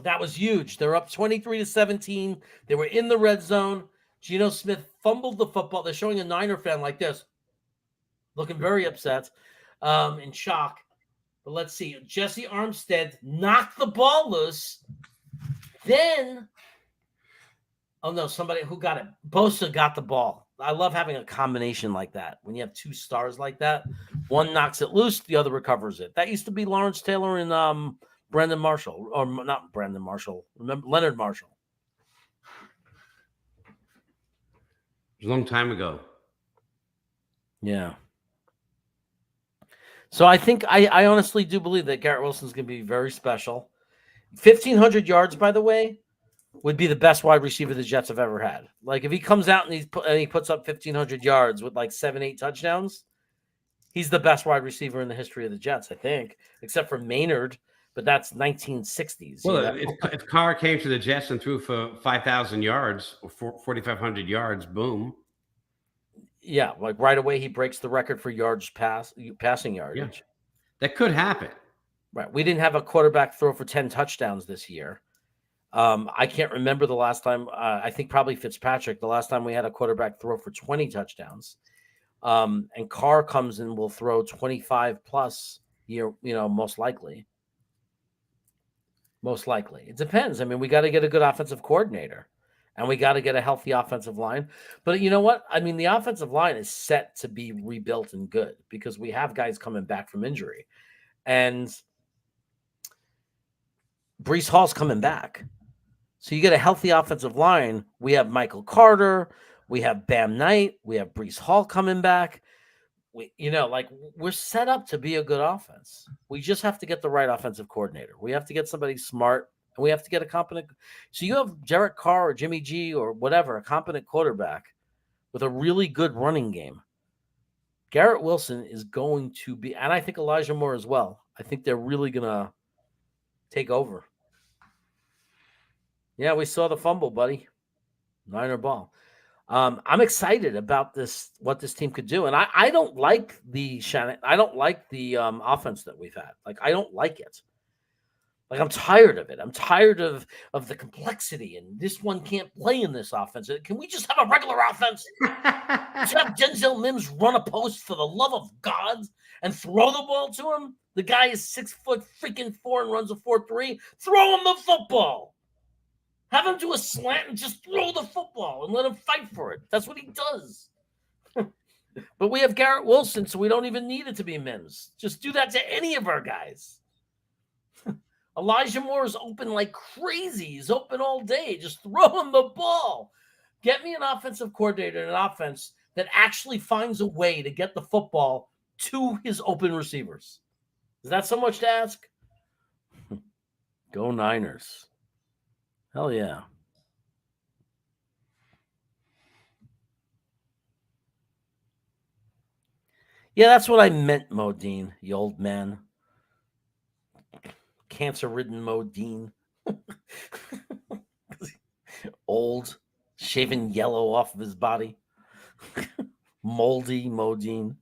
Speaker 1: That was huge. They're up 23-17. They were in the red zone. Geno Smith fumbled the football. They're showing a Niner fan like this, looking very upset, in shock. But let's see. Jesse Armstead knocked the ball loose. Then, oh no, somebody who got it. Bosa got the ball. I love having a combination like that. When you have two stars like that, one knocks it loose, the other recovers it. That used to be Lawrence Taylor and Brandon Marshall, or not Brandon Marshall. Remember Leonard Marshall?
Speaker 3: It was a long time ago.
Speaker 1: Yeah. So I think I honestly do believe that Garrett Wilson's going to be very special. 1,500 yards, by the way, would be the best wide receiver the Jets have ever had. Like if he comes out and he puts up 1,500 yards with like 7-8 touchdowns, he's the best wide receiver in the history of the Jets, I think, except for Maynard, but that's 1960s.
Speaker 3: Well, if Carr came to the Jets and threw for 5,000 yards or 4,500 yards, boom.
Speaker 1: Yeah, like right away he breaks the record for passing yardage.
Speaker 3: Yeah, that could happen.
Speaker 1: Right. We didn't have a quarterback throw for 10 touchdowns this year. I can't remember the last time. I think probably Fitzpatrick, the last time we had a quarterback throw for 20 touchdowns. And Carr comes and will throw 25 plus year, most likely. Most likely. It depends. I mean, we got to get a good offensive coordinator and we got to get a healthy offensive line. But you know what? I mean, the offensive line is set to be rebuilt and good because we have guys coming back from injury. And Breece Hall's coming back. So you get a healthy offensive line. We have Michael Carter. We have Bam Knight. We have Breece Hall coming back. We're set up to be a good offense. We just have to get the right offensive coordinator. We have to get somebody smart, and we have to get a competent. So you have Derek Carr or Jimmy G or whatever, a competent quarterback with a really good running game. Garrett Wilson is going to be, and I think Elijah Moore as well. I think they're really going to take over. Yeah, we saw the fumble, buddy. Niner ball. I'm excited about this, what this team could do. And I don't like the offense that we've had. Like, I don't like it. Like, I'm tired of it. I'm tired of the complexity, and this one can't play in this offense. Can we just have a regular offense? Just have Denzel Mims run a post for the love of God and throw the ball to him? The guy is 6'4" and runs a 4.3. Throw him the football. Have him do a slant and just throw the football and let him fight for it. That's what he does. But we have Garrett Wilson, so we don't even need it to be Mims. Just do that to any of our guys. Elijah Moore is open like crazy. He's open all day. Just throw him the ball. Get me an offensive coordinator and an offense that actually finds a way to get the football to his open receivers. Is that so much to ask? Go Niners. Hell yeah. Yeah, that's what I meant, Modine, you old man. Cancer-ridden Modine. Old, shaven yellow off of his body. Moldy Modine.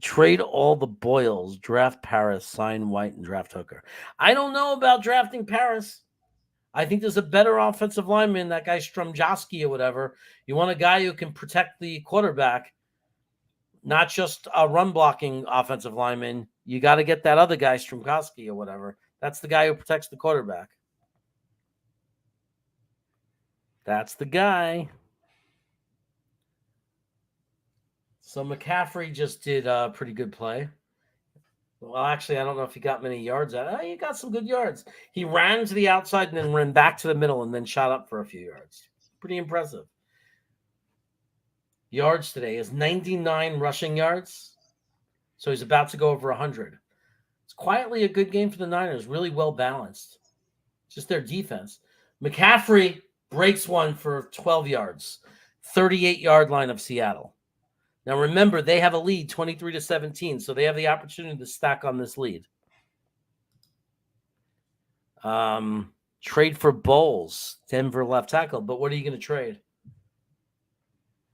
Speaker 1: Trade all the Boyles, draft Paris, sign White, and draft Hooker. I don't know about drafting Paris. I think there's a better offensive lineman, that guy Strumjowski or whatever. You want a guy who can protect the quarterback, not just a run-blocking offensive lineman. You got to get that other guy, Strumkowski or whatever. That's the guy who protects the quarterback. That's the guy. So McCaffrey just did a pretty good play. Well, actually, I don't know if he got many yards out. He got some good yards. He ran to the outside and then ran back to the middle and then shot up for a few yards. Pretty impressive. Yards today is 99 rushing yards. So he's about to go over 100. It's quietly a good game for the Niners. Really well balanced. Just their defense. McCaffrey breaks one for 12 yards. 38-yard line of Seattle. Now, remember, they have a lead 23-17, so they have the opportunity to stack on this lead. Trade for Bowles, Denver left tackle, but what are you going to trade?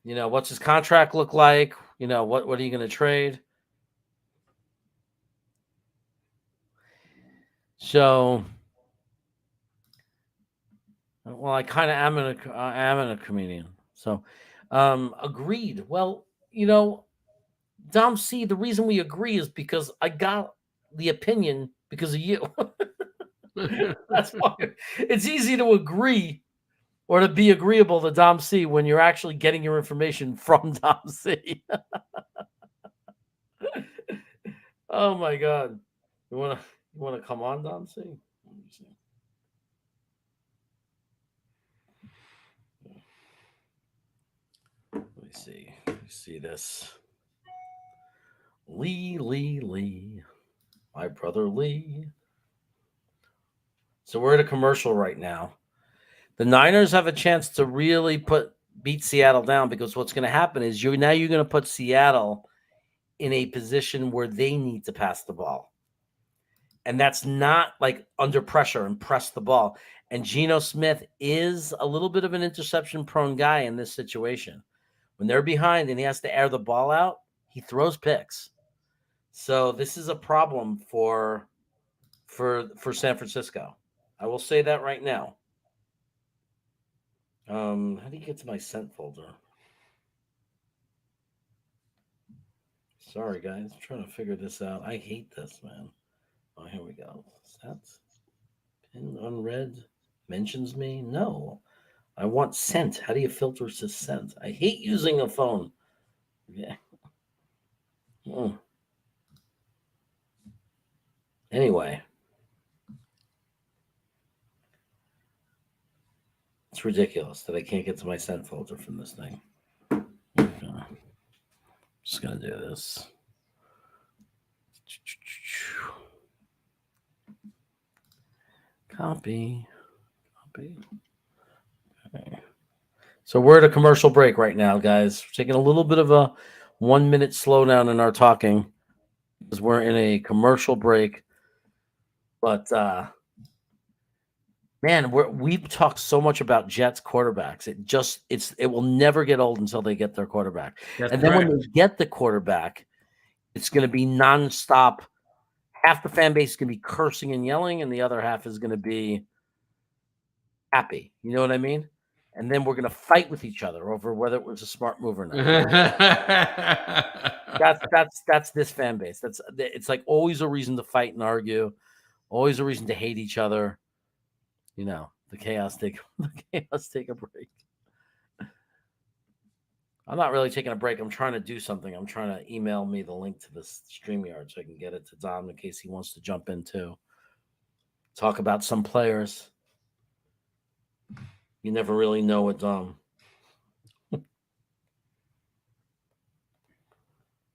Speaker 1: You know, what's his contract look like? You know, what are you going to trade? So, well, I kind of am in a comedian. So, agreed. Well, you know, Dom C, the reason we agree is because I got the opinion because of you. That's why it's easy to agree or to be agreeable to Dom C when you're actually getting your information from Dom C. Oh my God. You wanna come on, Dom C? Let me see. Let me see. Let me see this. Lee. My brother Lee. So we're at a commercial right now. The Niners have a chance to really beat Seattle down because what's going to happen is you're going to put Seattle in a position where they need to pass the ball. And that's not like under pressure and press the ball. And Geno Smith is a little bit of an interception prone guy in this situation. When they're behind and he has to air the ball out, he throws picks. So this is a problem for San Francisco. I will say that right now. How do you get to my sent folder? Sorry, guys. I'm trying to figure this out. I hate this, man. Oh, here we go. Sent. Pin unread. Mentions me? No. I want sent. How do you filter to sent? I hate using a phone. Yeah. Anyway. It's ridiculous that I can't get to my sent folder from this thing. Okay. Just going to do this. Copy. Okay. So we're at a commercial break right now, guys. We're taking a little bit of a 1 minute slowdown in our talking because we're in a commercial break. But man, we've talked so much about Jets quarterbacks. It will never get old until they get their quarterback.
Speaker 3: That's
Speaker 1: and then
Speaker 3: correct.
Speaker 1: when they get the quarterback, it's going to be nonstop. Half the fan base is going to be cursing and yelling, and the other half is going to be happy. You know what I mean? And then we're going to fight with each other over whether it was a smart move or not. That's this fan base. It's like always a reason to fight and argue, always a reason to hate each other. You know, the chaos take a break. I'm not really taking a break. I'm trying to do something. I'm trying to email me the link to this StreamYard so I can get it to Dom in case he wants to jump in too. Talk about some players. You never really know with Dom.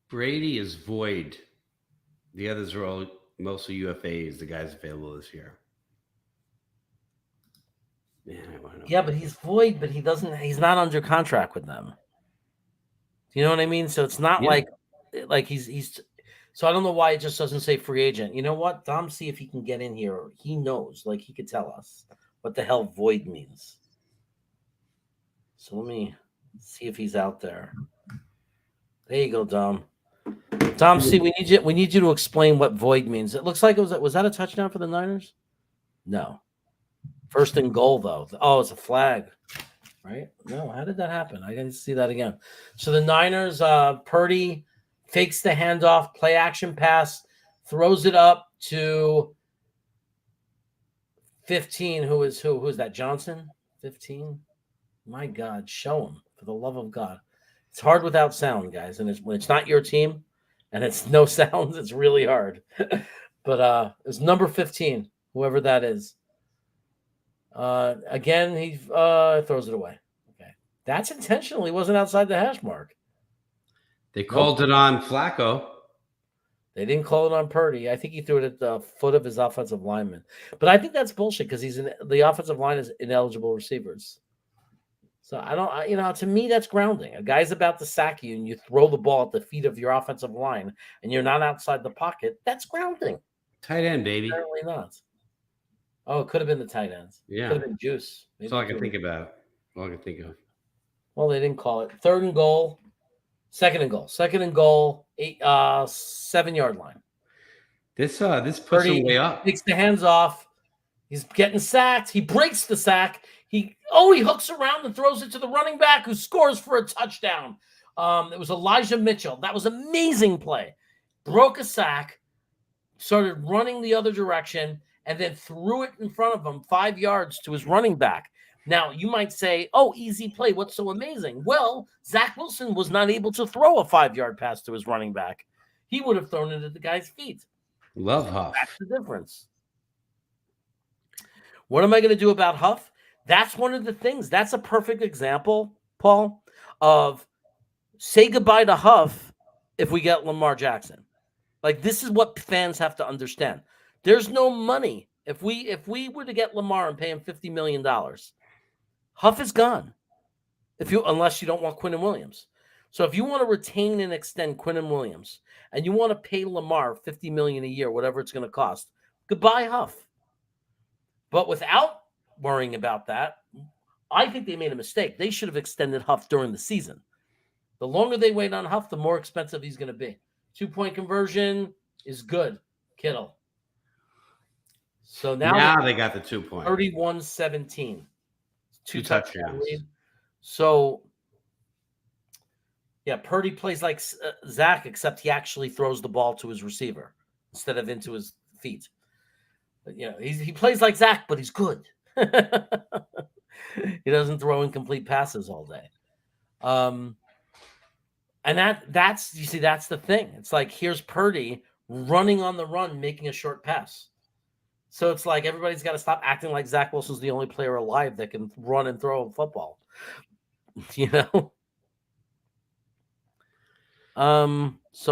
Speaker 3: Brady is void. The others are all mostly UFAs, the guys available this year.
Speaker 1: Yeah, but he's void, but he's not under contract with them. You know what I mean? So it's not like he's so I don't know why it just doesn't say free agent. You know what? Dom, see if he can get in here. He knows, like he could tell us what the hell void means. So let me see if he's out there. There you go, Dom. Dom, see, we need you to explain what void means. It looks like was that a touchdown for the Niners? No. First and goal, though. Oh, it's a flag. Right? No, how did that happen? I didn't see that again. So the Niners, Purdy fakes the handoff, play action pass, throws it up to 15. Who is that? Johnson? 15? My God, show him for the love of God. It's hard without sound, guys. And when it's not your team and it's no sounds, it's really hard. But it's number 15, whoever that is. Again, he throws it away. Okay. That's intentional. He wasn't outside the hash mark.
Speaker 3: They called it on Flacco.
Speaker 1: They didn't call it on Purdy. I think he threw it at the foot of his offensive lineman. But I think that's bullshit because the offensive line is ineligible receivers. So I don't, to me, that's grounding. A guy's about to sack you and you throw the ball at the feet of your offensive line and you're not outside the pocket. That's grounding.
Speaker 3: Tight end, baby.
Speaker 1: Apparently not. Oh, it could have been the tight ends.
Speaker 3: Yeah.
Speaker 1: Could have been Juice.
Speaker 3: That's all I can think about. All I can think of.
Speaker 1: Well, they didn't call it. 3rd and goal. 2nd and goal. 2nd and goal. 7-yard line.
Speaker 3: This puts him way up.
Speaker 1: Takes the hands off. He's getting sacked. He breaks the sack. He hooks around and throws it to the running back who scores for a touchdown. It was Elijah Mitchell. That was an amazing play. Broke a sack, started running the other direction, and then threw it in front of him 5 yards to his running back. Now, you might say, oh, easy play. What's so amazing? Well, Zach Wilson was not able to throw a 5-yard pass to his running back. He would have thrown it at the guy's feet.
Speaker 3: Love Huff.
Speaker 1: That's the difference. What am I going to do about Huff? That's one of the things. That's a perfect example, Paul, of say goodbye to Huff if we get Lamar Jackson. Like, this is what fans have to understand. There's no money. If we were to get Lamar and pay him $50 million, Huff is gone. Unless you don't want Quinnen Williams. So if you want to retain and extend Quinnen Williams and you want to pay Lamar $50 million a year, whatever it's going to cost, goodbye Huff. But without worrying about that, I think they made a mistake. They should have extended Huff during the season. The longer they wait on Huff, the more expensive he's going to be. 2-point conversion is good. Kittle. So now
Speaker 3: they got the 2 point.
Speaker 1: 31-17. Two
Speaker 3: touchdowns.
Speaker 1: So, yeah, Purdy plays like Zach, except he actually throws the ball to his receiver instead of into his feet. But, he plays like Zach, but he's good. He doesn't throw incomplete passes all day. And that's the thing. It's like, here's Purdy running on the run, making a short pass. So it's like everybody's got to stop acting like Zach Wilson's the only player alive that can run and throw a football. So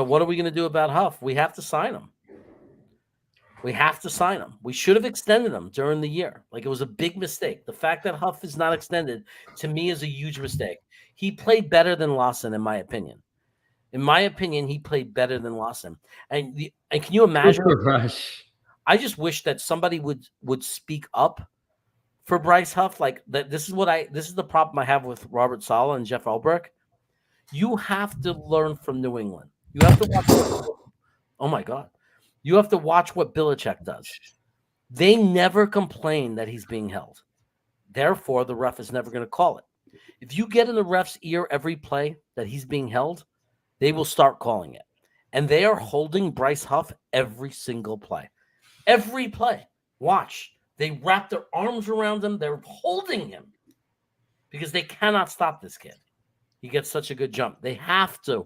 Speaker 1: what are we going to do about Huff? We have to sign him. We should have extended him during the year. Like, it was a big mistake. The fact that Huff is not extended, to me, is a huge mistake. He played better than Lawson, in my opinion. He played better than Lawson. And can you imagine?
Speaker 3: Rush.
Speaker 1: I just wish that somebody would speak up for Bryce Huff. Like, that. This is the problem I have with Robert Saleh and Jeff Ulbrich. You have to learn from New England. You have to watch. Oh my God. You have to watch what Belichick does. They never complain that he's being held. Therefore, the ref is never going to call it. If you get in the ref's ear every play that he's being held, they will start calling it. And they are holding Bryce Huff every single play. Every play. Watch. They wrap their arms around him. They're holding him because they cannot stop this kid. He gets such a good jump. They have to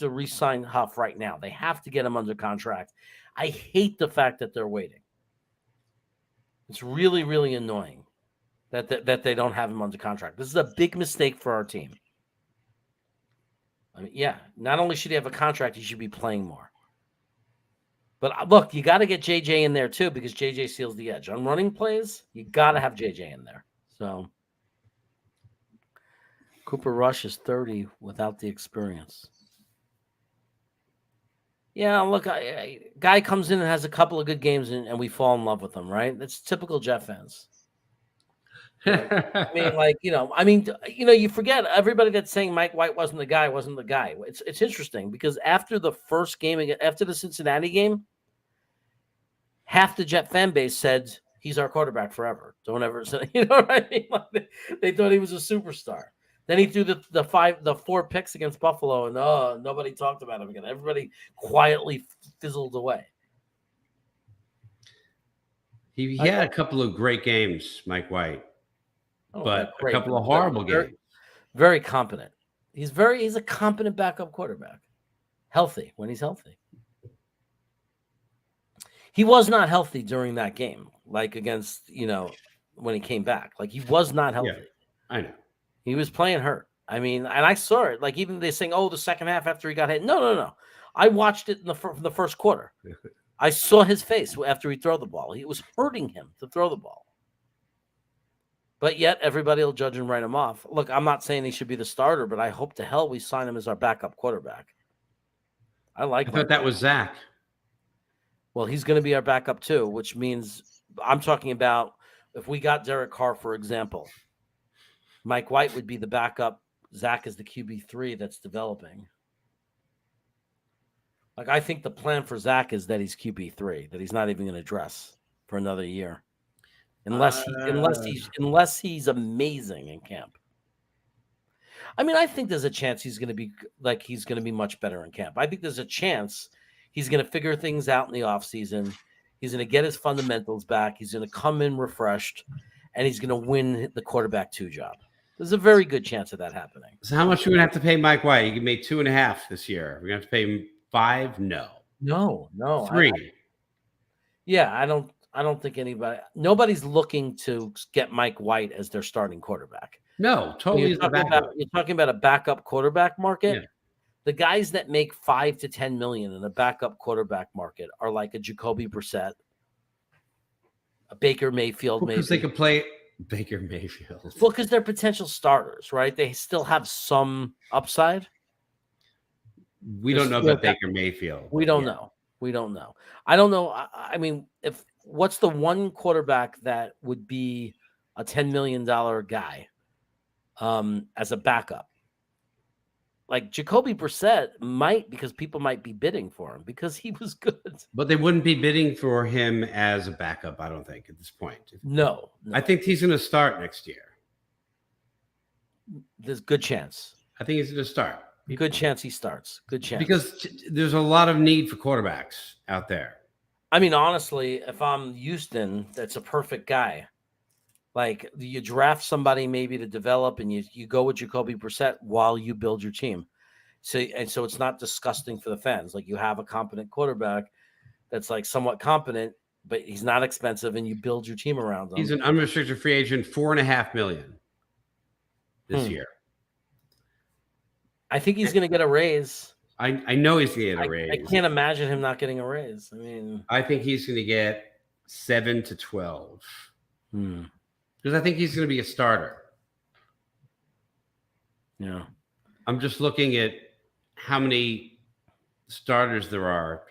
Speaker 1: re-sign Huff right now. They have to get him under contract. I hate the fact that they're waiting. It's really, really annoying that they don't have him under contract. This is a big mistake for our team. I mean, yeah, not only should he have a contract, he should be playing more. But look, you got to get JJ in there too, because JJ seals the edge. On running plays, you got to have JJ in there. So Cooper Rush is 30 without the experience. Yeah, look, guy comes in and has a couple of good games, and we fall in love with him, right? That's typical Jet fans. You forget everybody that's saying Mike White wasn't the guy. It's interesting because after the first game, after the Cincinnati game, half the Jet fan base said he's our quarterback forever. Don't ever say, you know what I mean? Like they thought he was a superstar. Then he threw the 4 picks against Buffalo, and nobody talked about him again. Everybody quietly fizzled away.
Speaker 3: He had a couple of great games, Mike White, but a couple of horrible games.
Speaker 1: Very competent. He's a competent backup quarterback. Healthy when he's healthy. He was not healthy during that game, like against, when he came back. Like, he was not healthy.
Speaker 3: Yeah, I know.
Speaker 1: He was playing hurt. I mean, and I saw it. Like, even they saying, the second half after he got hit. No. I watched it in the first quarter. I saw his face after he threw the ball. It was hurting him to throw the ball. But yet everybody will judge and write him off. Look, I'm not saying he should be the starter, but I hope to hell we sign him as our backup quarterback. I
Speaker 3: thought that was Zach.
Speaker 1: Well, he's going to be our backup too, which means I'm talking about if we got Derek Carr, for example, Mike White would be the backup. Zach is the QB3 that's developing. Like, I think the plan for Zach is that he's QB3, that he's not even going to dress for another year. Unless he's amazing in camp. I mean, I think there's a chance he's going to be much better in camp. I think there's a chance he's going to figure things out in the offseason. He's going to get his fundamentals back. He's going to come in refreshed, and he's going to win the quarterback 2 job. There's a very good chance of that happening.
Speaker 3: So how much are we going to have to pay Mike White? He made 2.5 this year. We're going to have to pay him 5? No. 3.
Speaker 1: I don't think nobody's looking to get Mike White as their starting quarterback.
Speaker 3: No, totally.
Speaker 1: You're talking about a backup quarterback market. Yeah. The guys that make $5 to $10 million in a backup quarterback market are like a Jacoby Brissett, a Baker Mayfield,
Speaker 3: because they could play Baker Mayfield.
Speaker 1: Well, because they're potential starters, right? They still have some upside.
Speaker 3: We don't know about Baker Mayfield.
Speaker 1: We don't know. I don't know. I mean, what's the one quarterback that would be a $10 million guy as a backup? Like Jacoby Brissett might, because people might be bidding for him because he was good.
Speaker 3: But they wouldn't be bidding for him as a backup, I don't think, at this point.
Speaker 1: No.
Speaker 3: I think he's going to start next year.
Speaker 1: There's a good chance.
Speaker 3: I think he's going to start.
Speaker 1: Good chance he starts. Good chance.
Speaker 3: Because there's a lot of need for quarterbacks out there.
Speaker 1: I mean, honestly, if I'm Houston, that's a perfect guy. Like, you draft somebody maybe to develop, and you go with Jacoby Brissett while you build your team. So it's not disgusting for the fans. Like, you have a competent quarterback that's like somewhat competent, but he's not expensive, and you build your team around him.
Speaker 3: He's an unrestricted free agent, $4.5 million this year.
Speaker 1: I think he's going to get a raise.
Speaker 3: I know he's going to get a raise.
Speaker 1: I can't imagine him not getting a raise. I mean,
Speaker 3: I think he's going to get 7 to 12. Because I think he's going to be a starter.
Speaker 1: Yeah.
Speaker 3: I'm just looking at how many starters there are,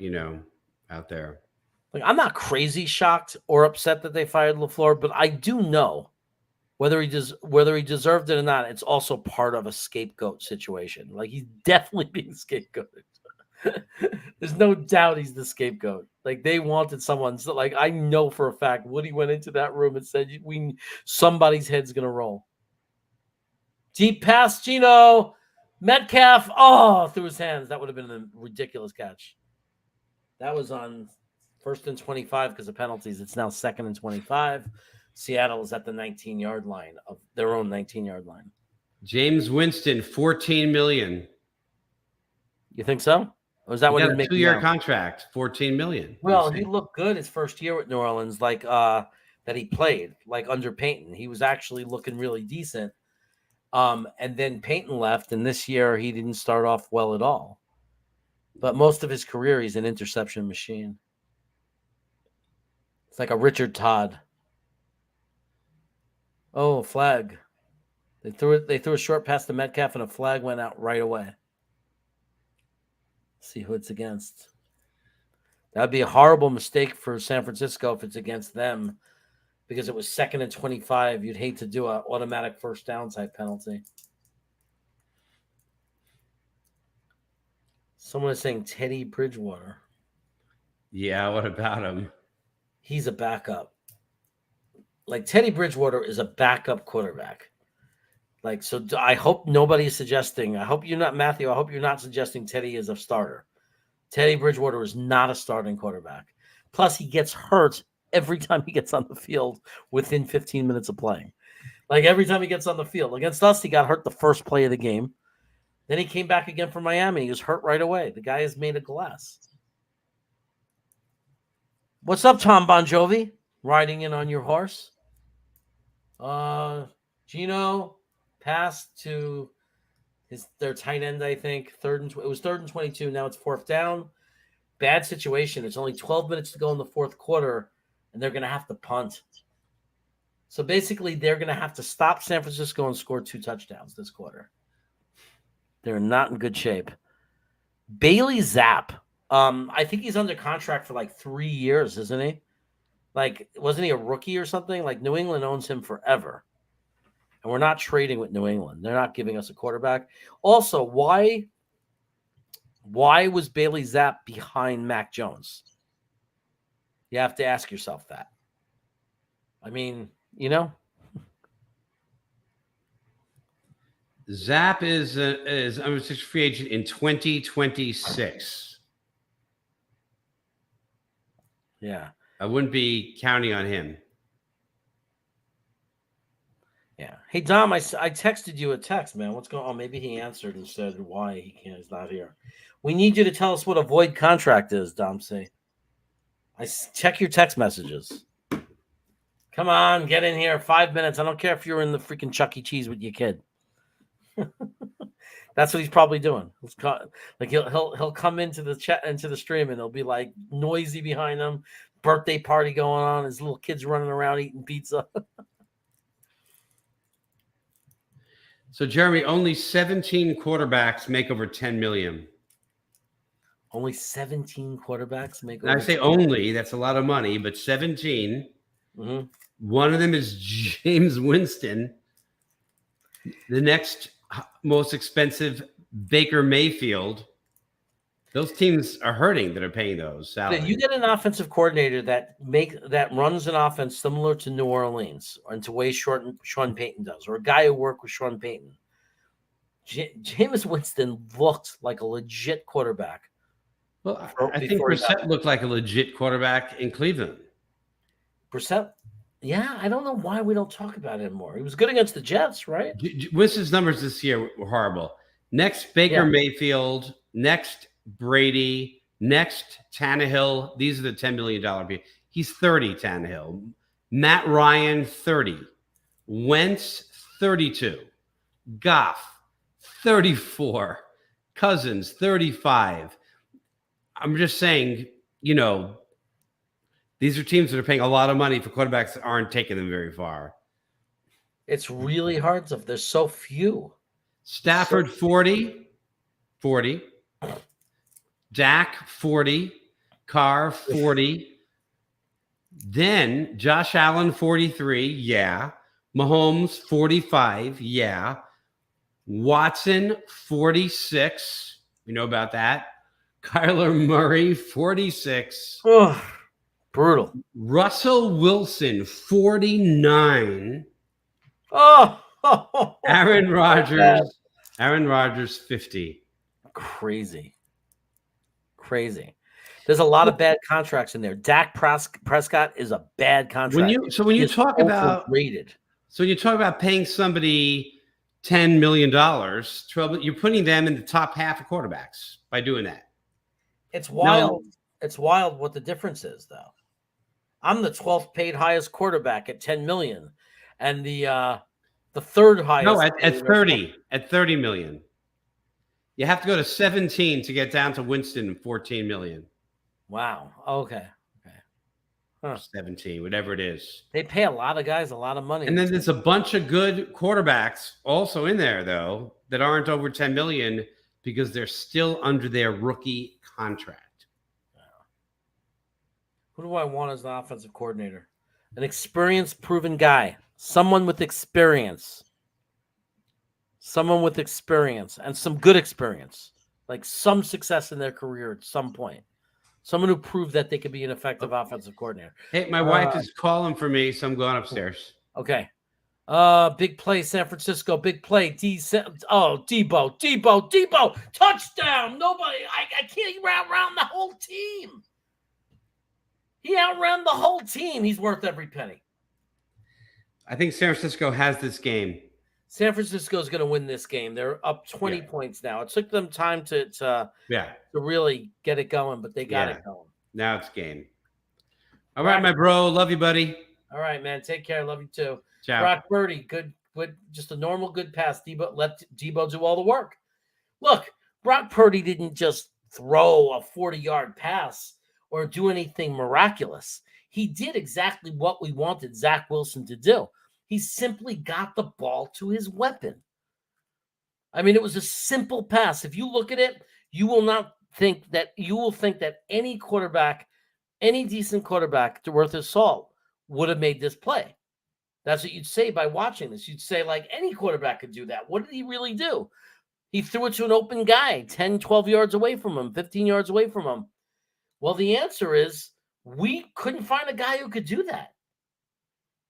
Speaker 3: out there.
Speaker 1: Like, I'm not crazy shocked or upset that they fired LaFleur, but I do know whether he deserved it or not, it's also part of a scapegoat situation. Like, he's definitely being scapegoated. There's no doubt he's the scapegoat. Like, they wanted someone. So, like, I know for a fact Woody went into that room and said, somebody's head's going to roll. Deep pass, Gino. Metcalf, through his hands. That would have been a ridiculous catch. That was on 1st and 25 because of penalties. It's now 2nd and 25. Seattle is at the 19-yard line, of their own 19-yard line.
Speaker 3: James Winston, $14 million.
Speaker 1: You think so? Or is that what he
Speaker 3: made? 2-year contract, $14 million.
Speaker 1: Well, he looked good his first year with New Orleans, like that he played, like under Peyton. He was actually looking really decent. And then Peyton left, and this year he didn't start off well at all. But most of his career, he's an interception machine. It's like a Richard Todd. Oh, flag. They threw a short pass to Metcalf, and a flag went out right away. See who it's against. That'd be a horrible mistake for San Francisco if it's against them, because it was 2nd and 25. You'd hate to do an automatic first down type penalty. Someone is saying Teddy Bridgewater.
Speaker 3: Yeah, what about him?
Speaker 1: He's a backup. Like, Teddy Bridgewater is a backup quarterback. Like, so I hope nobody's suggesting. I hope you're not, Matthew. I hope you're not suggesting Teddy is a starter. Teddy Bridgewater is not a starting quarterback. Plus, he gets hurt every time he gets on the field within 15 minutes of playing. Like, every time he gets on the field. Against us, he got hurt the first play of the game. Then he came back again for Miami. He was hurt right away. The guy is made of glass. What's up, Tom Bon Jovi? Riding in on your horse. Gino passed to their tight end, I think. It was 3rd and 22. Now it's 4th down. Bad situation. It's only 12 minutes to go in the 4th quarter, and they're going to have to punt. So basically, they're going to have to stop San Francisco and score 2 touchdowns this quarter. They're not in good shape. Bailey Zapp. I think he's under contract for like 3 years, isn't he? Like, wasn't he a rookie or something? Like, New England owns him forever. And we're not trading with New England. They're not giving us a quarterback. Also, why was Bailey Zapp behind Mac Jones? You have to ask yourself that. I mean, you know.
Speaker 3: Zapp is unrestricted free agent in 2026.
Speaker 1: Yeah.
Speaker 3: I wouldn't be counting on him.
Speaker 1: Yeah. Hey, Dom, I texted you a text, man. What's going on? Maybe he answered and said why he's not here. We need you to tell us what a void contract is, Dom. Say, check your text messages. Come on, get in here. 5 minutes. I don't care if you're in the freaking Chuck E. Cheese with your kid. That's what he's probably doing. Like he'll come into the chat, into the stream, and it'll be like noisy behind him, birthday party going on, his little kids running around eating pizza.
Speaker 3: So, Jeremy, only 17 quarterbacks make over 10 million.
Speaker 1: Only 17 quarterbacks make.
Speaker 3: And I say only, that's a lot of money, but 17.
Speaker 1: Mm-hmm.
Speaker 3: One of them is James Winston. The next most expensive, Baker Mayfield. Those teams are hurting that are paying those salaries.
Speaker 1: You get an offensive coordinator that runs an offense similar to New Orleans and to the way Sean Payton does, or a guy who worked with Sean Payton. Jameis Winston looked like a legit quarterback.
Speaker 3: Well, I think Brissett looked like a legit quarterback in Cleveland.
Speaker 1: Brissett? Yeah, I don't know why we don't talk about it more. He was good against the Jets, right?
Speaker 3: Winston's numbers this year were horrible. Next, Baker Mayfield. Next, Brady. Next, Tannehill. These are the $10 million people. He's 30, Tannehill. Matt Ryan, 30. Wentz, 32. Goff, 34. Cousins, 35. I'm just saying, you know, these are teams that are paying a lot of money for quarterbacks that aren't taking them very far.
Speaker 1: It's really hard stuff. There's so few.
Speaker 3: Stafford, 40. Dak, 40. Carr, 40. Then Josh Allen, 43. Yeah. Mahomes, 45. Yeah. Watson, 46. We know about that. Kyler Murray, 46.
Speaker 1: Oh, brutal.
Speaker 3: Russell Wilson, 49.
Speaker 1: Oh,
Speaker 3: Aaron Rodgers, 50.
Speaker 1: Crazy. There's a lot of bad contracts in there. Dak Prescott is a bad contract.
Speaker 3: When you talk about paying somebody $10 million, you're putting them in the top half of quarterbacks by doing that.
Speaker 1: It's wild. It's wild what the difference is, though. I'm the 12th paid highest quarterback at 10 million, and the third highest.
Speaker 3: No, at 30 million. You have to go to 17 to get down to Winston and 14 million.
Speaker 1: Wow. Okay.
Speaker 3: Huh. 17, whatever it is.
Speaker 1: They pay a lot of guys a lot of money.
Speaker 3: And then there's a bunch of good quarterbacks also in there, though, that aren't over 10 million because they're still under their rookie contract.
Speaker 1: Who do I want as an offensive coordinator? An experienced, proven guy. Someone with experience. And some good experience. Like some success in their career at some point. Someone who proved that they could be an effective offensive coordinator.
Speaker 3: Hey, my wife is calling for me, so I'm going upstairs.
Speaker 1: Okay. Big play, San Francisco. Big play. Debo. Touchdown. Nobody. I can't outrun the whole team. He outran the whole team. He's worth every penny.
Speaker 3: I think San Francisco has this game.
Speaker 1: San Francisco is going to win this game. They're up 20 points now. It took them time to really get it going, but they got it going.
Speaker 3: Now it's game. All right, my bro. Love you, buddy.
Speaker 1: All right, man. Take care. Love you too.
Speaker 3: Ciao.
Speaker 1: Brock Purdy, good, just a normal good pass. Let Debo do all the work. Look, Brock Purdy didn't just throw a 40-yard pass or do anything miraculous. He did exactly what we wanted Zach Wilson to do. He simply got the ball to his weapon. I mean, it was a simple pass. If you look at it, you will think that any quarterback, any decent quarterback worth his salt would have made this play. That's what you'd say by watching this. You'd say, like, any quarterback could do that. What did he really do? He threw it to an open guy 10, 12 yards away from him, 15 yards away from him. Well, the answer is we couldn't find a guy who could do that.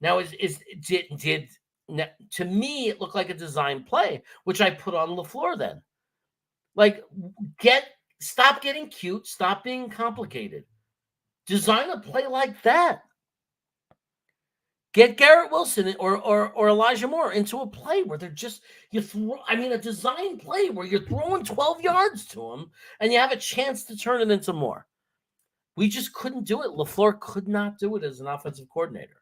Speaker 1: Now, to me, it looked like a design play, which I put on LaFleur then. Like, stop getting cute, stop being complicated. Design a play like that. Get Garrett Wilson or Elijah Moore into a play where they're just a design play where you're throwing 12 yards to them and you have a chance to turn it into more. We just couldn't do it. LaFleur could not do it as an offensive coordinator.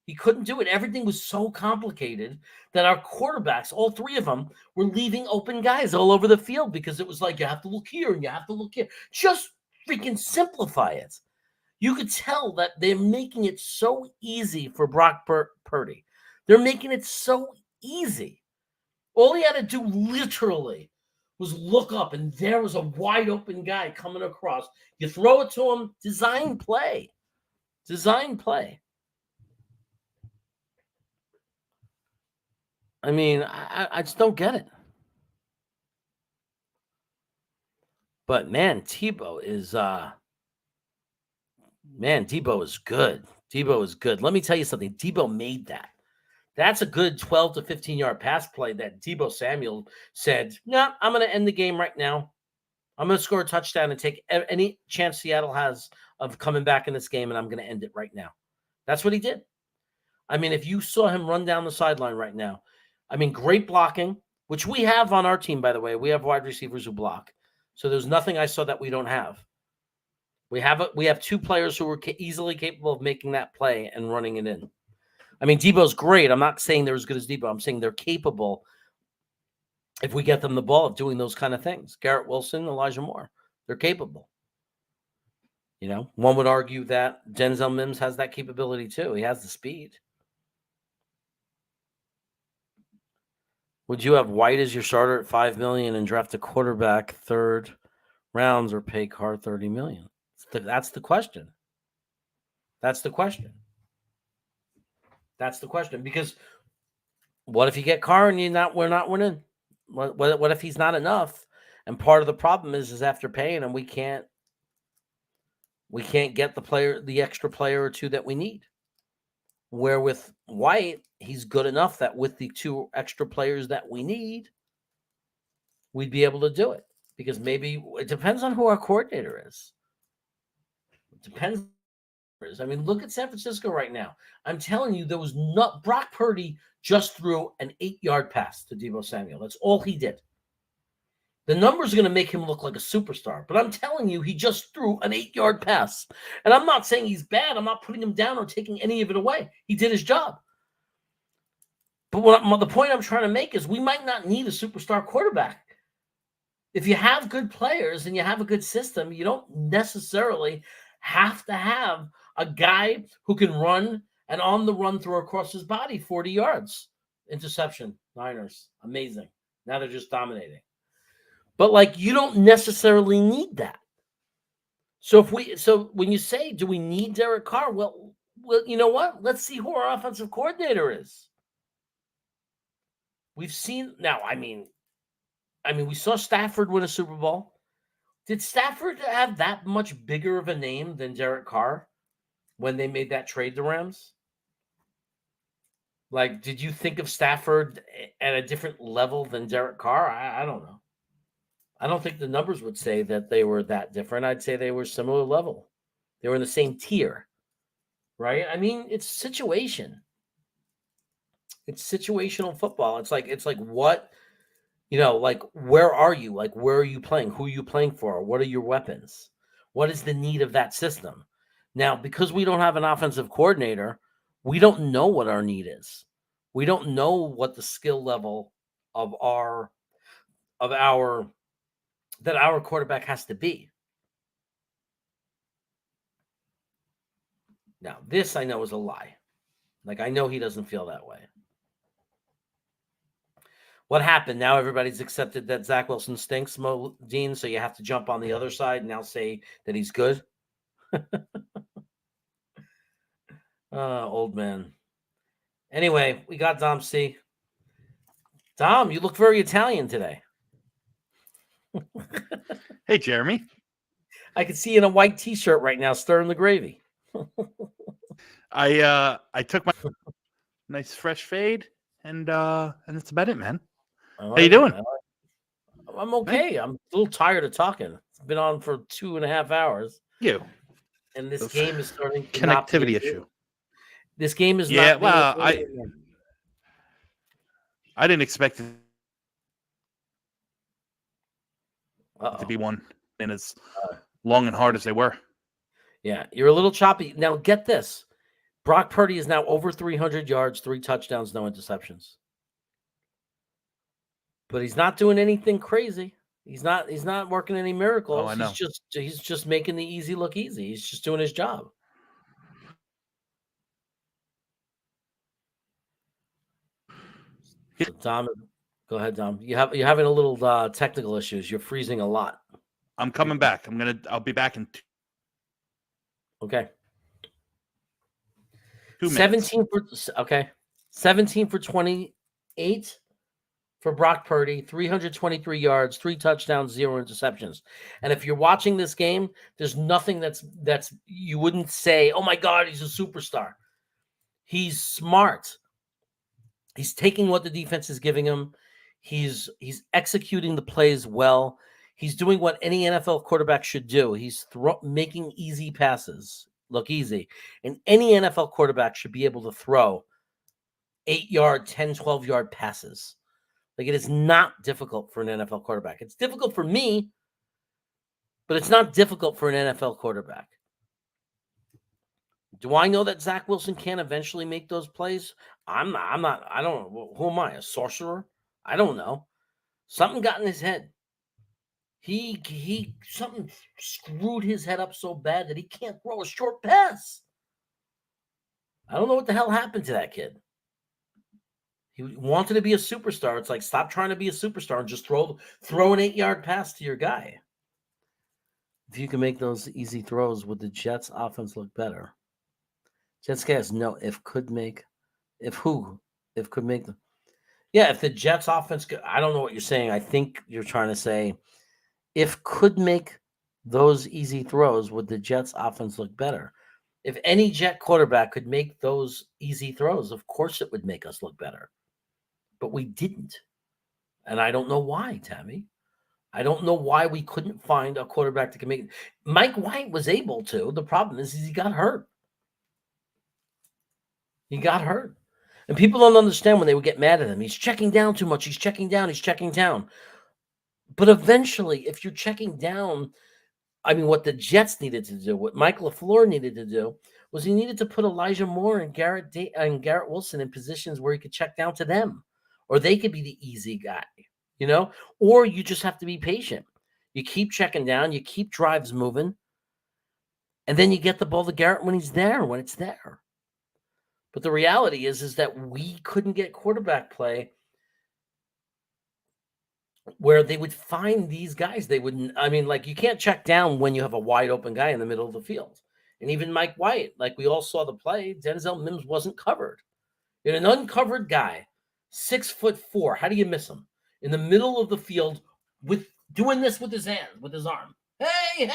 Speaker 1: He couldn't do it. Everything was so complicated that our quarterbacks, all three of them, were leaving open guys all over the field because it was like, you have to look here and you have to look here. Just freaking simplify it. You could tell that they're making it so easy for Brock Purdy. They're making it so easy. All he had to do literally was look up, and there was a wide open guy coming across. You throw it to him, design play. Design play. I mean, I just don't get it. But, man, Debo is good. Debo is good. Let me tell you something. Debo made that. That's a good 12 to 15-yard pass play that Debo Samuel said, no, I'm going to end the game right now. I'm going to score a touchdown and take any chance Seattle has of coming back in this game, and I'm going to end it right now. That's what he did. I mean, if you saw him run down the sideline right now, I mean, great blocking, which we have on our team, by the way. We have wide receivers who block. So there's nothing I saw that we don't have. We have two players who were easily capable of making that play and running it in. I mean, Debo's great. I'm not saying they're as good as Debo. I'm saying they're capable, if we get them the ball, of doing those kind of things. Garrett Wilson, Elijah Moore, they're capable. You know, one would argue that Denzel Mims has that capability too. He has the speed. Would you have White as your starter at $5 million and draft a quarterback third rounds, or pay Carr $30 million? That's the question. That's the question. That's the question. Because what if you get Carr and we're not winning? What if he's not enough? And part of the problem is after paying him, we can't get the extra player or two that we need. Where with White, he's good enough that with the two extra players that we need, we'd be able to do it. Because maybe it depends on who our coordinator is. It depends. I mean, look at San Francisco right now. I'm telling you, there was not Brock Purdy just threw an 8-yard pass to Debo Samuel. That's all he did. The numbers are going to make him look like a superstar, but I'm telling you, he just threw an 8-yard pass. And I'm not saying he's bad. I'm not putting him down or taking any of it away. He did his job. But the point I'm trying to make is we might not need a superstar quarterback. If you have good players and you have a good system, you don't necessarily have to have a guy who can run and on the run throw across his body 40 yards. Interception, Niners. Amazing. Now they're just dominating. But you don't necessarily need that. So when you say, do we need Derek Carr? Well, you know what? Let's see who our offensive coordinator is. We've seen now. I mean, we saw Stafford win a Super Bowl. Did Stafford have that much bigger of a name than Derek Carr when they made that trade to Rams? Did you think of Stafford at a different level than Derek Carr? I don't know. I don't think the numbers would say that they were that different. I'd say they were similar level. They were in the same tier, right? I mean, it's situation. It's situational football. It's like what, where are you? Where are you playing? Who are you playing for? What are your weapons? What is the need of that system? Now, because we don't have an offensive coordinator, we don't know what our need is. We don't know what the skill level of our quarterback has to be. Now, this I know is a lie. Like, I know he doesn't feel that way. What happened? Now everybody's accepted that Zach Wilson stinks, Dean, so you have to jump on the other side and now say that he's good? Old man. Anyway, we got Dom C. Dom, you look very Italian today.
Speaker 4: Hey, Jeremy.
Speaker 1: I can see you in a white T-shirt right now, stirring the gravy.
Speaker 4: I took my nice fresh fade, and that's about it, man. How you doing?
Speaker 1: I'm okay. Hey. I'm a little tired of talking. It's been on for 2.5 hours. And this game is starting to
Speaker 4: connectivity issue.
Speaker 1: This game is
Speaker 4: not.
Speaker 1: Yeah,
Speaker 4: well, I didn't expect it to be one and as long and hard as they were.
Speaker 1: Yeah, you're a little choppy. Now get this. Brock Purdy is now over 300 yards, 3 touchdowns, no interceptions. But he's not doing anything crazy. He's not working any miracles.
Speaker 4: Oh, I know.
Speaker 1: He's just making the easy look easy. He's just doing his job. So Dom, go ahead, Dom. You're having a little technical issues. You're freezing a lot.
Speaker 4: I'm coming back. I'll be back in
Speaker 1: Okay.
Speaker 4: 2 minutes.
Speaker 1: 17 for 28 for Brock Purdy, 323 yards, 3 touchdowns, 0 interceptions. And if you're watching this game, there's nothing that's you wouldn't say, "Oh my God, he's a superstar." He's smart. He's taking what the defense is giving him. He's executing the plays well. He's doing what any NFL quarterback should do. He's making easy passes look easy. And any NFL quarterback should be able to throw 8-yard, 10, 12-yard passes. Like, it is not difficult for an NFL quarterback. It's difficult for me, but it's not difficult for an NFL quarterback. Do I know that Zach Wilson can eventually make those plays? I don't know. Who am I, a sorcerer? I don't know. Something got in his head. Something screwed his head up so bad that he can't throw a short pass. I don't know what the hell happened to that kid. He wanted to be a superstar. It's like, stop trying to be a superstar and just throw an 8-yard pass to your guy. If you can make those easy throws, would the Jets offense look better? Jets guys, no. If could make them. Yeah, if the Jets offense could, I don't know what you're saying. I think you're trying to say, if could make those easy throws, would the Jets offense look better? If any Jet quarterback could make those easy throws, of course it would make us look better. But we didn't. And I don't know why, Tammy. I don't know why we couldn't find a quarterback that could make it. Mike White was able to. The problem is he got hurt. He got hurt. And people don't understand when they would get mad at him. He's checking down too much. He's checking down. But eventually, if you're checking down, I mean, what the Jets needed to do, what Mike LaFleur needed to do, was he needed to put Elijah Moore and Garrett Wilson in positions where he could check down to them, or they could be the easy guy, or you just have to be patient. You keep checking down, you keep drives moving, and then you get the ball to Garrett when it's there. But the reality is that we couldn't get quarterback play where they would find these guys. They wouldn't. I mean, like, you can't check down when you have a wide open guy in the middle of the field. And even Mike White, like we all saw the play, Denzel Mims wasn't covered. In an uncovered guy, 6'4", how do you miss him? In the middle of the field with doing this with his hand, with his arm. Hey,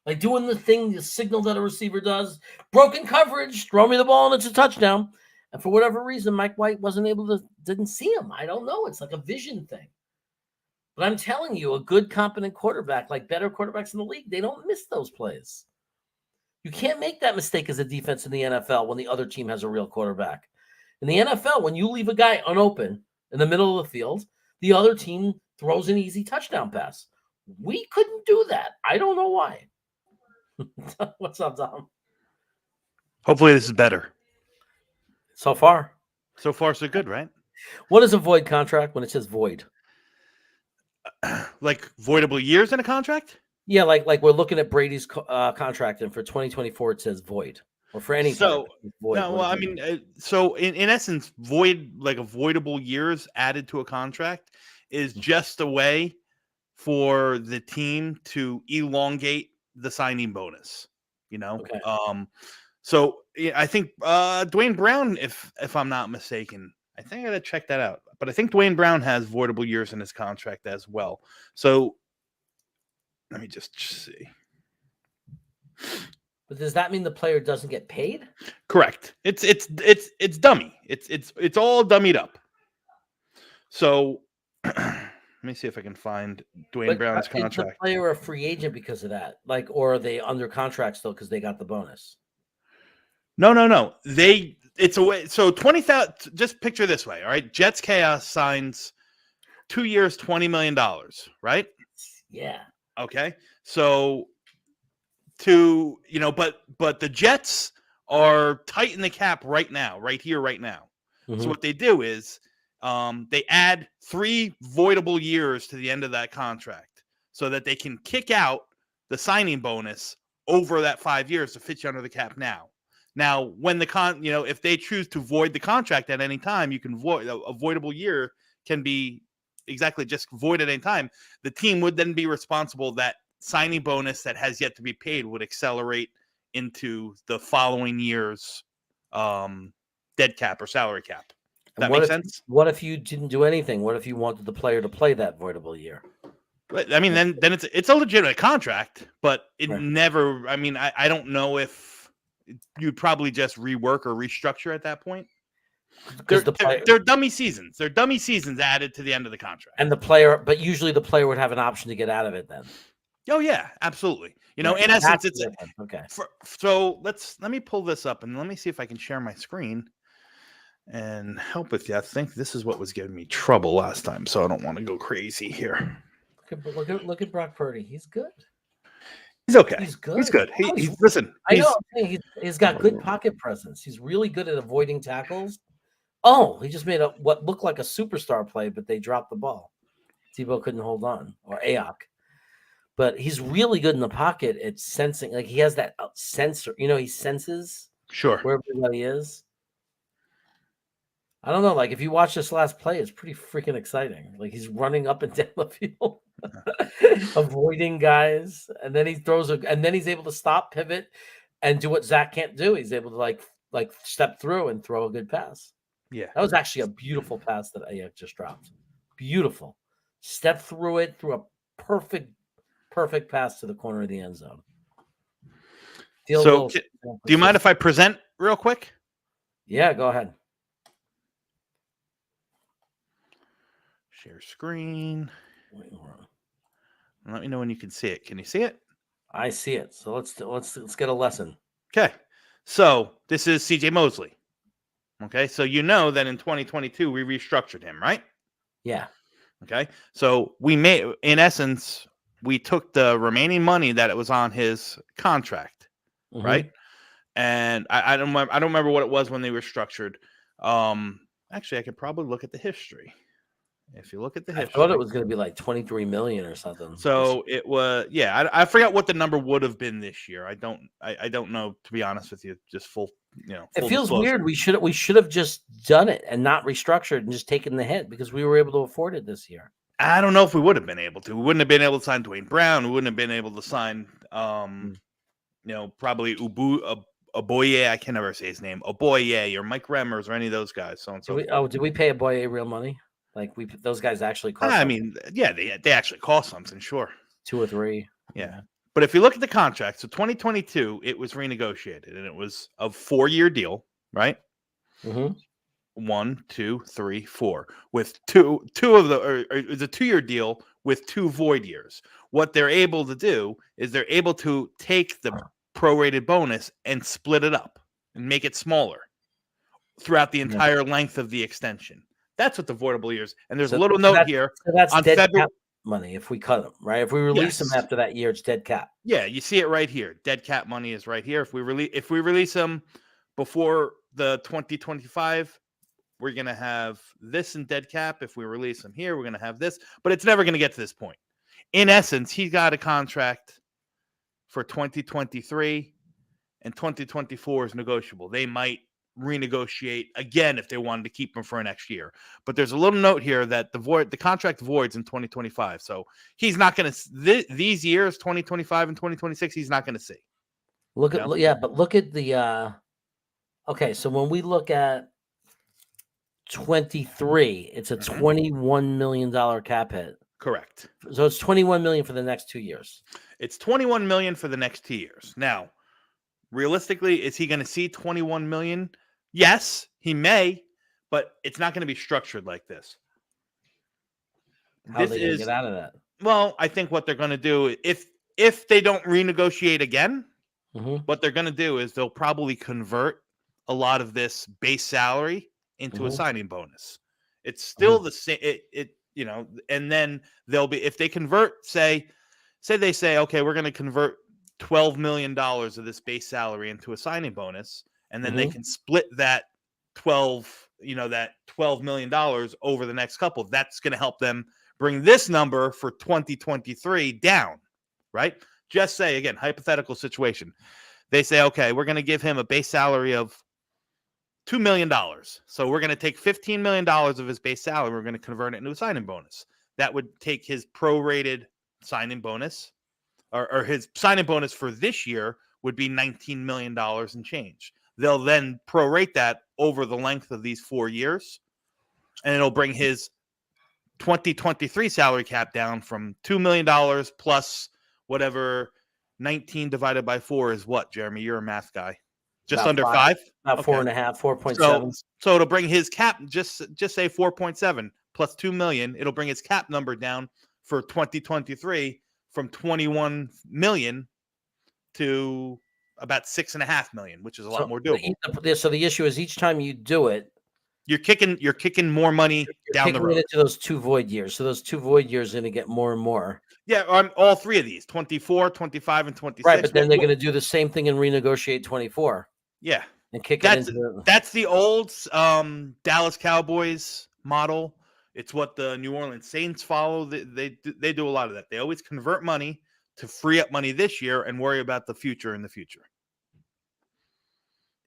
Speaker 1: like doing the thing, the signal that a receiver does. Broken coverage, throw me the ball and it's a touchdown. And for whatever reason, Mike White didn't see him. I don't know. It's like a vision thing. But I'm telling you, a good, competent quarterback, like better quarterbacks in the league, they don't miss those plays. You can't make that mistake as a defense in the NFL when the other team has a real quarterback. In the NFL, when you leave a guy unopen in the middle of the field, the other team throws an easy touchdown pass. We couldn't do that. I don't know why. What's up, Tom?
Speaker 4: Hopefully this is better.
Speaker 1: So far,
Speaker 4: so good, right?
Speaker 1: What is a void contract when it says void?
Speaker 4: Like voidable years in a contract?
Speaker 1: Yeah, like we're looking at Brady's contract, and for 2024 it says void. or for any
Speaker 4: So
Speaker 1: player. Void,
Speaker 4: no, well, I mean, so in essence, avoidable years added to a contract is just a way for the team to elongate the signing bonus.
Speaker 1: Okay.
Speaker 4: So I think Dwayne Brown, if I'm not mistaken, I think I got to check that out. But I think Dwayne Brown has voidable years in his contract as well. So let me just see.
Speaker 1: But does that mean the player doesn't get paid?
Speaker 4: Correct. It's dummy. It's all dummied up. So let me see if I can find Dwayne Brown's contract.
Speaker 1: Is the player a free agent because of that? Like, or are they under contract still because they got the bonus?
Speaker 4: No. It's a way. So 20,000. Just picture this way. All right. Jets Chaos signs 2 years, $20 million. Right.
Speaker 1: Yeah.
Speaker 4: Okay. So but the Jets are tight in the cap right now, right here, right now.
Speaker 1: Mm-hmm.
Speaker 4: So what they do is they add 3 voidable years to the end of that contract so that they can kick out the signing bonus over that 5 years to fit you under the cap now. Now, when if they choose to void the contract at any time, you can void a voidable year can be exactly just void at any time. The team would then be responsible that signing bonus that has yet to be paid would accelerate into the following year's dead cap or salary cap. That makes sense?
Speaker 1: What if you didn't do anything? What if you wanted the player to play that voidable year?
Speaker 4: But I mean, then it's a legitimate contract, but it
Speaker 1: Right.
Speaker 4: never. I mean, I don't know if you'd probably just rework or restructure at that point. They're dummy seasons. They're dummy seasons added to the end of the contract.
Speaker 1: And the player, but usually the player would have an option to get out of it then.
Speaker 4: Oh yeah, absolutely. In
Speaker 1: Right.
Speaker 4: essence, it's
Speaker 1: okay.
Speaker 4: So let me pull this up and let me see if I can share my screen and help with you. I think this is what was giving me trouble last time, so I don't want to go crazy here.
Speaker 1: Look at Brock Purdy. He's good.
Speaker 4: He's okay.
Speaker 1: He's good.
Speaker 4: He's good. Listen.
Speaker 1: I know. He's got good pocket presence. He's really good at avoiding tackles. Oh, he just made what looked like a superstar play, but they dropped the ball. Tebow couldn't hold on, or Ayuk. But he's really good in the pocket at sensing. Like he has that sensor. He senses where everybody is. I don't know. Like if you watch this last play, it's pretty freaking exciting. Like he's running up and down the field, avoiding guys, and then he throws and then he's able to stop, pivot, and do what Zach can't do. He's able to like step through and throw a good pass.
Speaker 4: Yeah,
Speaker 1: that was actually a beautiful pass that Ayuk just dropped. Beautiful, step through it, through a perfect pass to the corner of the end zone.
Speaker 4: Do you mind if I present real quick?
Speaker 1: Yeah, go ahead.
Speaker 4: Share screen. Let me know when you can see it. Can you see it?
Speaker 1: I see it. So let's get a lesson.
Speaker 4: Okay. So this is CJ Mosley. Okay. So you know that in 2022 we restructured him, right?
Speaker 1: Yeah.
Speaker 4: Okay. So in essence, we took the remaining money that it was on his contract, right? And I don't remember what it was when they were structured. Actually, I could probably look at the history. If you look at the history,
Speaker 1: I thought it was going to be like 23 million or something.
Speaker 4: So it was, yeah. I forgot what the number would have been this year. I don't know, to be honest with you. Just full
Speaker 1: it feels weird. We should have just done it and not restructured and just taken the hit because we were able to afford it this year.
Speaker 4: I don't know if we would have been able to. We wouldn't have been able to sign Dwayne Brown. We wouldn't have been able to sign, probably Oboye. I can never say his name. Oboye or Mike Remmers or any of those guys. So and so.
Speaker 1: Did we pay Oboye real money? Like those guys actually cost.
Speaker 4: I mean, yeah, they actually cost something, sure.
Speaker 1: 2 or 3.
Speaker 4: Yeah. But if you look at the contract, so 2022, it was renegotiated and it was a 4-year deal, right?
Speaker 1: Mm-hmm.
Speaker 4: 1, 2, 3, 4, with two of the, or it's a 2-year deal with 2 void years. What they're able to do is they're able to take the prorated bonus and split it up and make it smaller throughout the entire length of the extension. That's what the voidable years. And there's a little note here.
Speaker 1: So that's on dead cap money if we cut them, right? If we release them after that year, it's dead cap.
Speaker 4: Yeah, you see it right here. Dead cap money is right here. If we release them before the 2025, we're gonna have this in dead cap. If we release them here, we're gonna have this. But it's never gonna get to this point. In essence, he got a contract for 2023 and 2024 is negotiable. They might renegotiate again if they wanted to keep him for an next year. But there's a little note here that the contract voids in 2025. So he's not going to these years, 2025 and 2026, he's not going to see.
Speaker 1: Look at but look at the okay, so when we look at 23, it's a $21 million cap hit.
Speaker 4: Correct.
Speaker 1: So it's $21 million for the next 2 years.
Speaker 4: It's $21 million for the next 2 years. Now, realistically, is he going to see $21 million? Yes, he may, but it's not going to be structured like this.
Speaker 1: How are they going to get out of that?
Speaker 4: Well, I think what they're going to do, if they don't renegotiate again, what they're going to do is they'll probably convert a lot of this base salary into a signing bonus. It's still the same. And then they'll be, if they convert, say they say, okay, we're going to convert $12 million of this base salary into a signing bonus, and then they can split that $12 million over the next couple. That's going to help them bring this number for 2023 down, right? Just say, again, hypothetical situation. They say, okay, we're going to give him a base salary of $2 million. So we're going to take $15 million of his base salary. We're going to convert it into a signing bonus. That would take his prorated signing bonus, or his signing bonus for this year would be $19 million and change. They'll then prorate that over the length of these 4 years, and it'll bring his 2023 salary cap down from $2 million plus whatever 19 divided by 4 is what, Jeremy? You're a math guy. Just about under 5?
Speaker 1: About
Speaker 4: okay.
Speaker 1: 4.5, 4.7.
Speaker 4: So it'll bring his cap, just say 4.7 plus 2 million. It'll bring his cap number down for 2023 from 21 million to about 6.5 million, which is a lot more doable.
Speaker 1: So the issue is each time you do it,
Speaker 4: you're kicking more money down the road
Speaker 1: into those 2 void years. So those 2 void years are going to get more and more.
Speaker 4: Yeah, on all 3 of these, 24, 25, and 26.
Speaker 1: Right, but then they're going to do the same thing and renegotiate 24.
Speaker 4: Yeah.
Speaker 1: And kick
Speaker 4: it
Speaker 1: into
Speaker 4: that's the old Dallas Cowboys model. It's what the New Orleans Saints follow. They do a lot of that. They always convert money to free up money this year and worry about the future in the future.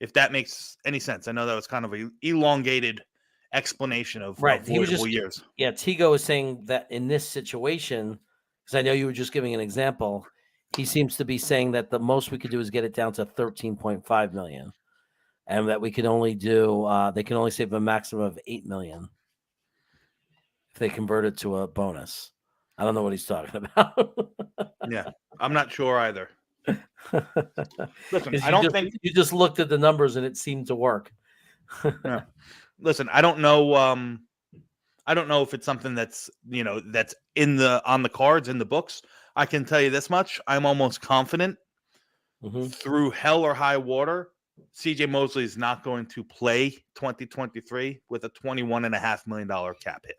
Speaker 4: If that makes any sense. I know that was kind of an elongated explanation of voidable years.
Speaker 1: Yeah, Tigo was saying that in this situation, because I know you were just giving an example, he seems to be saying that the most we could do is get it down to 13.5 million, and that we could only do they can only save a maximum of 8 million if they convert it to a bonus. I don't know what he's talking about.
Speaker 4: Yeah, I'm not sure either. Listen,
Speaker 1: I don't think you just looked at the numbers and it seemed to work.
Speaker 4: Yeah. Listen, I don't know. I don't know if it's something that's that's on the cards in the books. I can tell you this much: I'm almost confident, through hell or high water, CJ Mosley is not going to play 2023 with a $21.5 million cap hit.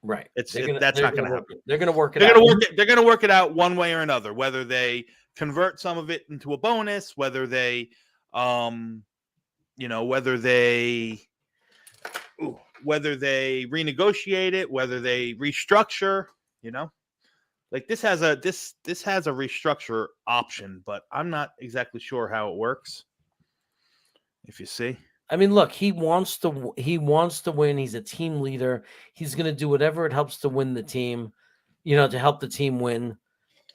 Speaker 1: Right.
Speaker 4: That's not going to happen.
Speaker 1: They're going to work it out.
Speaker 4: They're going to work it out one way or another, whether they convert some of it into a bonus, whether they, whether they renegotiate it, whether they restructure, like this has a restructure option, but I'm not exactly sure how it works. If you see.
Speaker 1: I mean, look, he wants to win. He's a team leader. He's going to do whatever it helps to win the team, to help the team win.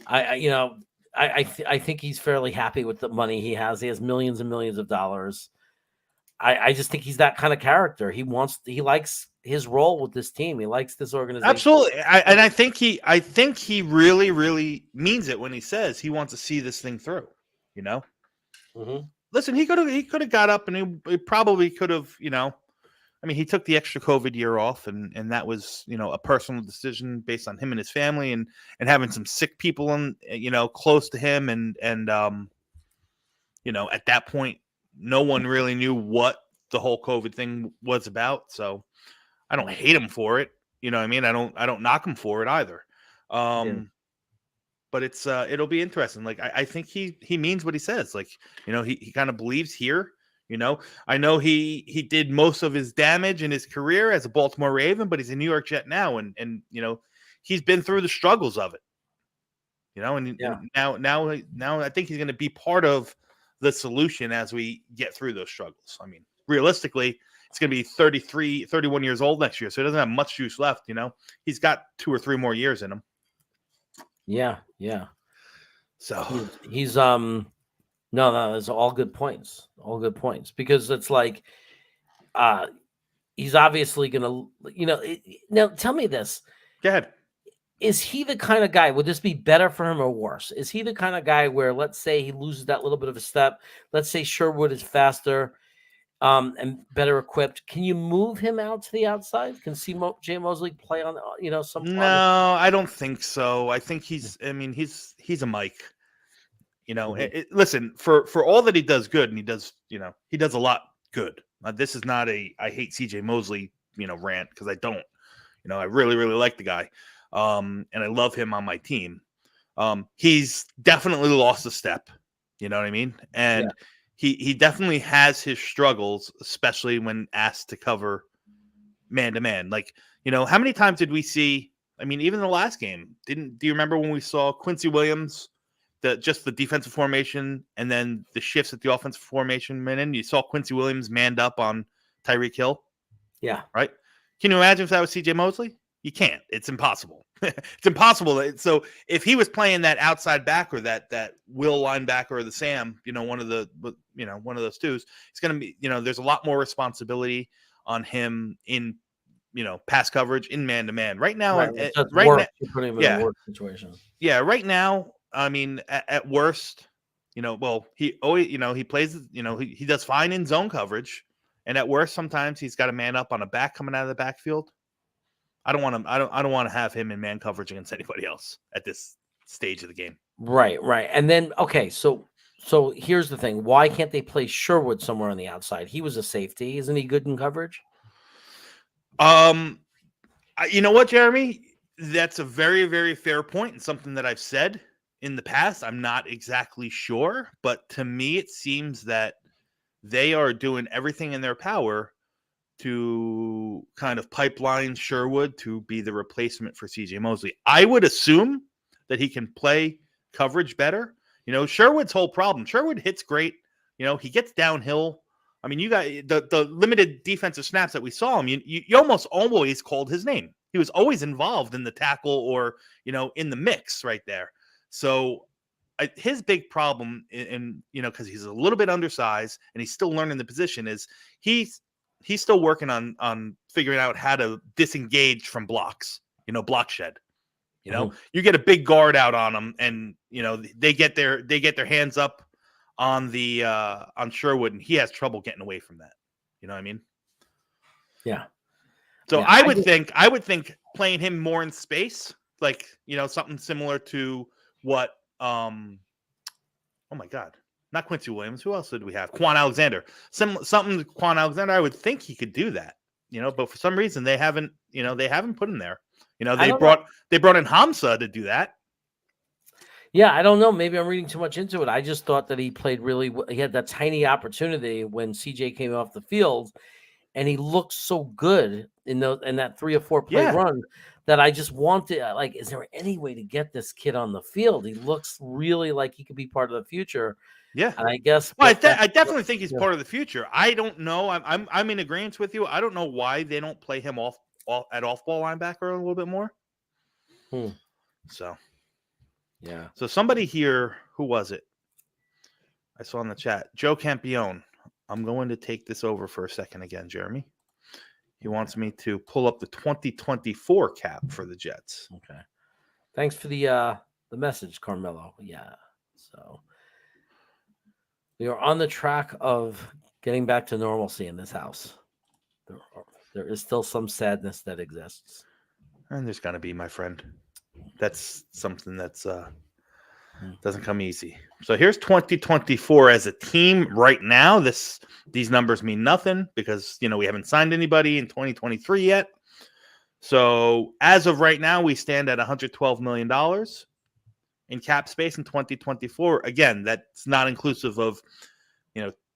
Speaker 1: I think he's fairly happy with the money he has. He has millions and millions of dollars. I just think he's that kind of character. He likes his role with this team. He likes this organization.
Speaker 4: Absolutely. I think he really, really means it when he says he wants to see this thing through, Listen, he could have got up and he probably could have, he took the extra COVID year off and that was, a personal decision based on him and his family and having some sick people close to him. And at that point, no one really knew what the whole COVID thing was about. So I don't hate him for it. You know what I mean? I don't knock him for it either. But it'll be interesting. Like I think he means what he says. Like, he kind of believes here. I know he did most of his damage in his career as a Baltimore Raven, but he's a New York Jet now, and he's been through the struggles of it. And now I think he's going to be part of the solution as we get through those struggles. I mean, realistically, it's going to be 33, 31 years old next year, so he doesn't have much juice left. He's got 2 or 3 more years in him.
Speaker 1: Yeah.
Speaker 4: So
Speaker 1: he's no, those are all good points. All good points, because it's like he's obviously gonna, now tell me this.
Speaker 4: go ahead.
Speaker 1: Is he the kind of guy, would this be better for him or worse? Is he the kind of guy where, let's say he loses that little bit of a step, let's say Sherwood is faster and better equipped, can you move him out to the outside? Can Jay Mosley play on, some?
Speaker 4: No, I don't think so. I think he's a Mike. Listen, for all that he does good, and he does a lot good. This is not I hate CJ Mosley, rant, because I don't. I really, really like the guy. And I love him on my team. He's definitely lost a step. You know what I mean? And he definitely has his struggles, especially when asked to cover man to man. Like, how many times did we see? I mean, even the last game, do you remember when we saw Quincy Williams, just the defensive formation and then the shifts at the offensive formation? And you saw Quincy Williams manned up on Tyreek Hill.
Speaker 1: Yeah.
Speaker 4: Right. Can you imagine if that was CJ Mosley? You can't. It's impossible. It's impossible. So if he was playing that outside back or that will linebacker or the Sam, one of those twos, it's going to be, there's a lot more responsibility on him in, pass coverage, in man to man. Right now,
Speaker 1: you're putting him in a worse situation.
Speaker 4: Yeah, right now, I mean, at worst, he always, he plays, he does fine in zone coverage, and at worst, sometimes he's got a man up on a back coming out of the backfield. I don't want him. I don't want to have him in man coverage against anybody else at this stage of the game. Right.
Speaker 1: And then, okay, so here's the thing: why can't they play Sherwood somewhere on the outside? He was a safety, isn't he? Good in coverage.
Speaker 4: You know what, Jeremy? That's a very, very fair point, and something that I've said in the past. I'm not exactly sure, but to me, it seems that they are doing everything in their power to kind of pipeline Sherwood to be the replacement for CJ Mosley. I would assume that he can play coverage better. Sherwood's whole problem. Sherwood hits great. He gets downhill. I mean, you got the limited defensive snaps that we saw him. You almost always called his name. He was always involved in the tackle or, in the mix right there. So his big problem, because he's a little bit undersized and he's still learning the position, is he's still working on figuring out how to disengage from blocks, block shed. You get a big guard out on them, and they get their hands up on on Sherwood, and he has trouble getting away from that. You know what I mean?
Speaker 1: Yeah.
Speaker 4: So yeah, I would think playing him more in space, like something similar to what oh my God. Not Quincy Williams. Who else did we have? Quan Alexander. Something Quan Alexander. I would think he could do that, but for some reason they haven't put him there. They brought in Hamza to do that.
Speaker 1: Yeah, I don't know. Maybe I'm reading too much into it. I just thought that he played really well. He had that tiny opportunity when CJ came off the field, and he looked so good in that 3 or 4 play run that I just wanted. Like, is there any way to get this kid on the field? He looks really like he could be part of the future.
Speaker 4: Yeah,
Speaker 1: and I guess.
Speaker 4: Well, I definitely think he's part of the future. I don't know. I'm in agreement with you. I don't know why they don't play him off ball linebacker a little bit more. So,
Speaker 1: yeah.
Speaker 4: So somebody here, who was it? I saw in the chat, Joe Campione. I'm going to take this over for a second again, Jeremy. He wants me to pull up the 2024 cap for the Jets.
Speaker 1: Okay. Thanks for the message, Carmelo. Yeah. So we are on the track of getting back to normalcy in this house. There is still some sadness that exists.
Speaker 4: And there's going to be, my friend. That's something that's doesn't come easy. So here's 2024 as a team right now. These numbers mean nothing because, we haven't signed anybody in 2023 yet. So as of right now, we stand at $112 million in cap space in 2024. Again, that's not inclusive of,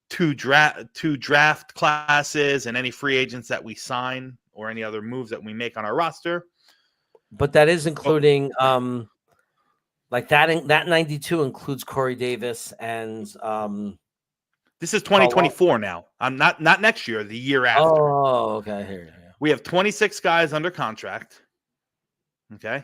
Speaker 4: two draft classes and any free agents that we sign or any other moves that we make on our roster.
Speaker 1: But that is including like that 92 includes Corey Davis and
Speaker 4: This is 2024 now. I'm not next year, the year after.
Speaker 1: Oh, okay. I hear you. Yeah.
Speaker 4: We have 26 guys under contract. Okay.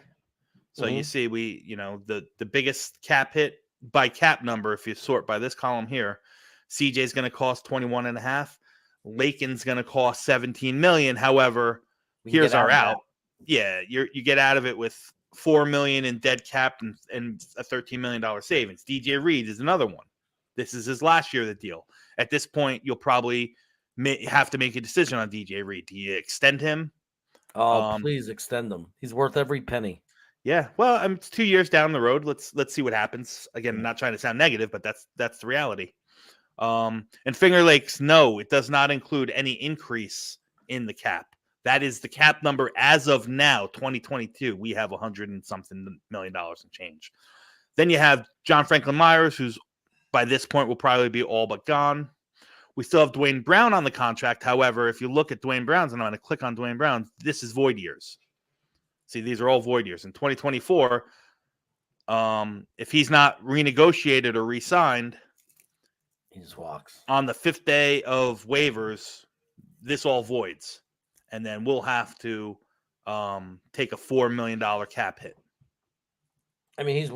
Speaker 4: So you
Speaker 1: Mhm.
Speaker 4: see, the biggest cap hit by cap number, if you sort by this column here, CJ is going to cost 21.5. Lakin's going to cost 17 million. However,
Speaker 1: We can
Speaker 4: here's
Speaker 1: get
Speaker 4: our
Speaker 1: of that.
Speaker 4: out. Yeah, you get out of it with $4 million in dead cap and a $13 million savings. DJ Reed is another one. This is his last year of the deal. At this point, you'll probably have to make a decision on DJ Reed. Do you extend him?
Speaker 1: Oh, please extend him. He's worth every penny.
Speaker 4: Yeah. Well, it's 2 years down the road. Let's see what happens. Again, I'm not trying to sound negative, but that's the reality. And Finger Lakes, no, it does not include any increase in the cap. That is the cap number as of now, 2022. We have $100 and something million and change. Then you have John Franklin Myers, who's by this point will probably be all but gone. We still have Dwayne Brown on the contract. However, if you look at Dwayne Brown's, and I'm going to click on Dwayne Brown, this is void years. See, these are all void years. In 2024, if he's not renegotiated or re-signed,
Speaker 1: He just walks.
Speaker 4: on the 5th day of waivers, this all voids. And then we'll have to take a $4 million cap hit.
Speaker 1: I mean, he's.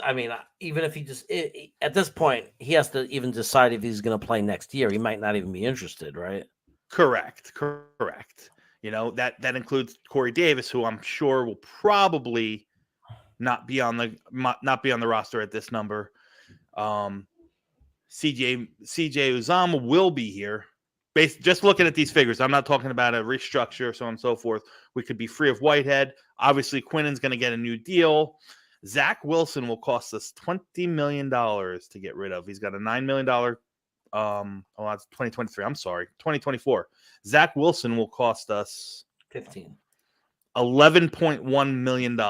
Speaker 1: I mean, even if he just at this point, he has to even decide if he's going to play next year. He might not even be interested, right?
Speaker 4: Correct. That includes Corey Davis, who I'm sure will probably not be on the roster at this number. CJ Uzama will be here. Just looking at these figures, I'm not talking about a restructure, so on and so forth. We could be free of Whitehead. Obviously, Quinnen's going to get a new deal. Zach Wilson will cost us $20 million to get rid of. He's got a $9 million. That's 2023. I'm sorry, 2024. Zach Wilson will cost us
Speaker 1: 15.
Speaker 4: $11.1 million.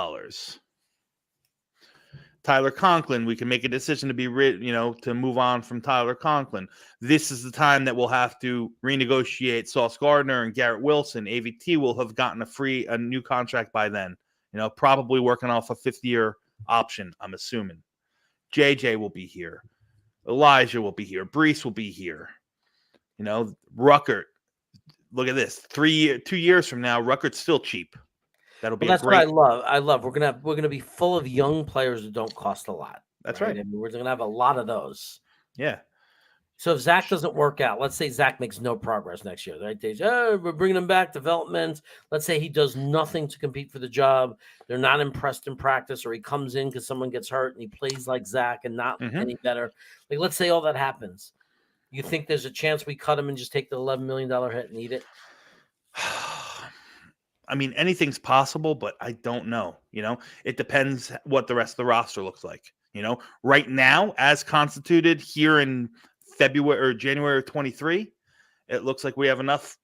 Speaker 4: Tyler Conklin, we can make a decision to to move on from Tyler Conklin. This is the time that we'll have to renegotiate Sauce Gardner and Garrett Wilson. AVT will have gotten a new contract by then. Probably working off a 5th-year option, I'm assuming. JJ will be here. Elijah will be here. Brees will be here. Ruckert. Look at this. 2 years from now, Ruckert's still cheap. That'll be
Speaker 1: that's
Speaker 4: great.
Speaker 1: what I love. We're gonna be full of young players that don't cost a lot.
Speaker 4: That's right.
Speaker 1: I mean, we're gonna have a lot of those.
Speaker 4: Yeah.
Speaker 1: So if Zach doesn't work out, let's say Zach makes no progress next year, right? We're bringing him back, development. Let's say he does nothing to compete for the job. They're not impressed in practice, or he comes in because someone gets hurt and he plays like Zach and not any better. Like, let's say all that happens. You think there's a chance we cut him and just take the $11 million hit and eat it?
Speaker 4: I mean, anything's possible, but I don't know. It depends what the rest of the roster looks like. Right now, as constituted here in February or January of 23, it looks like we have enough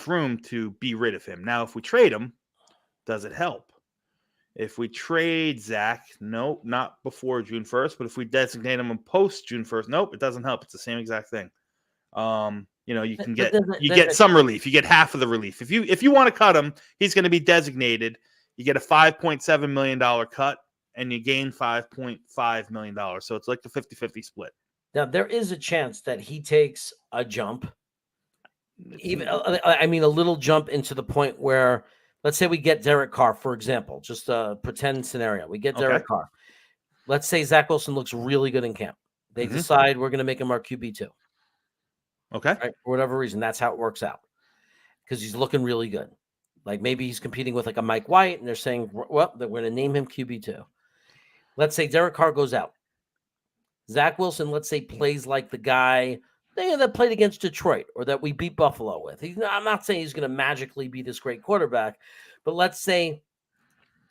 Speaker 4: room to be rid of him. Now, if we trade him, does it help? If we trade Zach, no, not before June 1st, but if we designate him post June 1st, nope, it doesn't help. It's the same exact thing. You can get some relief. You get half of the relief. If you want to cut him, he's going to be designated. You get a $5.7 million cut and you gain $5.5 million. So it's like the 50-50 split.
Speaker 1: Now, there is a chance that he takes a jump, even a little jump into the point where, let's say we get Derek Carr, for example, just a pretend scenario. We get Derek Carr. Let's say Zach Wilson looks really good in camp. They decide we're going to make him our QB2.
Speaker 4: Okay.
Speaker 1: Right? For whatever reason, that's how it works out. Because he's looking really good. Like maybe he's competing with like a Mike White, and they're saying, well, we're going to name him QB2. Let's say Derek Carr goes out. Zach Wilson, let's say, plays like the guy that played against Detroit or that we beat Buffalo with. I'm not saying he's going to magically be this great quarterback, but let's say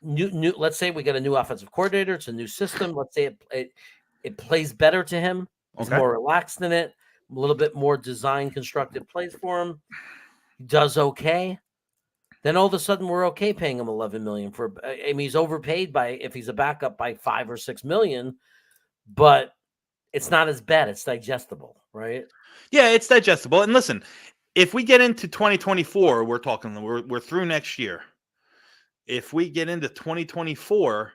Speaker 1: let's say we got a new offensive coordinator. It's a new system. Let's say it plays better to him. He's more relaxed in it. A little bit more design constructed plays for him. He does okay. Then all of a sudden we're okay paying him $11 million for. I mean, he's overpaid if he's a backup by $5 or $6 million, but it's not as bad. It's digestible, right?
Speaker 4: Yeah, it's digestible. And listen, if we get into 2024, we're through next year. If we get into 2024,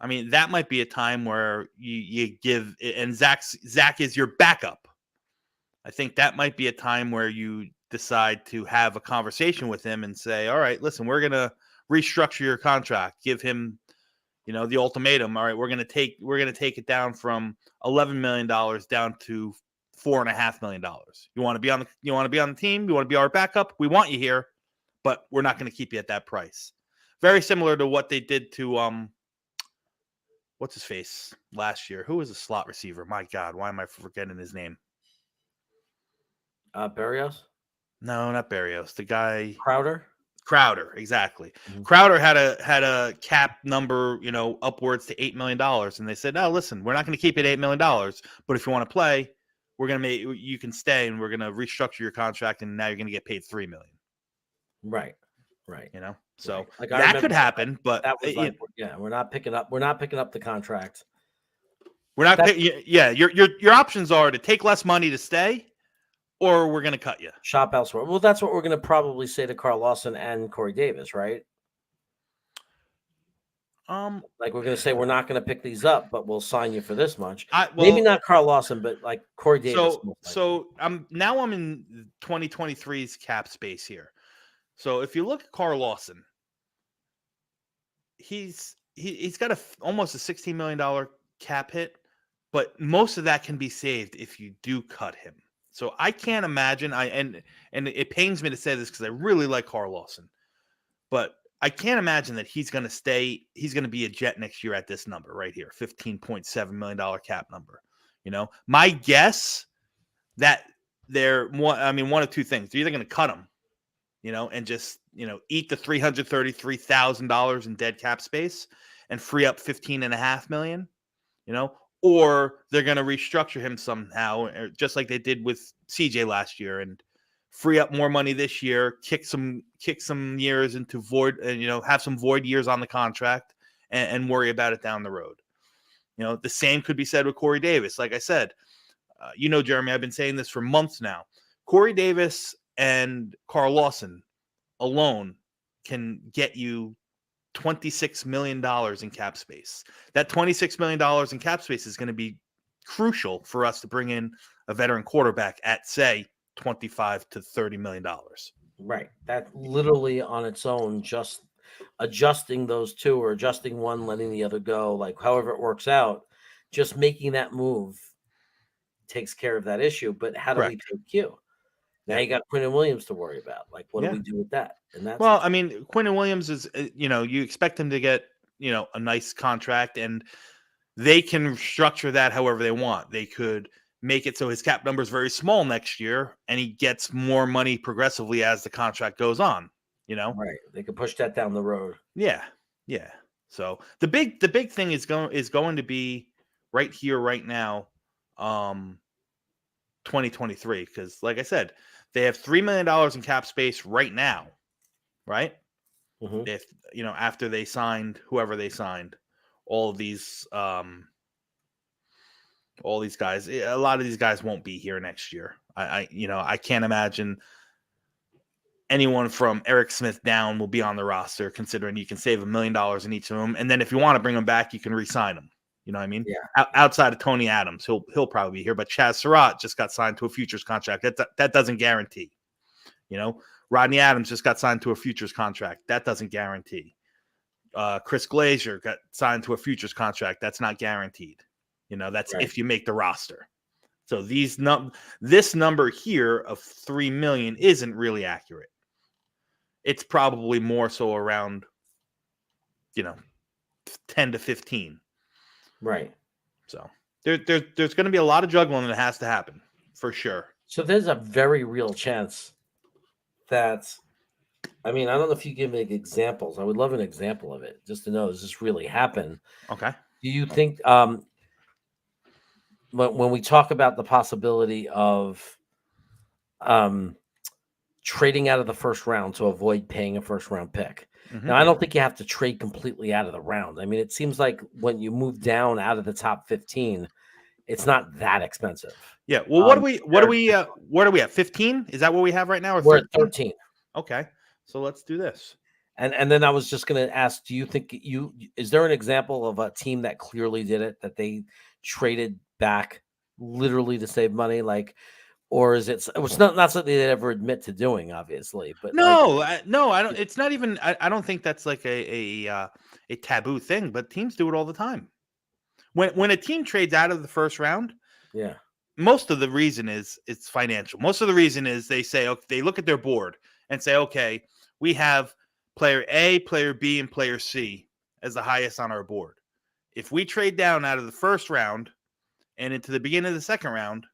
Speaker 4: I mean, that might be a time where you give, and Zach is your backup. I think that might be a time where you decide to have a conversation with him and say, all right, listen, we're going to restructure your contract. Give him, the ultimatum. All right, we're going to take it down from $11 million down to $4.5 million. You want to be on the team? You want to be our backup? We want you here, but we're not going to keep you at that price. Very similar to what they did to what's his face last year? Who was a slot receiver? My God, why am I forgetting his name?
Speaker 1: Barrios?
Speaker 4: No, not Barrios. The guy
Speaker 1: Crowder,
Speaker 4: exactly.
Speaker 1: Mm-hmm.
Speaker 4: Crowder had a cap number, upwards to $8 million, and they said, "No, listen, we're not going to keep it $8 million, but if you want to play, you can stay, and we're going to restructure your contract, and now you're going to get paid $3 million."
Speaker 1: Right.
Speaker 4: So
Speaker 1: right. Like,
Speaker 4: that could happen, but
Speaker 1: that was we're not picking up the contract.
Speaker 4: We're not. Your options are to take less money to stay, or we're going to cut you.
Speaker 1: Shop elsewhere. Well, that's what we're going to probably say to Carl Lawson and Corey Davis, right? Like, we're going to say we're not going to pick these up, but we'll sign you for this much. Maybe not Carl Lawson, but like Corey Davis.
Speaker 4: So I'm in 2023's cap space here. So if you look at Carl Lawson, he's got almost a $16 million cap hit, but most of that can be saved if you do cut him. So I can't imagine. And it pains me to say this because I really like Carl Lawson, but I can't imagine that he's going to stay. He's going to be a Jet next year at this number right here, $15.7 million cap number. My guess that one of two things. They're either going to cut him, and just eat the $333,000 in dead cap space and free up $15.5 million, or they're going to restructure him somehow, just like they did with CJ last year, and free up more money this year, kick some years into void, and have some void years on the contract, and worry about it down the road. The same could be said with Corey Davis. Like I said, Jeremy, I've been saying this for months now. Corey Davis and Carl Lawson alone can get you $26 million in cap space. That $26 million in cap space is going to be crucial for us to bring in a veteran quarterback at, say, $25 to $30 million.
Speaker 1: Right. That literally on its own, just adjusting those two or adjusting one, letting the other go, like however it works out, just making that move takes care of that issue. But how do we take Q? Now you got Quinnen Williams to worry about. Like, what do we do with that? And that's
Speaker 4: Quinnen Williams is, you expect him to get, a nice contract, and they can structure that however they want. They could make it so his cap number is very small next year, and he gets more money progressively as the contract goes on.
Speaker 1: Right? They could push that down the road.
Speaker 4: Yeah. So the big thing is going to be right here, right now, 2023, because like I said, they have $3 million in cap space right now, right?
Speaker 1: Mm-hmm.
Speaker 4: If after they signed whoever they signed, all these guys, a lot of these guys won't be here next year. I can't imagine anyone from Eric Smith down will be on the roster, considering you can save $1 million in each of them, and then if you want to bring them back, you can re-sign them. You know what I mean?
Speaker 1: Yeah.
Speaker 4: Outside of Tony Adams, he'll probably be here, but Chaz Surratt just got signed to a futures contract. That doesn't guarantee. Rodney Adams just got signed to a futures contract. That doesn't guarantee. Chris Glazier got signed to a futures contract. That's not guaranteed. That's if you make the roster. So this number here of $3 million isn't really accurate. It's probably more so around, 10 to 15.
Speaker 1: Right.
Speaker 4: So there's going to be a lot of juggling that has to happen for sure.
Speaker 1: So there's a very real chance that, I don't know if you can make examples. I would love an example of it just to know, does this really happen?
Speaker 4: Okay.
Speaker 1: Do you think when we talk about the possibility of trading out of the first round to avoid paying a first round pick?
Speaker 4: Mm-hmm.
Speaker 1: Now, I don't think you have to trade completely out of the round. It seems like when you move down out of the top 15, it's not that expensive.
Speaker 4: Yeah. Well, what are we at? 15? Is that what we have right now? Or
Speaker 1: we're at 13.
Speaker 4: Okay. So let's do this.
Speaker 1: And then I was just going to ask, do you think is there an example of a team that clearly did it, that they traded back literally to save money, like, or is it's not something they ever admit to doing, obviously, but
Speaker 4: No, no, I don't. It's not even. I don't think that's like a taboo thing. But teams do it all the time. When a team trades out of the first round,
Speaker 1: yeah,
Speaker 4: most of the reason is it's financial. Most of the reason is they say, okay, they look at their board and say, okay, we have player A, player B, and player C as the highest on our board. If we trade down out of the first round and into the beginning of the second round,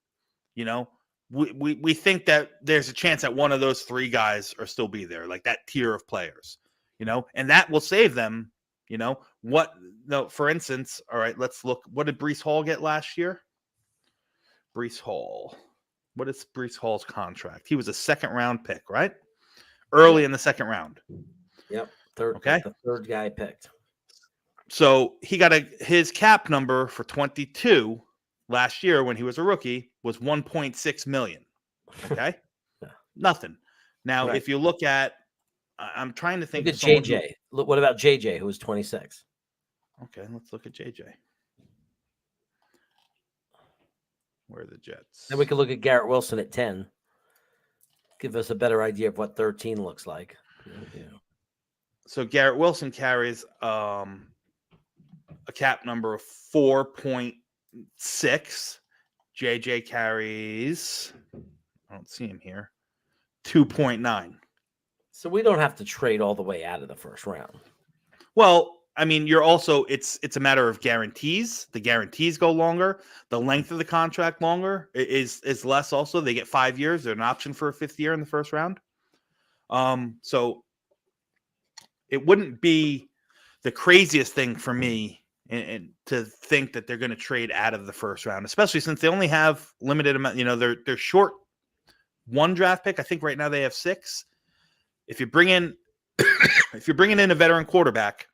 Speaker 4: you know, we think that there's a chance that one of those three guys are still be there, like that tier of players, you know, and that will save them. You know what? No, for instance, all right, let's look. What did Breece Hall get last year? Breece Hall. What is Breece Hall's contract? He was a second round pick, right? Early in the second round.
Speaker 1: Yep. Third.
Speaker 4: Okay.
Speaker 1: The third guy picked.
Speaker 4: So he got his cap number for 22 last year when he was a rookie was 1.6 million. Okay.
Speaker 1: Yeah.
Speaker 4: Nothing. Now,
Speaker 1: Right.
Speaker 4: if you look at, I'm trying to think.
Speaker 1: Look at JJ. Look, what about JJ, who was 26?
Speaker 4: Okay, let's look at JJ. Where are the Jets?
Speaker 1: Then we could look at Garrett Wilson at 10. Give us a better idea of what 13 looks like. Yeah.
Speaker 4: So Garrett Wilson carries a cap number of 4.6. JJ carries, I don't see him here, 2.9.
Speaker 1: So we don't have to trade all the way out of the first round.
Speaker 4: Well, I mean, you're also it's a matter of guarantees. The guarantees go longer. The length of the contract longer is less. Also, they get 5 years. They're an option for a 5th year in the first round. So it wouldn't be the craziest thing for me and to think that they're going to trade out of the first round, especially since they only have limited amount. You know, they're short one draft pick. I think right now they have 6. If you bring in a veteran quarterback,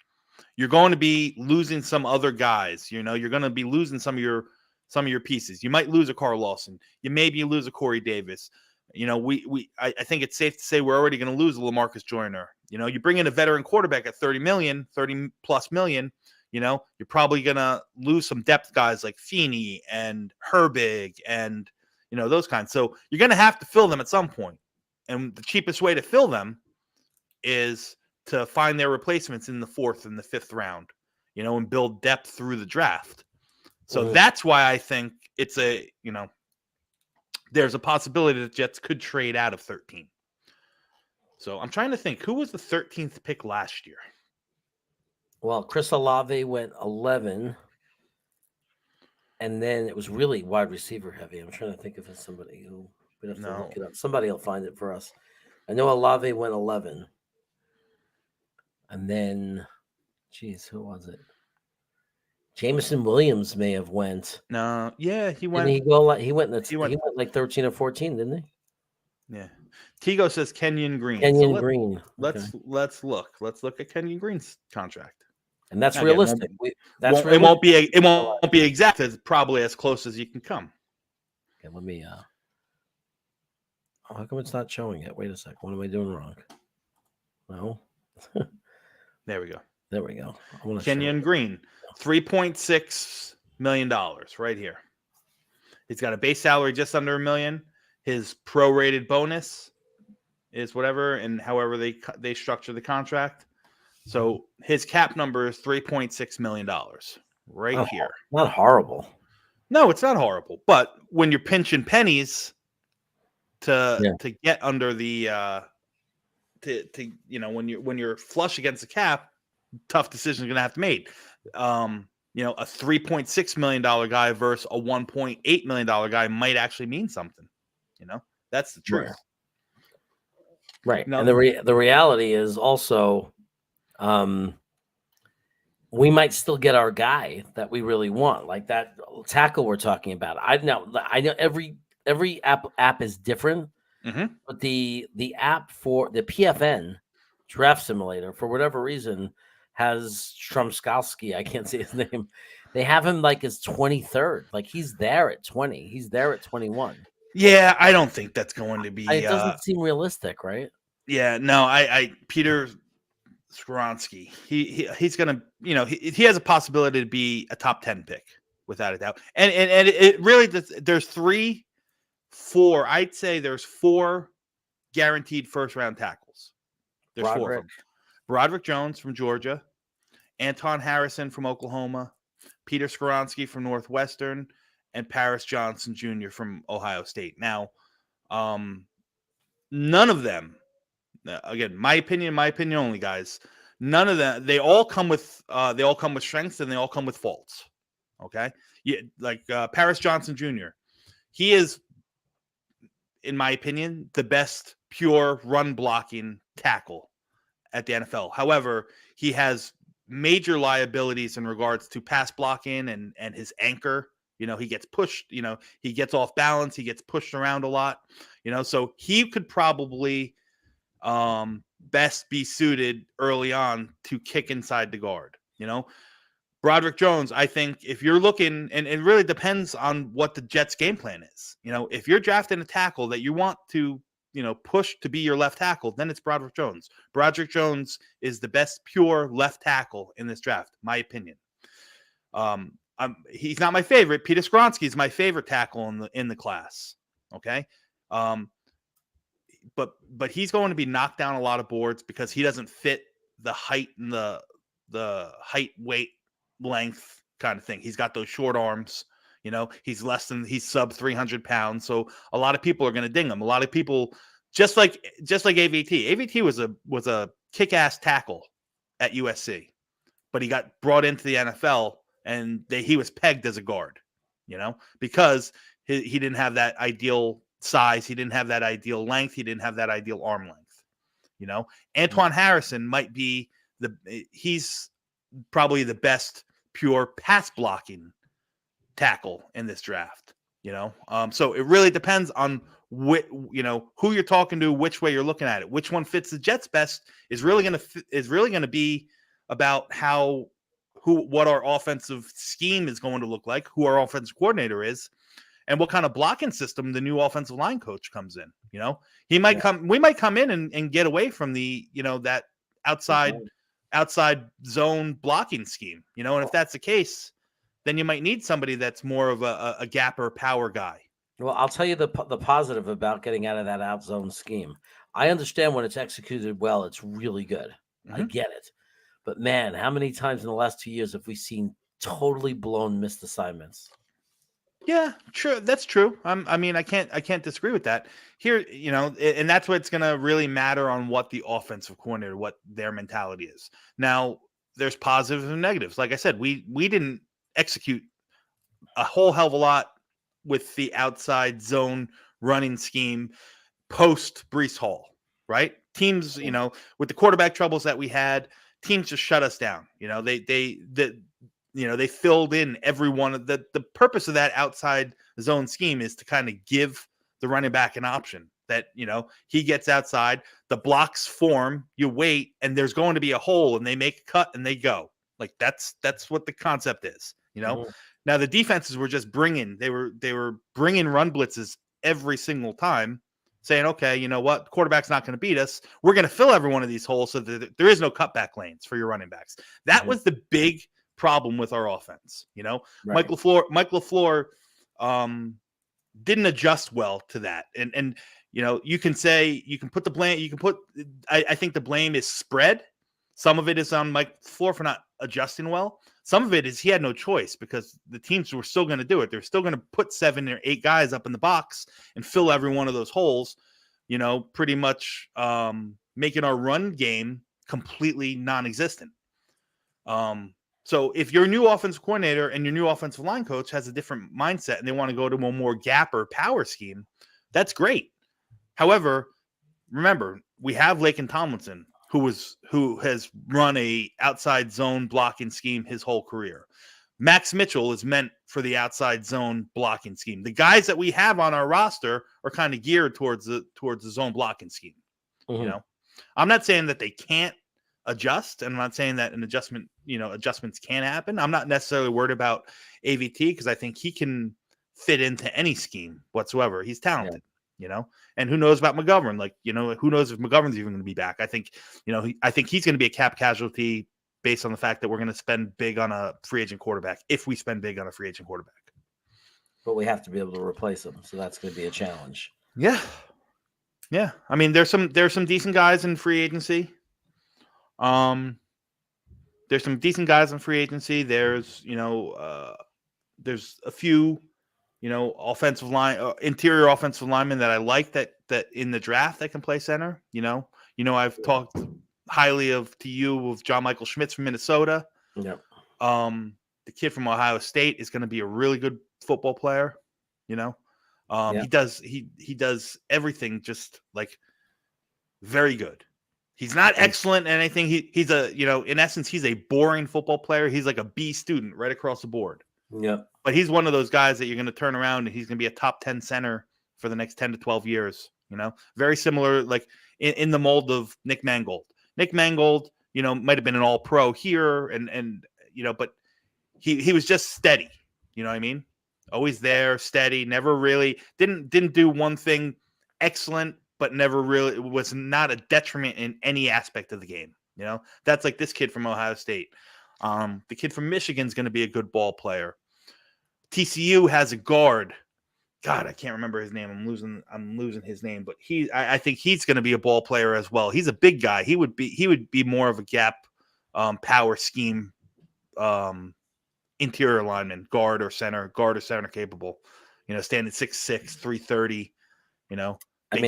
Speaker 4: you're going to be losing some other guys. You know, you're going to be losing some of your pieces. You might lose a Carl Lawson. You maybe lose a Corey Davis. You know, I think it's safe to say we're already going to lose a LaMarcus Joyner. You know, you bring in a veteran quarterback at 30 plus million, you know, you're probably going to lose some depth guys like Feeney and Herbig and, you know, those kinds. So you're going to have to fill them at some point. And the cheapest way to fill them is to find their replacements in the 4th and the 5th round, you know, and build depth through the draft. So that's why I think it's there's a possibility that Jets could trade out of 13. So I'm trying to think, who was the 13th pick last year?
Speaker 1: Well, Chris Olave went 11. And then it was really wide receiver heavy. I'm trying to think if it's somebody who we'd have to look it up. Somebody will find it for us. I know Olave went 11. And then, who was it? Jameson Williams may have went.
Speaker 4: No, yeah, he went.
Speaker 1: Didn't he go like he went like 13 or 14, didn't he?
Speaker 4: Yeah. Tigo says Kenyon Green.
Speaker 1: Green.
Speaker 4: Let's look. Let's look at Kenyon Green's contract.
Speaker 1: And that's realistic.
Speaker 4: It won't be exact. It's probably as close as you can come.
Speaker 1: Okay, let me how come it's not showing it? Wait a sec. What am I doing wrong? No.
Speaker 4: There we go.
Speaker 1: There we go.
Speaker 4: Kenyon Green, $3.6 million right here. He's got a base salary just under $1 million. His prorated bonus is whatever, and however they structure the contract. So his cap number is $3.6 million right here.
Speaker 1: Not horrible.
Speaker 4: No, it's not horrible. But when you're pinching pennies to get under the when you're flush against the cap, tough decisions are going to have to be made. You know, a $3.6 million guy versus a $1.8 million guy might actually mean something. You know, that's the truth.
Speaker 1: Right. No, and the reality is also, we might still get our guy that we really want, like that tackle we're talking about. I know every app is different, but the app for the PFN draft simulator, for whatever reason, has Strumskowski. I can't say his name. They have him like as 23rd. Like he's there at 20. He's there at 21.
Speaker 4: Yeah, I don't think that's going to be.
Speaker 1: It doesn't seem realistic, right?
Speaker 4: Yeah, no. Peter Skoronski. He's gonna, he has a possibility to be a top 10 pick without a doubt. And it really there's 4. I'd say there's 4 guaranteed first round tackles. There's 4 of them. Broderick Jones from Georgia, Anton Harrison from Oklahoma, Peter Skoronski from Northwestern, and Paris Johnson Jr. from Ohio State. Now, none of them, again, my opinion only, guys. None of them. They all come with strengths and they all come with faults. Okay, like Paris Johnson Jr. He is, in my opinion, the best pure run blocking tackle at the NFL. However, he has major liabilities in regards to pass blocking and his anchor. He gets pushed, he gets off balance, he gets pushed around a lot, so he could probably best be suited early on to kick inside the guard. Broderick Jones, I think if you're looking, and it really depends on what the Jets game plan is. If you're drafting a tackle that you want to, push to be your left tackle, then it's Broderick Jones. Broderick Jones is the best pure left tackle in this draft, my opinion. He's not my favorite. Peter Skoronski is my favorite tackle in the class. Okay. But he's going to be knocked down a lot of boards because he doesn't fit the height and the height, weight, length kind of thing. He's got those short arms. He's sub 300 pounds. So a lot of people are going to ding him. A lot of people, just like AVT. AVT was a kick-ass tackle at USC, but he got brought into the NFL and he was pegged as a guard, because he didn't have that ideal size. He didn't have that ideal length. He didn't have that ideal arm length. Antoine Harrison might be he's probably the best pure pass blocking tackle in this draft. So it really depends on who you're talking to, which way you're looking at it, which one fits the Jets best is really going to be about what our offensive scheme is going to look like, who our offensive coordinator is, and what kind of blocking system the new offensive line coach comes in. We might come in and get away from the, that outside zone blocking scheme, and if that's the case, then you might need somebody that's more of a gapper power guy.
Speaker 1: Well, I'll tell you the positive about getting out of that out zone scheme. I understand when it's executed well, it's really good. Mm-hmm. I get it. But man, how many times in the last 2 years have we seen totally blown missed assignments?
Speaker 4: Yeah, true. That's true. I can't disagree with that. Here, and that's what's going to really matter on what the offensive coordinator, what their mentality is. Now, there's positives and negatives. Like I said, we didn't execute a whole hell of a lot with the outside zone running scheme post Breece Hall, right? Teams, with the quarterback troubles that we had, teams just shut us down. They filled in every one of the purpose of that outside zone scheme is to kind of give the running back an option that, he gets outside, the blocks form, you wait, and there's going to be a hole and they make a cut and they go. Like that's what the concept is, Mm-hmm. Now the defenses were just bringing run blitzes every single time, saying, okay, you know what? The quarterback's not going to beat us. We're going to fill every one of these holes so that there is no cutback lanes for your running backs. That mm-hmm. was the big problem with our offense. Right. Mike LaFleur didn't adjust well to that. And you can put the blame, I think the blame is spread. Some of it is on Mike LaFleur for not adjusting well. Some of it is he had no choice because the teams were still going to do it. They're still going to put 7 or 8 guys up in the box and fill every one of those holes, pretty much making our run game completely non-existent. So if your new offensive coordinator and your new offensive line coach has a different mindset and they want to go to a more gapper power scheme, that's great. However, remember, we have Laken Tomlinson, who has run a outside zone blocking scheme his whole career. Max Mitchell is meant for the outside zone blocking scheme. The guys that we have on our roster are kind of geared towards the zone blocking scheme. Mm-hmm. I'm not saying that they can't adjust, and I'm not saying that an adjustment, adjustments can happen. I'm not necessarily worried about AVT because I think he can fit into any scheme whatsoever. He's talented, And who knows about McGovern? Who knows if McGovern's even going to be back? I think, I think he's going to be a cap casualty based on the fact that we're going to spend big on a free agent quarterback. If we spend big on a free agent quarterback,
Speaker 1: but we have to be able to replace him, so that's going to be a challenge.
Speaker 4: Yeah. I mean, there's some decent guys in free agency. There's some decent guys in free agency. There's there's a few offensive line, interior offensive linemen that I like that in the draft that can play center. I've talked highly of John Michael Schmitz from Minnesota.
Speaker 1: Yeah.
Speaker 4: The kid from Ohio State is going to be a really good football player. He does everything just like very good. He's not excellent at anything. He's in essence, he's a boring football player. He's like a B student right across the board.
Speaker 1: Yeah.
Speaker 4: But he's one of those guys that you're going to turn around and he's going to be a top 10 center for the next 10 to 12 years. Very similar, like in the mold of Nick Mangold. Nick Mangold, might have been an all-pro here but he was just steady. You know what I mean? Always there, steady, never really didn't do one thing excellent, but never really was not a detriment in any aspect of the game. That's like this kid from Ohio State. The kid from Michigan is going to be a good ball player. TCU has a guard. God, I can't remember his name. I'm losing his name, but I think he's going to be a ball player as well. He's a big guy. He would be more of a gap power scheme interior lineman, guard or center capable, standing 6'6", 330,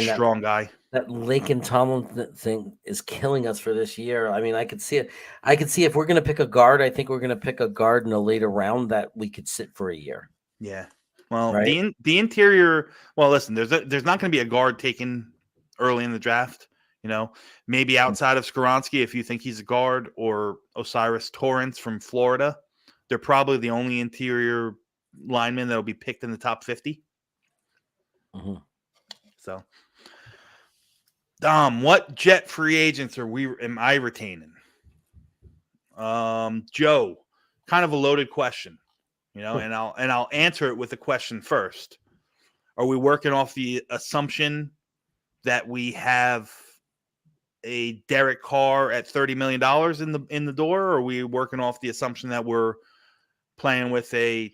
Speaker 4: strong guy.
Speaker 1: That Lakin Tomlin thing is killing us for this year. I mean, I could see it. I could see if we're going to pick a guard, I think we're going to pick a guard in a later round that we could sit for a year.
Speaker 4: Yeah. Well,
Speaker 1: right?
Speaker 4: the interior, well, listen, there's not going to be a guard taken early in the draft. Maybe outside of Skoronski, if you think he's a guard, or Osiris Torrance from Florida. They're probably the only interior linemen that will be picked in the top 50.
Speaker 1: Mm-hmm.
Speaker 4: So, Dom, what Jet free agents am I retaining? Joe, kind of a loaded question, and I'll answer it with a question first. Are we working off the assumption that we have a Derek Carr at $30 million in the door, or are we working off the assumption that we're playing with a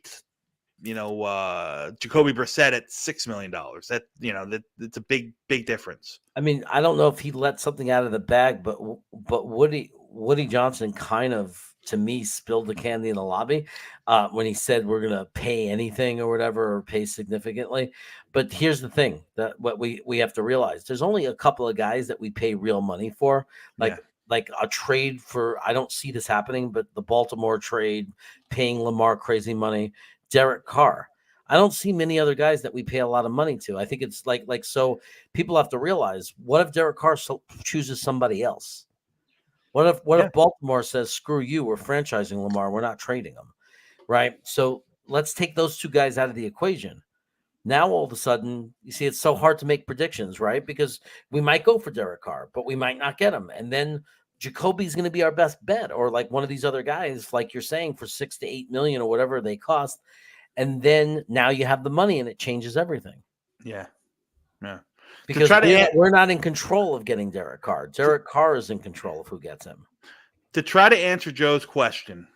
Speaker 4: Jacoby Brissett at $6 million? That it's a big difference.
Speaker 1: I mean, I don't know if he let something out of the bag, but Woody Johnson kind of, to me, spilled the candy in the lobby when he said we're going to pay anything or whatever, or pay significantly. But here's the thing, that what we have to realize, there's only a couple of guys that we pay real money for, like a trade for, I don't see this happening, but the Baltimore trade, paying Lamar crazy money, Derek Carr. I don't see many other guys that we pay a lot of money to. I think it's like so people have to realize, what if Derek Carr chooses somebody else? What if Baltimore says, screw you, we're franchising Lamar, we're not trading him, right? So let's take those two guys out of the equation. Now, all of a sudden, you see, it's so hard to make predictions, right? Because we might go for Derek Carr, but we might not get him. And then Jacoby's going to be our best bet, or like one of these other guys, like you're saying, for $6 to $8 million or whatever they cost. And then now you have the money and it changes everything.
Speaker 4: Yeah.
Speaker 1: Because we're not in control of getting Derek Carr. Derek Carr is in control of who gets him.
Speaker 4: To try to answer Joe's question,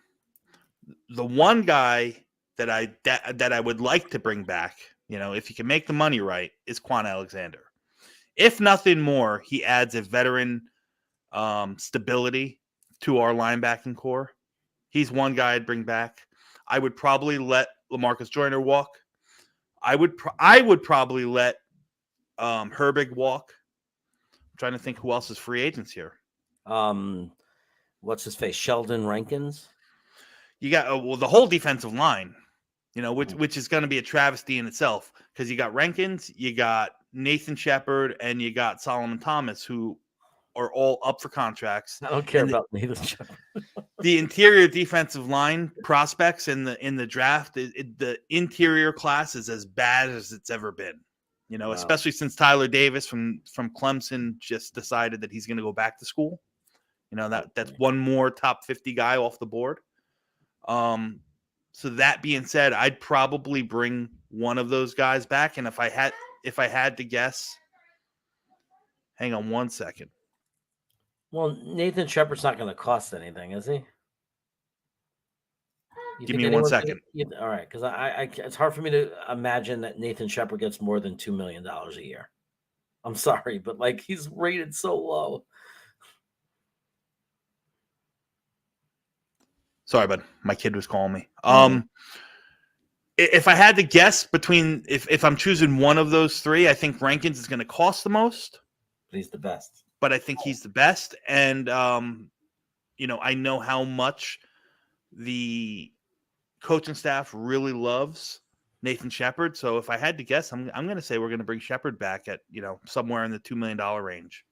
Speaker 4: the one guy that I would like to bring back, if you can make the money right, is Quan Alexander. If nothing more, he adds a veteran stability to our linebacking core. He's one guy I'd bring back. I would probably let LaMarcus Joyner walk. I would probably let Herbig walk. I'm trying to think who else is free agents here.
Speaker 1: What's his face? Sheldon Rankins.
Speaker 4: You got the whole defensive line, which is going to be a travesty in itself, because you got Rankins, you got Nathan Shepard, and you got Solomon Thomas, who are all up for contracts.
Speaker 1: I don't care about Nathan Shepard.
Speaker 4: The interior defensive line prospects in the draft, the interior class is as bad as it's ever been. Wow. Especially since Tyler Davis from Clemson just decided that he's going to go back to school. That's one more top 50 guy off the board. So that being said, I'd probably bring one of those guys back. And if if I had to guess, hang on one second.
Speaker 1: Well, Nathan Shepard's not going to cost anything, is he?
Speaker 4: Give me 1 second.
Speaker 1: All right, because it's hard for me to imagine that Nathan Shepard gets more than $2 million a year. I'm sorry, but like he's rated so low.
Speaker 4: Sorry, bud. My kid was calling me. If I had to guess between, if I'm choosing one of those three, I think Rankins is going to cost the most.
Speaker 1: But he's the best.
Speaker 4: But I think he's the best. And, I know how much the coaching staff really loves Nathan Shepard. So if I had to guess, I'm going to say we're going to bring Shepard back at, somewhere in the $2 million range.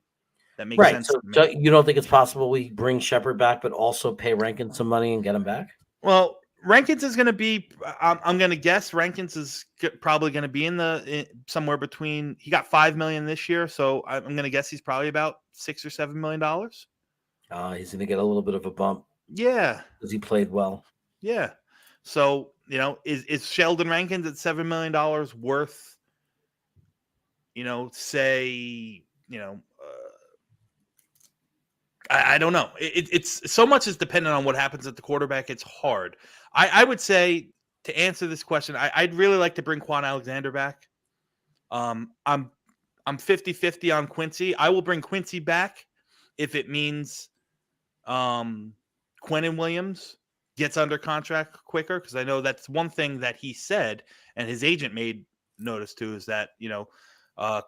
Speaker 4: That makes sense.
Speaker 1: So you don't think it's possible we bring Shepard back, but also pay Rankins some money and get him back?
Speaker 4: Well, Rankins is going to be. I'm going to guess Rankins is probably going to be in somewhere between. He got $5 million this year, so I'm going to guess he's probably about $6 or $7 million.
Speaker 1: He's going to get a little bit of a bump.
Speaker 4: Yeah,
Speaker 1: because he played well.
Speaker 4: Yeah, so is Sheldon Rankins at $7 million worth? I don't know. It's so much is dependent on what happens at the quarterback. It's hard. I would say to answer this question, I'd really like to bring Quan Alexander back. I'm 50-50 on Quincy. I will bring Quincy back if it means Quinnen Williams gets under contract quicker, because I know that's one thing that he said and his agent made notice to is that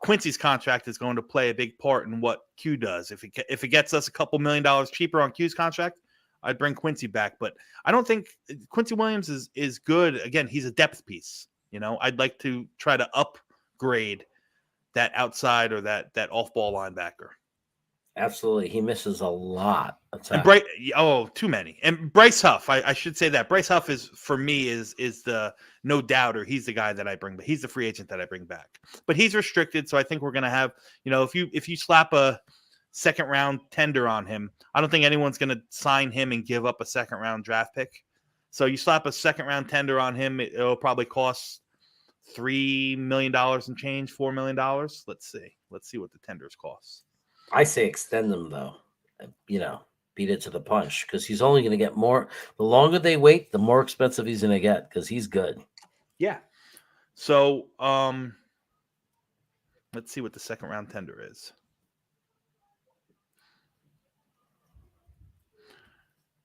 Speaker 4: Quincy's contract is going to play a big part in what Q does. If it gets us a couple $1 million cheaper on Q's contract, I'd bring Quincy back. But I don't think Quincy Williams is good. Again, he's a depth piece. I'd like to try to upgrade that outside or that off-ball linebacker.
Speaker 1: Absolutely. He misses a lot.
Speaker 4: And too many. And Bryce Huff, I should say that. Bryce Huff is, for me, is the no doubter. He's the guy that I bring back. He's the free agent that I bring back. But he's restricted, so I think we're going to have, if you slap a second-round tender on him, I don't think anyone's going to sign him and give up a second-round draft pick. So you slap a second-round tender on him, it'll probably cost $3 million and change, $4 million. Let's see what the tenders cost.
Speaker 1: I say extend them, though. Beat it to the punch, because he's only going to get more. The longer they wait, the more expensive he's going to get, because he's good.
Speaker 4: Yeah. So let's see what the second round tender is.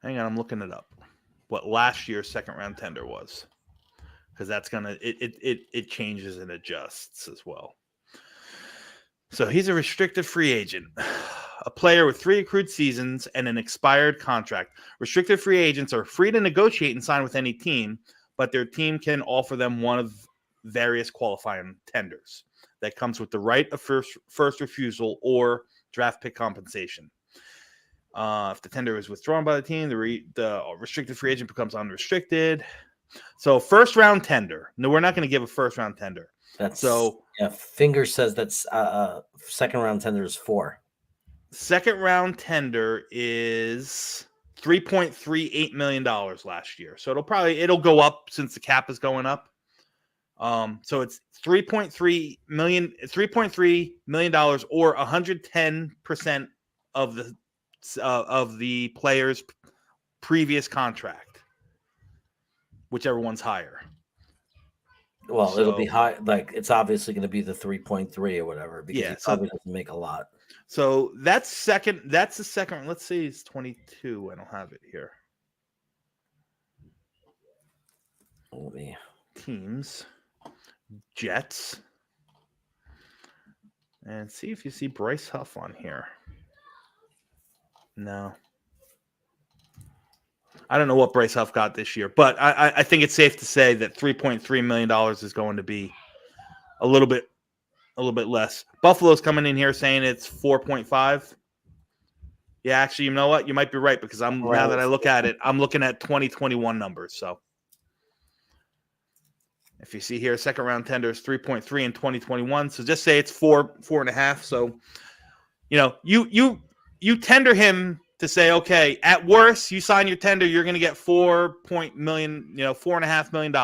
Speaker 4: Hang on, I'm looking it up. What last year's second round tender was, because that's gonna it changes and adjusts as well. So he's a restricted free agent, a player with 3 accrued seasons and an expired contract. Restricted free agents are free to negotiate and sign with any team, but their team can offer them one of various qualifying tenders that comes with the right of first refusal or draft pick compensation. If the tender is withdrawn by the team, the restricted free agent becomes unrestricted. So first round tender. No, we're not going to give a first round tender.
Speaker 1: Finger says that's second round tender is 4.
Speaker 4: Second round tender is $3.38 million last year. So it'll go up since the cap is going up. So it's $3.3 million or 110% of the player's previous contract, whichever one's higher.
Speaker 1: Well, it'll be high. Like, it's obviously going to be the 3.3 or whatever, because it probably doesn't make a lot.
Speaker 4: So that's the second. Let's see, it's 22. I don't have it here. Teams, Jets, and see if you see Bryce Huff on here. No. I don't know what Bryce Huff got this year, but I think it's safe to say that $3.3 million is going to be a little bit less. Buffalo's coming in here saying it's 4.5. Yeah, actually, you know what? You might be right, because now that I look at it, I'm looking at 2021 numbers. So if you see here, second round tender is 3.3 in 2021. So just say it's 4.5. So you tender him to say, okay, at worst, you sign your tender, you're going to get $4.5 million.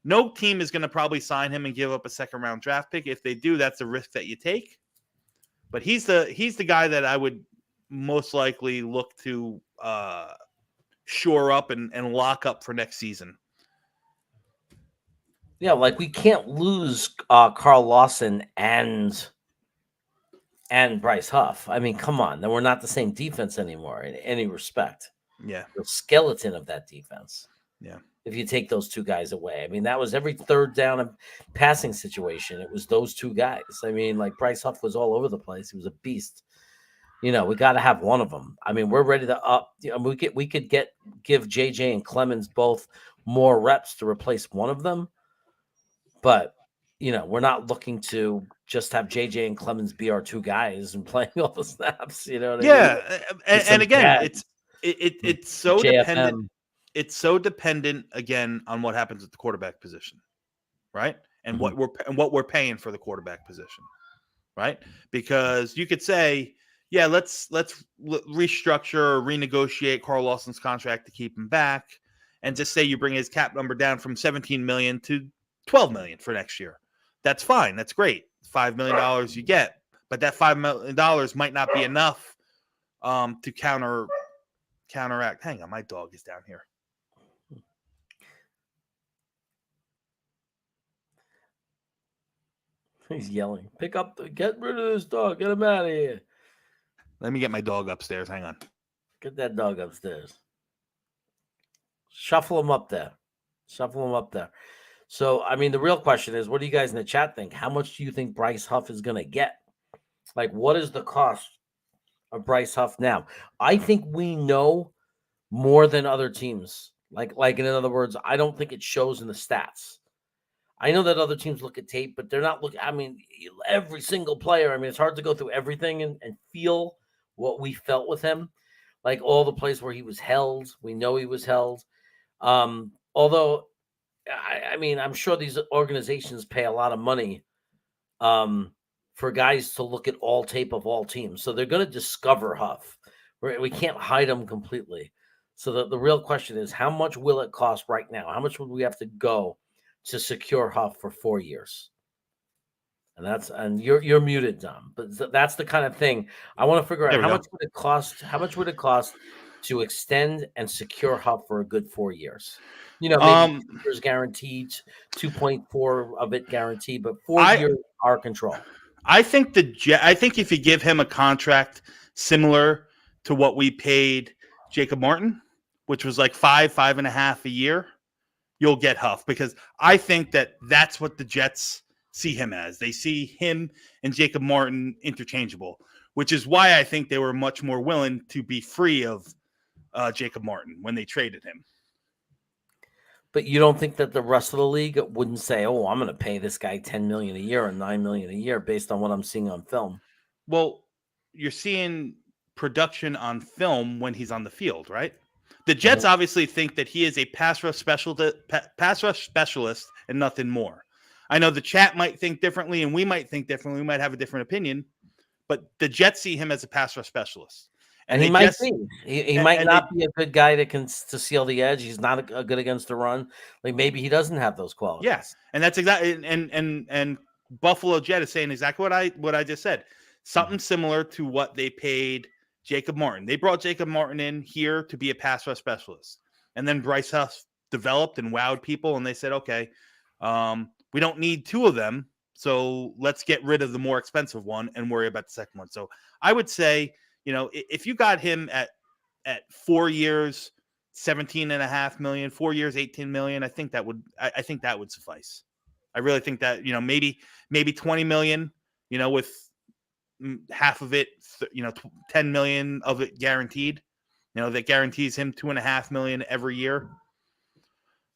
Speaker 4: No team is going to probably sign him and give up a second-round draft pick. If they do, that's a risk that you take. But he's the guy that I would most likely look to shore up and lock up for next season.
Speaker 1: Yeah, like we can't lose Carl Lawson and Bryce Huff. I mean, come on. Then we're not the same defense anymore in any respect.
Speaker 4: Yeah.
Speaker 1: The skeleton of that defense.
Speaker 4: Yeah.
Speaker 1: If you take those two guys away. I mean, that was every third down and passing situation. It was those two guys. I mean, like Bryce Huff was all over the place. He was a beast. We got to have one of them. I mean, we're ready to up. We could give JJ and Clemens both more reps to replace one of them. But, we're not looking to just have JJ and Clemens be our two guys and playing all the snaps. You know what I mean?
Speaker 4: And again, it's so
Speaker 1: JFM.
Speaker 4: dependent. It's so dependent again on what happens at the quarterback position, right? And what we're paying for the quarterback position, right? Because you could say, yeah, let's restructure or renegotiate Carl Lawson's contract to keep him back, and just say you bring his cap number down from $17 million to $12 million for next year. That's fine. That's great. $5 million you get, but that $5 million might not be enough to counteract. Hang on, my dog is down here.
Speaker 1: He's yelling, get rid of this dog. Get him out of here.
Speaker 4: Let me get my dog upstairs. Hang on.
Speaker 1: Get that dog upstairs. Shuffle him up there. So, I mean, the real question is, what do you guys in the chat think? How much do you think Bryce Huff is going to get? Like, what is the cost of Bryce Huff now? I think we know more than other teams. Like in other words, I don't think it shows in the stats. I know that other teams look at tape, but they're not looking. I mean, every single player. I mean, it's hard to go through everything and feel what we felt with him. Like all the places where he was held, we know he was held. Although, I mean, I'm sure these organizations pay a lot of money for guys to look at all tape of all teams. So they're going to discover Huff. We can't hide him completely. So the real question is, how much will it cost right now? How much would we have to go to secure Huff for 4 years? And you're muted, Dom. But that's the kind of thing I want to figure out. How much would it cost? How much would it cost to extend and secure Huff for a good 4 years? Maybe 2 years guaranteed, 2.4 of it guaranteed, but 4 years our control.
Speaker 4: I think if you give him a contract similar to what we paid Jacob Martin, which was like 5.5 a year, you'll get Huff, because I think that's what the Jets see him as. They see him and Jacob Martin interchangeable, which is why I think they were much more willing to be free of Jacob Martin when they traded him.
Speaker 1: But you don't think that the rest of the league wouldn't say, "Oh, I'm going to pay this guy $10 million a year or $9 million a year based on what I'm seeing on film"?
Speaker 4: Well, you're seeing production on film when he's on the field, right? The Jets obviously think that he is a pass rush specialist and nothing more. I know the chat might think differently, and we might think differently. We might have a different opinion, but the Jets see him as a pass rush specialist.
Speaker 1: And he might be. He might not be a good guy to seal the edge. He's not a good against the run. Like maybe he doesn't have those qualities.
Speaker 4: Yes, and that's exactly. And Buffalo Jet is saying exactly what I just said. Something similar to what they paid Jacob Martin. They brought Jacob Martin in here to be a pass rush specialist, and then Bryce Huff developed and wowed people, and they said, okay, we don't need two of them, so let's get rid of the more expensive one and worry about the second one. So I would say, if you got him at 4 years, $17.5 million, 4 years, $18 million, I think that would suffice. I really think that, maybe $20 million, with half of it, $10 million of it guaranteed, that guarantees him $2.5 million every year.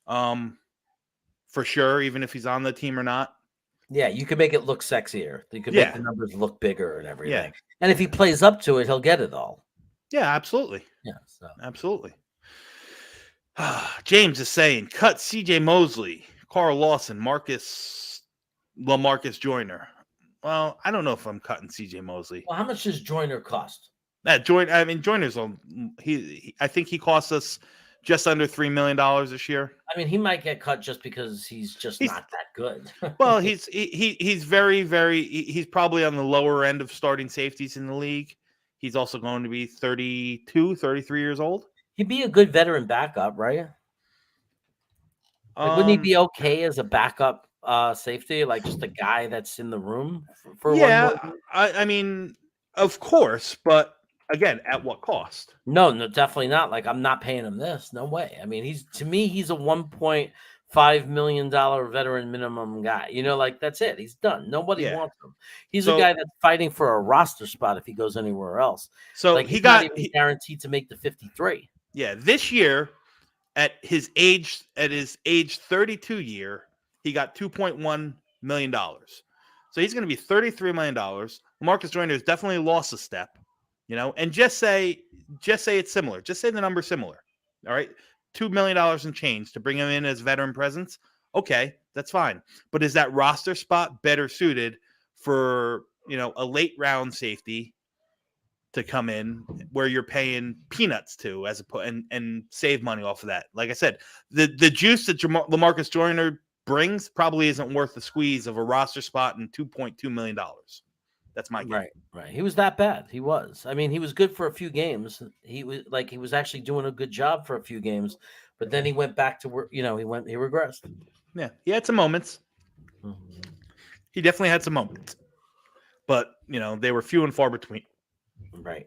Speaker 4: For sure, even if he's on the team or not.
Speaker 1: Yeah, you could make it look sexier. You could make the numbers look bigger and everything.
Speaker 4: Yeah.
Speaker 1: And if he plays up to it, he'll get it all.
Speaker 4: Yeah, absolutely.
Speaker 1: Yeah, so.
Speaker 4: Absolutely. James is saying, cut C.J. Mosley, Carl Lawson, LaMarcus Joyner. Well, I don't know if I'm cutting C.J. Mosley.
Speaker 1: Well, how much does Joyner cost?
Speaker 4: Joyner's I think he cost us just under $3 million this year.
Speaker 1: I mean, he might get cut just because he's not that good.
Speaker 4: Well, he's probably on the lower end of starting safeties in the league. He's also going to be 32, 33 years old.
Speaker 1: He'd be a good veteran backup, right? Like, wouldn't he be okay as a backup safety, like just a guy that's in the room for
Speaker 4: yeah,
Speaker 1: one more?
Speaker 4: I mean, of course, but again, at what cost?
Speaker 1: No, definitely not. Like, I'm not paying him this. No way. I mean, he's a $1.5 million veteran minimum guy. You know, like that's it. He's done. Nobody wants him. He's a guy that's fighting for a roster spot if he goes anywhere else.
Speaker 4: So
Speaker 1: like, he's not even guaranteed to make the 53.
Speaker 4: Yeah, this year at his age 32 year, he got $2.1 million. So he's going to be $33 million. Marcus Joyner has definitely lost a step, you know, and just say it's similar. Just say the number's similar. All right. $2 million and change to bring him in as veteran presence. Okay, that's fine. But is that roster spot better suited for, you know, a late round safety to come in where you're paying peanuts to and save money off of that? Like I said, the juice that LaMarcus Joyner brings probably isn't worth the squeeze of a roster spot and $2.2 million. That's my game.
Speaker 1: Right. He was that bad. He was. I mean, he was good for a few games. He was actually doing a good job for a few games, but then he went back to where, you know, he regressed.
Speaker 4: Yeah. He had some moments.
Speaker 1: Mm-hmm.
Speaker 4: He definitely had some moments, but you know, they were few and far between.
Speaker 1: Right.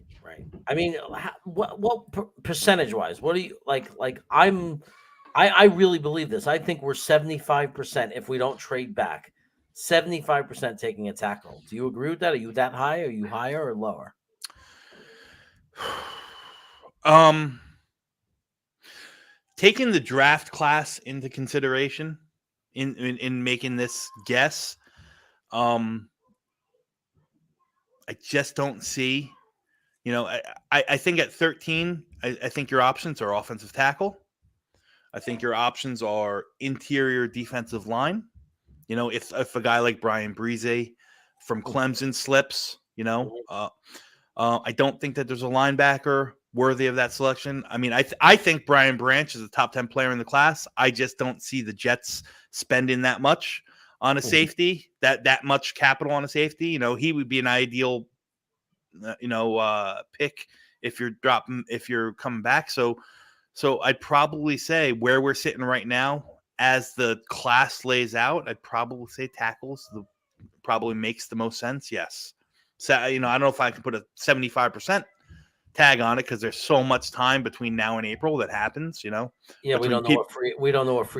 Speaker 1: I mean, what percentage wise, what do you like? I really believe this. I think we're 75% if we don't trade back. 75% taking a tackle. Do you agree with that? Are you that high? Are you higher or lower?
Speaker 4: Taking the draft class into consideration in making this guess, I just don't see, you know, I think at 13, I think your options are offensive tackle. I think your options are interior defensive line. You know, if a guy like Brian Breeze from Clemson slips, you know, I don't think that there's a linebacker worthy of that selection. I mean, I think Brian Branch is a top 10 player in the class. I just don't see the Jets spending that much on a safety, that much capital on a safety. You know, he would be an ideal, pick if you're coming back. So I'd probably say where we're sitting right now, as the class lays out, I'd probably say tackles probably makes the most sense. Yes. So, you know, I don't know if I can put a 75% tag on it because there's so much time between now and April that happens, you know?
Speaker 1: Yeah, we don't know what free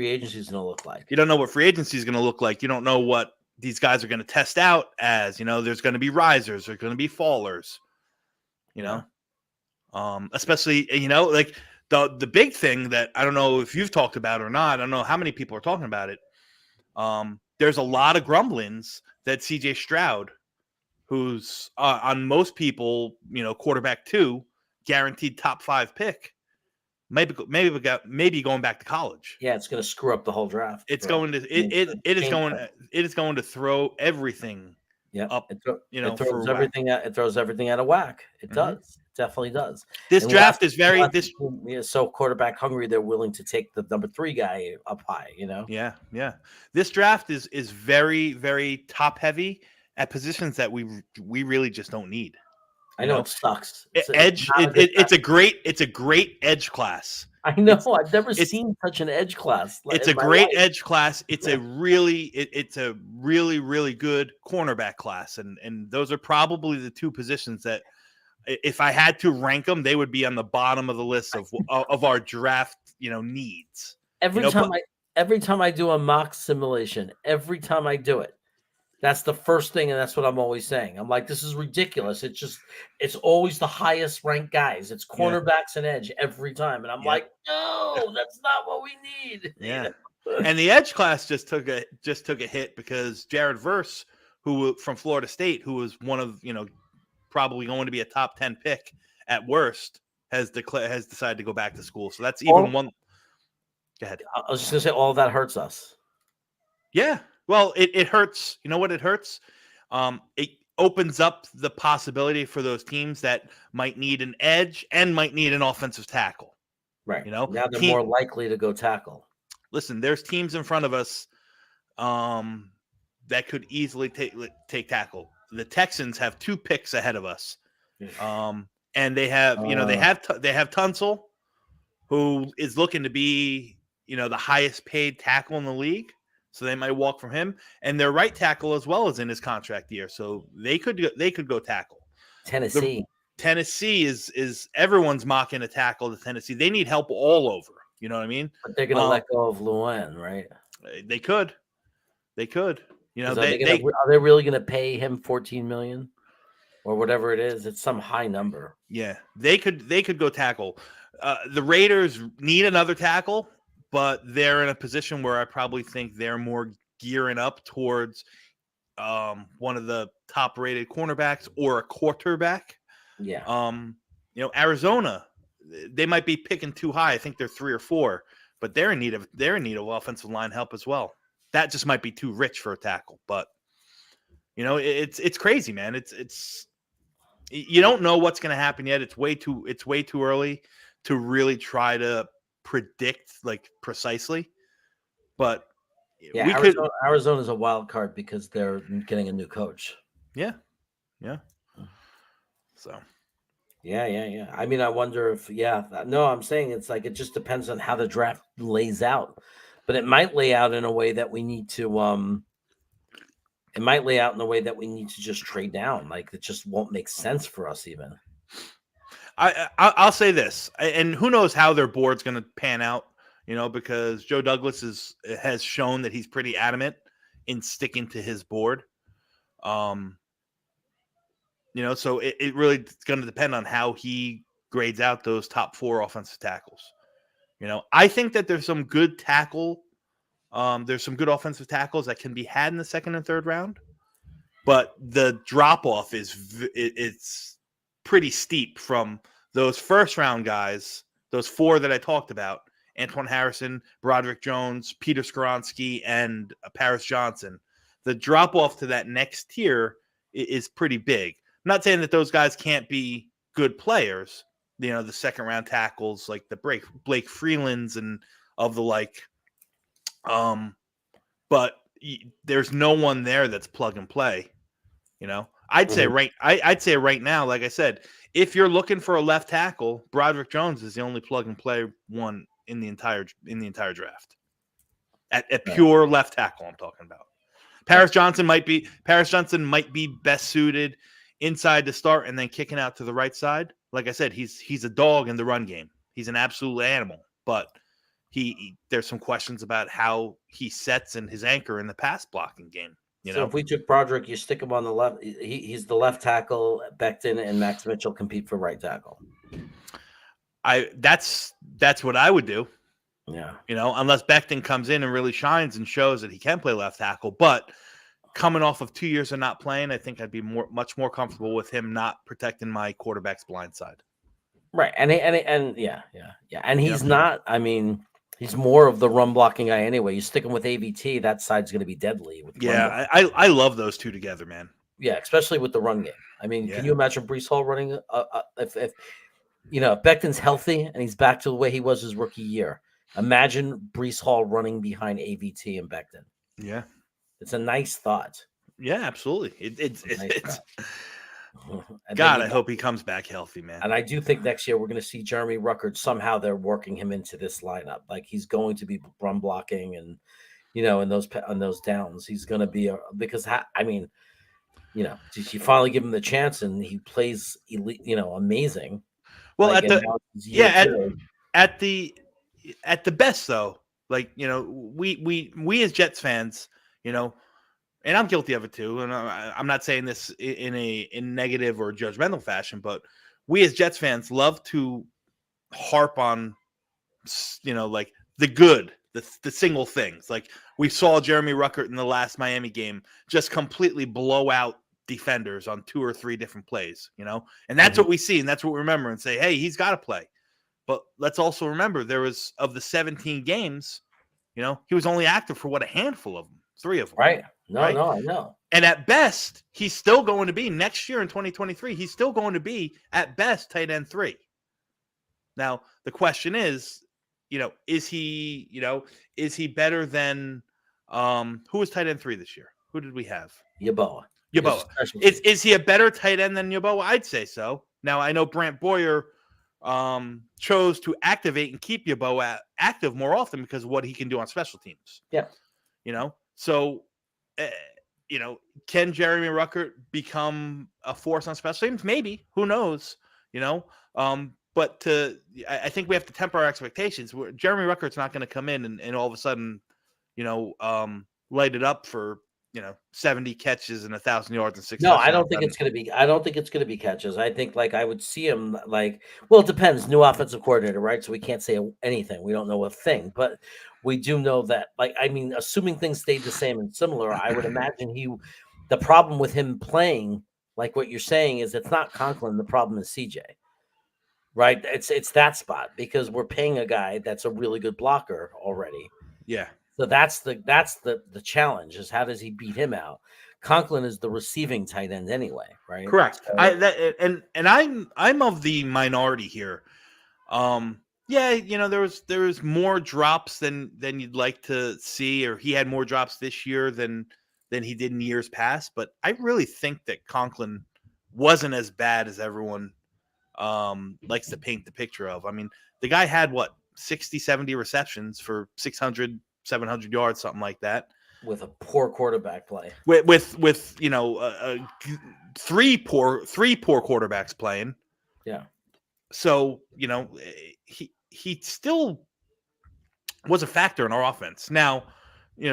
Speaker 1: agency is going to look like.
Speaker 4: You don't know what free agency is going to look like. You don't know what these guys are going to test out as, you know, there's going to be risers, there's going to be fallers, you know? Especially, you know, like, the big thing that I don't know if you've talked about or not, I don't know how many people are talking about it. There's a lot of grumblings that CJ Stroud, who's on most people, you know, quarterback 2, guaranteed top 5 pick, maybe going back to college.
Speaker 1: Yeah, it's going to screw up the whole draft.
Speaker 4: It's going to it is going to throw everything up.
Speaker 1: It throws everything out of whack. It does. Definitely does.
Speaker 4: This draft is very
Speaker 1: so quarterback hungry. They're willing to take the number 3 guy up high. You know.
Speaker 4: Yeah. This draft is very, very top heavy at positions that we really just don't need.
Speaker 1: I know it sucks.
Speaker 4: It's a great edge class.
Speaker 1: I know. I've never seen such an edge class.
Speaker 4: It's a great edge class. It's a really really good cornerback class, and those are probably the 2 positions that, if I had to rank them, they would be on the bottom of the list of our draft, you know, needs.
Speaker 1: Every time I do a mock simulation, every time I do it, that's the first thing, and that's what I'm always saying. I'm like, this is ridiculous. It's always the highest ranked guys. It's cornerbacks and edge every time, and I'm like, no, that's not what we need.
Speaker 4: Yeah, and the edge class just took a hit because Jared Verse, who from Florida State, who was one of, you know, probably going to be a top 10 pick at worst, has decided to go back to school. So that's even one. Go ahead.
Speaker 1: I was just gonna say, all that hurts us.
Speaker 4: Yeah. Well, it hurts. You know what it hurts? It opens up the possibility for those teams that might need an edge and might need an offensive tackle.
Speaker 1: Right.
Speaker 4: You know,
Speaker 1: now they're more likely to go tackle.
Speaker 4: Listen, there's teams in front of us that could easily take tackle. The Texans have 2 picks ahead of us. And they have, they have Tunsil, who is looking to be, the highest paid tackle in the league. So they might walk from him, and their right tackle as well is in his contract year. So they could go tackle. Tennessee is everyone's mocking a tackle to Tennessee. They need help all over. You know what I mean?
Speaker 1: But they're going to let go of Luen, right?
Speaker 4: They could.
Speaker 1: Are they really going to pay him $14 million or whatever it is? It's some high number.
Speaker 4: Yeah, they could go tackle. The Raiders need another tackle, but they're in a position where I probably think they're more gearing up towards one of the top-rated cornerbacks or a quarterback.
Speaker 1: Yeah.
Speaker 4: Arizona, they might be picking too high. I think they're 3 or 4, but they're in need of offensive line help as well. That just might be too rich for a tackle, but it's crazy, man. It's you don't know what's going to happen yet. It's way too early to really try to predict like precisely. But
Speaker 1: yeah, Arizona's a wild card because they're getting a new coach.
Speaker 4: Yeah. So.
Speaker 1: Yeah. I mean, I wonder if I'm saying it's like it just depends on how the draft lays out. But it might lay out in a way that we need to just trade down. Like it just won't make sense for us even.
Speaker 4: I'll say this, and who knows how their board's going to pan out, because Joe Douglas has shown that he's pretty adamant in sticking to his board. So it really is going to depend on how he grades out those top 4 offensive tackles. I think that there's some good there's some good offensive tackles that can be had in the 2nd and 3rd round, but the drop off it's pretty steep from those 1st round guys, those 4 that I talked about: Antoine Harrison, Broderick Jones, Peter Skoronski, and Paris Johnson. The drop off to that next tier is pretty big. I'm not saying that those guys can't be good players, the 2nd round tackles like the Blake Freelands and of the like. But there's no one there that's plug and play. I'd say right now, like I said, if you're looking for a left tackle, Broderick Jones is the only plug and play one in the entire draft. At pure left tackle, I'm talking about. Paris Johnson might be best suited inside to start and then kicking out to the right side. Like I said, he's a dog in the run game. He's an absolute animal, but there's some questions about how he sets and his anchor in the pass blocking game.
Speaker 1: So if we took Broderick, you stick him on the left. He's the left tackle. Becton and Max Mitchell compete for right tackle.
Speaker 4: That's what I would do.
Speaker 1: Yeah.
Speaker 4: Unless Becton comes in and really shines and shows that he can play left tackle. But coming off of 2 years of not playing, I think I'd be much more comfortable with him not protecting my quarterback's blind side.
Speaker 1: Right. And he's not. I mean, he's more of the run blocking guy anyway. You stick him with AVT, that side's going to if
Speaker 4: I love those two together, man.
Speaker 1: Yeah, especially with the run game. I mean, can you imagine Breece Hall running? If Becton's healthy and he's back to the way he was his rookie year, imagine Breece Hall running behind AVT and Becton.
Speaker 4: Yeah,
Speaker 1: it's a nice thought.
Speaker 4: Yeah, absolutely. It's
Speaker 1: And
Speaker 4: God, I hope he comes back healthy, man.
Speaker 1: And I do think next year we're going to see Jeremy Ruckert. Somehow they're working him into this lineup. Like he's going to be run blocking and, in those downs, he's going to be you finally give him the chance and he plays elite, amazing.
Speaker 4: Well, at the best though, like, we as Jets fans, and I'm guilty of it too. And I'm not saying this in a negative or judgmental fashion, but we as Jets fans love to harp on, like the good, the single things. Like we saw Jeremy Ruckert in the last Miami game just completely blow out defenders on 2 or 3 different plays, and that's what we see. And that's what we remember and say, hey, he's got to play. But let's also remember there was, of the 17 games, he was only active for a handful of them, 3 of them.
Speaker 1: Right. No, I know.
Speaker 4: And at best, he's still going to be next year in 2023. He's still going to be at best tight end 3. Now, the question is, is he better than who was tight end 3 this year? Who did we have?
Speaker 1: Yeboah.
Speaker 4: Yeboah. Is he a better tight end than Yeboah? I'd say so. Now, I know Brant Boyer chose to activate and keep Yeboah active more often because of what he can do on special teams.
Speaker 1: Yeah.
Speaker 4: So, can Jeremy Ruckert become a force on special teams? Maybe. Who knows? But I think we have to temper our expectations. Jeremy Ruckert's not going to come in and all of a sudden, light it up for 70 catches and 1,000 yards and 6
Speaker 1: No,
Speaker 4: touchdowns.
Speaker 1: I don't think it's going to be. I don't think it's going to be catches. I think I would see him well, it depends. New offensive coordinator, right? So we can't say anything. We don't know a thing, but we do know that. Assuming things stayed the same and similar, I would imagine the problem with him playing, like what you're saying, is it's not Conklin. The problem is CJ, right? It's that spot because we're paying a guy that's a really good blocker already.
Speaker 4: Yeah.
Speaker 1: So that's the challenge is how does he beat him out? Conklin is the receiving tight end anyway, right?
Speaker 4: Correct.
Speaker 1: So,
Speaker 4: I'm of the minority here. There was more drops than you'd like to see, or he had more drops this year than he did in years past. But I really think that Conklin wasn't as bad as everyone likes to paint the picture of. I mean, the guy had 60, 70 receptions for 600, 700 yards, something like that.
Speaker 1: With a poor quarterback play.
Speaker 4: With three poor quarterbacks playing.
Speaker 1: Yeah.
Speaker 4: So, he still was a factor in our offense. Now,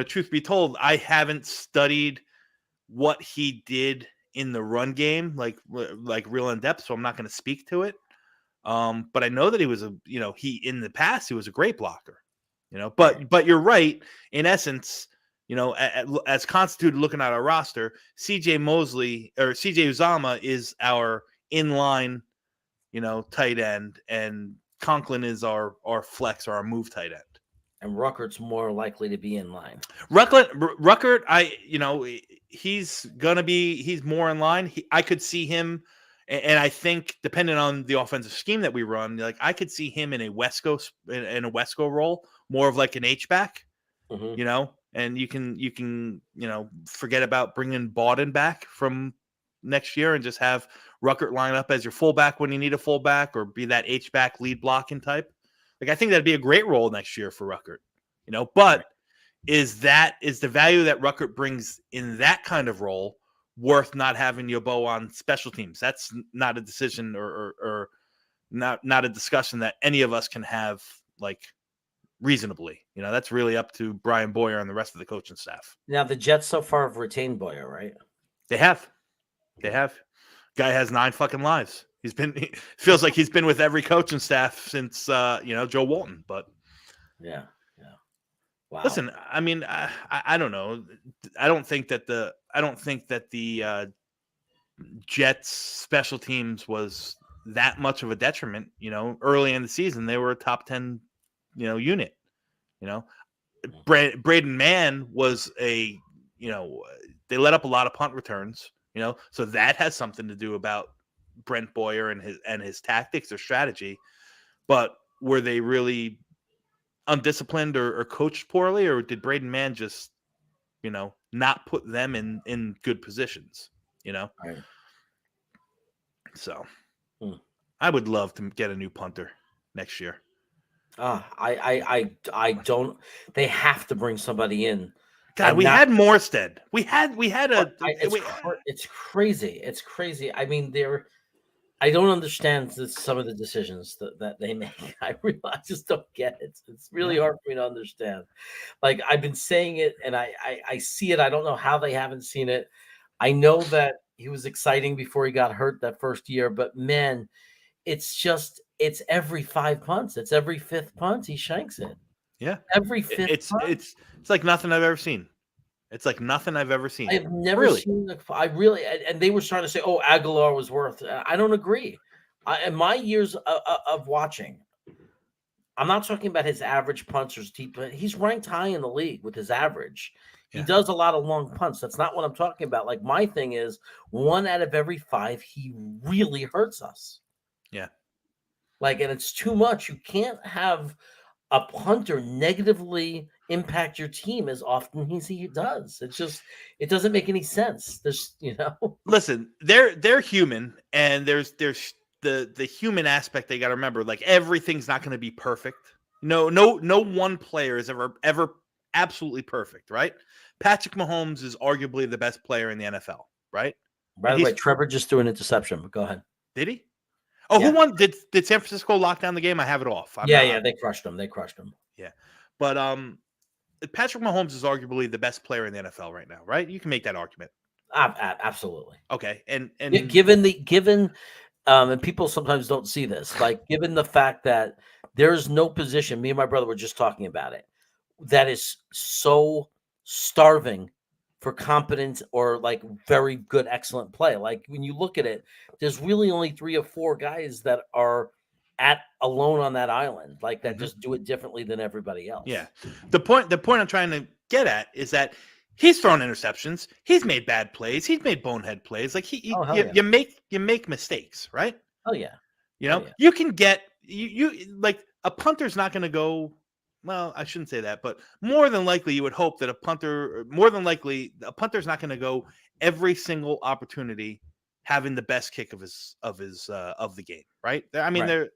Speaker 4: truth be told, I haven't studied what he did in the run game, like real in depth, so I'm not going to speak to it. But I know that he was in the past, he was a great blocker, but you're right. In essence, as constituted looking at our roster, CJ Uzama is our inline, tight end, and Conklin is our flex or our move tight end.
Speaker 1: And Ruckert's more likely to be in line.
Speaker 4: Ruckert, he's more in line. I could see him, and I think depending on the offensive scheme that we run, I could see him in a Wesco role, more of like an H-back, and you can forget about bringing Bawden back from next year and just have Ruckert line up as your fullback when you need a fullback, or be that H-back lead blocking type. I think that'd be a great role next year for Ruckert, but is the value that Ruckert brings in that kind of role worth not having Yeboah on special teams? That's not a decision or not a discussion that any of us can have reasonably. That's really up to Brian Boyer and the rest of the coaching staff.
Speaker 1: Now the Jets so far have retained Boyer, right?
Speaker 4: They have. Guy has 9 fucking lives. Feels like he's been with every coaching staff since Joe Walton. But
Speaker 1: yeah. Wow.
Speaker 4: Listen, I mean, I don't know. I don't think that the Jets special teams was that much of a detriment. Early in the season they were a top 10 unit. Braden Mann was they let up a lot of punt returns. So that has something to do about Brent Boyer and his tactics or strategy. But were they really undisciplined or coached poorly, or did Braden Mann just not put them in good positions?
Speaker 1: Right.
Speaker 4: So I would love to get a new punter next year.
Speaker 1: I don't. They have to bring somebody in.
Speaker 4: God, we had Morstead. We had
Speaker 1: It's crazy. It's crazy. I mean, I don't understand some of the decisions that they make. I just don't get it. It's really hard for me to understand. I've been saying it, and I see it. I don't know how they haven't seen it. I know that he was exciting before he got hurt that first year, but man, it's every 5 punts. It's every 5th punt he shanks it.
Speaker 4: Yeah,
Speaker 1: every 5th.
Speaker 4: It's like nothing I've ever seen. It's like nothing I've ever seen.
Speaker 1: I've never seen. And they were starting to say, "Oh, Aguilar was worth." I don't agree. In my years of watching, I'm not talking about his average punts or deep. He's ranked high in the league with his average. He does a lot of long punts. That's not what I'm talking about. My thing is 1 out of every 5, he really hurts us.
Speaker 4: Yeah.
Speaker 1: Like, and it's too much. You can't have a punter negatively impact your team as often as he does. It doesn't make any sense. There's,
Speaker 4: Listen, they're human, and there's the human aspect they got to remember. Like, everything's not going to be perfect. No one player is ever absolutely perfect, right? Patrick Mahomes is arguably the best player in the NFL, right?
Speaker 1: By the way, Trevor just threw an interception, but go ahead.
Speaker 4: Did he? Oh,
Speaker 1: Yeah.
Speaker 4: who won? Did San Francisco lock down the game? I have it off.
Speaker 1: They crushed them.
Speaker 4: Yeah, but Patrick Mahomes is arguably the best player in the NFL right now, right? You can make that argument.
Speaker 1: Absolutely.
Speaker 4: Okay, and
Speaker 1: given and people sometimes don't see this, like, given the fact that there's no position, me and my brother were just talking about it, that is so starving for competent or like very good, excellent play. Like, when you look at it, there's really only 3 or 4 guys that are alone on that island, like that just do it differently than everybody else.
Speaker 4: Yeah. The point I'm trying to get at is that he's thrown interceptions, he's made bad plays, he's made bonehead plays. Like, you make mistakes, right?
Speaker 1: Oh yeah.
Speaker 4: You can get you like a punter's not going to go. Well, I shouldn't say that, but more than likely, you would hope that a punter's not going to go every single opportunity having the best kick of the game, right? I mean,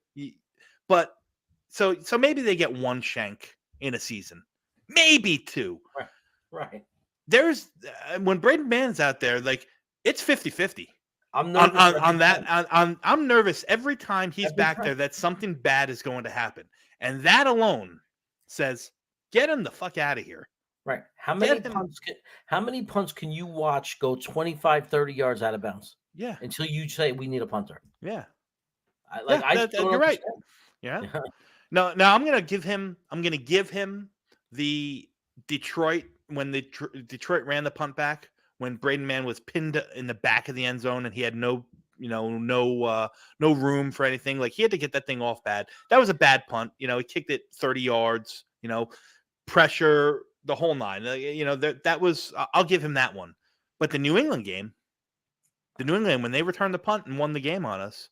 Speaker 4: but so maybe they get 1 shank in a season, maybe 2.
Speaker 1: Right.
Speaker 4: There's when Braden Mann's out there, like, it's 50-50.
Speaker 1: I'm nervous
Speaker 4: on that. I'm nervous every time he's back there that something bad is going to happen, and that alone says, get him the fuck out of here.
Speaker 1: Right. How many punts can you watch go 25, 30 yards out of bounds?
Speaker 4: Yeah.
Speaker 1: Until you say we need a punter.
Speaker 4: Yeah.
Speaker 1: You're
Speaker 4: right. Yeah. No, I'm gonna give him the Detroit, when the Detroit ran the punt back, when Braden Mann was pinned in the back of the end zone and he had no room for anything. Like, he had to get that thing off bad. That was a bad punt. He kicked it 30 yards, pressure, the whole 9. That was, I'll give him that one. But the New England game, when they returned the punt and won the game on us,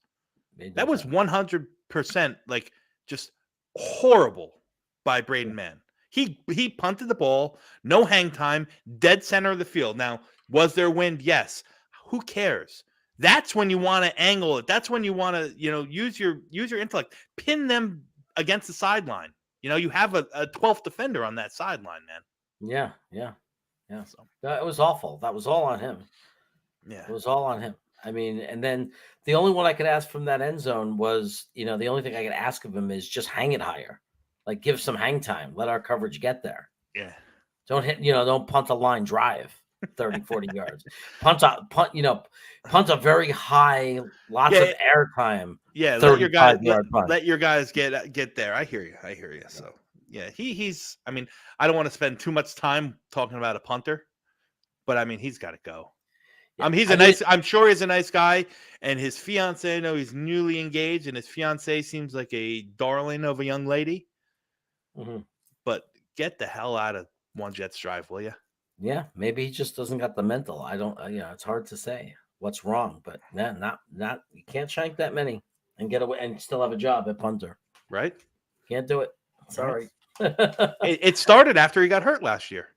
Speaker 4: that was 100% like just horrible by Braden Mann. He punted the ball, no hang time, dead center of the field. Now, was there wind? Yes. Who cares? That's when you want to angle it. That's when you want to, use your intellect. Pin them against the sideline. You have a 12th defender on that sideline, man.
Speaker 1: Yeah. So it was awful. That was all on him.
Speaker 4: Yeah.
Speaker 1: It was all on him. I mean, and then the only one I could ask from that end zone was, the only thing I could ask of him is just hang it higher. Like, give some hang time. Let our coverage get there.
Speaker 4: Yeah.
Speaker 1: Don't punt a line drive 30, 40 yards. Punt a very high, lots of air time.
Speaker 4: Yeah, let your guys get there. I hear you. So, yeah, he's, I mean, I don't want to spend too much time talking about a punter, but I mean, he's got to go. Yeah, I'm sure he's a nice guy, and his fiance, I know he's newly engaged, and his fiance seems like a darling of a young lady.
Speaker 1: Mm-hmm.
Speaker 4: But get the hell out of One Jets Drive, will you?
Speaker 1: Yeah, maybe he just doesn't got the mental. I don't, it's hard to say what's wrong, but not you can't shank that many and get away and still have a job at punter.
Speaker 4: Right?
Speaker 1: Can't do it. Sorry.
Speaker 4: It started after he got hurt last year.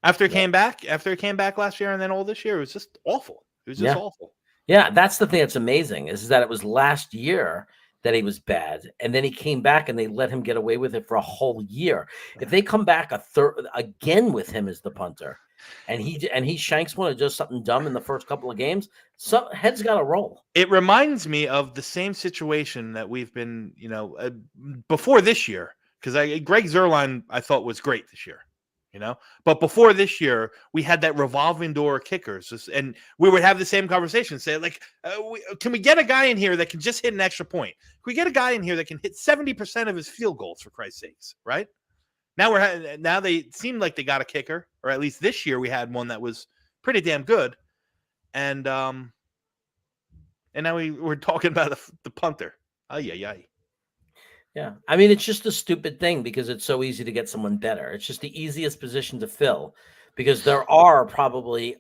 Speaker 4: After he came back last year, and then all this year, it was just awful. It was just awful.
Speaker 1: Yeah, that's the thing that's amazing is that it was last year that he was bad, and then he came back and they let him get away with it for a whole year. If they come back again with him as the punter, and he shanks one or does something dumb in the first couple of games, some head's got to roll.
Speaker 4: It reminds me of the same situation that we've been, before this year, because Greg Zuerlein I thought was great this year. But before this year, we had that revolving door of kickers, and we would have the same conversation. Say, like, can we get a guy in here that can just hit an extra point? Can we get a guy in here that can hit 70% of his field goals, for Christ's sakes, right? Now they seem like they got a kicker, or at least this year we had one that was pretty damn good, and now we're talking about the punter. Ay.
Speaker 1: Yeah. I mean, it's just a stupid thing because it's so easy to get someone better. It's just the easiest position to fill because there are probably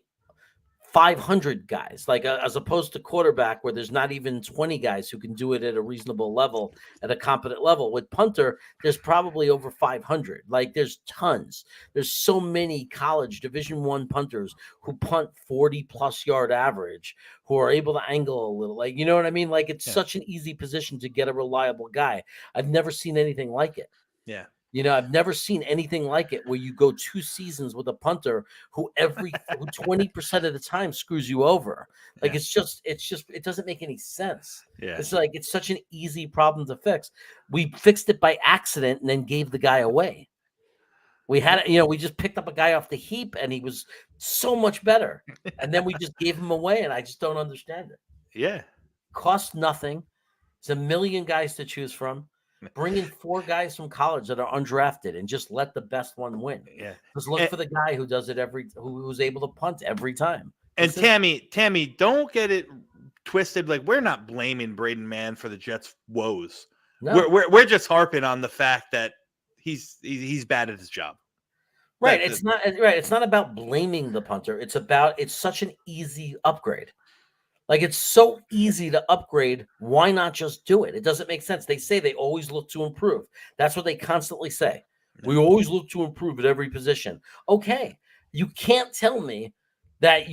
Speaker 1: 500 guys, like as opposed to quarterback where there's not even 20 guys who can do it at a reasonable level, at a competent level. With punter, there's probably over 500. Like there's tons. There's so many college Division I punters who punt 40+ yard average, who are able to angle a little. Like, you know what I mean? Like it's such an easy position to get a reliable guy. I've never seen anything like it.
Speaker 4: Yeah.
Speaker 1: You know, I've never seen anything like it where you go 2 seasons with a punter who 20% of the time screws you over. Like it doesn't make any sense.
Speaker 4: Yeah.
Speaker 1: It's like, it's such an easy problem to fix. We fixed it by accident and then gave the guy away. We had, we just picked up a guy off the heap and he was so much better. And then we just gave him away and I just don't understand it.
Speaker 4: Yeah.
Speaker 1: Cost nothing. It's a million guys to choose from. Bring in 4 guys from college that are undrafted and just let the best one win.
Speaker 4: Yeah.
Speaker 1: Just look for the guy who does it who's able to punt every time.
Speaker 4: And Tammy, don't get it twisted. Like, we're not blaming Braden Mann for the Jets' woes.
Speaker 1: No.
Speaker 4: We're just harping on the fact that he's bad at his job.
Speaker 1: Right. It's not about blaming the punter. It's such an easy upgrade. Like, it's so easy to upgrade. Why not just do it? It doesn't make sense. They say they always look to improve. That's what they constantly say. We always look to improve at every position. Okay. You can't tell me that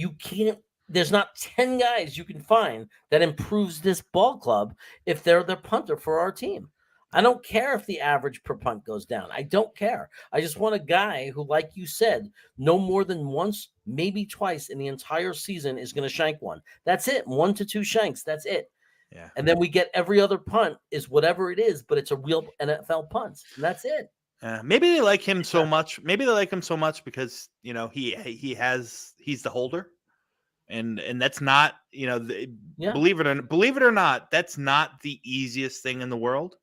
Speaker 1: there's not 10 guys you can find that improves this ball club if they're the punter for our team. I don't care if the average per punt goes down. I don't care. I just want a guy who, like you said, no more than once, maybe twice in the entire season is going to shank one. That's it. 1 to 2 shanks. That's it.
Speaker 4: Yeah.
Speaker 1: And then we get every other punt is whatever it is, but it's a real NFL punt. And that's it.
Speaker 4: Maybe they like him so much. Maybe they like him so much because, he's the holder. And that's not, believe it or not, that's not the easiest thing in the world.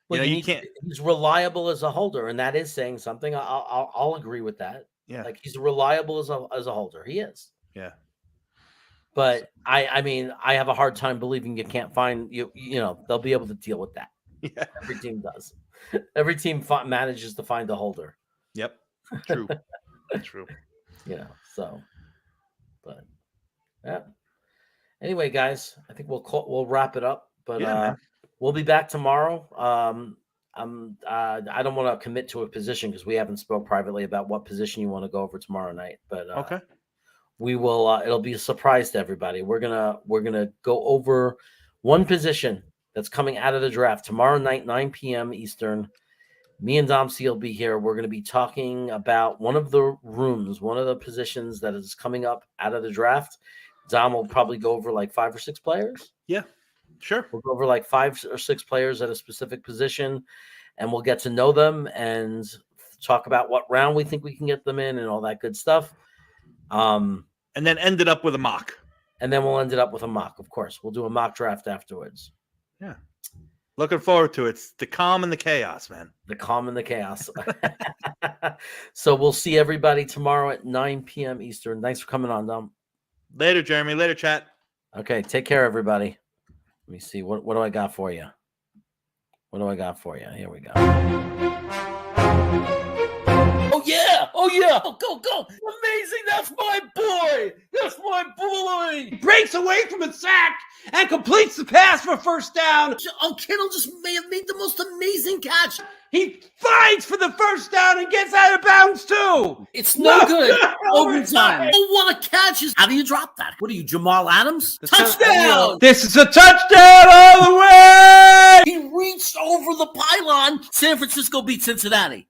Speaker 1: Well, you can't. He's reliable as a holder, and that is saying something. I'll agree with that.
Speaker 4: Yeah,
Speaker 1: like he's reliable as a holder. He is.
Speaker 4: Yeah,
Speaker 1: but I mean, I have a hard time believing you can't find you. They'll be able to deal with that.
Speaker 4: Yeah,
Speaker 1: every team does. Every team manages to find a holder.
Speaker 4: Yep, true, true.
Speaker 1: So, but yeah. Anyway, guys, I think we'll wrap it up. But we'll be back tomorrow. I don't want to commit to a position because we haven't spoke privately about what position you want to go over tomorrow night. But
Speaker 4: okay,
Speaker 1: we will. It'll be a surprise to everybody. We're gonna go over one position that's coming out of the draft tomorrow night, 9 p.m. Eastern. Me and Dom C will be here. We're going to be talking about one of the positions that is coming up out of the draft. Dom will probably go over like 5 or 6 players.
Speaker 4: Yeah. Sure.
Speaker 1: We'll go over like 5 or 6 players at a specific position, and we'll get to know them and talk about what round we think we can get them in and all that good stuff.
Speaker 4: And then end it up with a mock.
Speaker 1: And then we'll end it up with a mock, of course. We'll do a mock draft afterwards.
Speaker 4: Yeah. Looking forward to it. It's the calm and the chaos, man.
Speaker 1: The calm and the chaos. So we'll see everybody tomorrow at 9 p.m. Eastern. Thanks for coming on, Dom.
Speaker 4: Later, Jeremy. Later, chat.
Speaker 1: Okay, take care, everybody. Let me see. What do I got for you? Here we go. Oh, yeah. Go. Amazing. That's my boy. He
Speaker 3: breaks away from a sack and completes the pass for first down.
Speaker 1: Oh, Kittle just may have made the most amazing catch.
Speaker 3: He fights for the first down and gets out of bounds, too.
Speaker 1: It's no good. Overtime. Oh, what a catch. How do you drop that? What are you, Jamal Adams? Touchdown.
Speaker 3: This is a touchdown all the way.
Speaker 1: He reached over the pylon. San Francisco beat Cincinnati.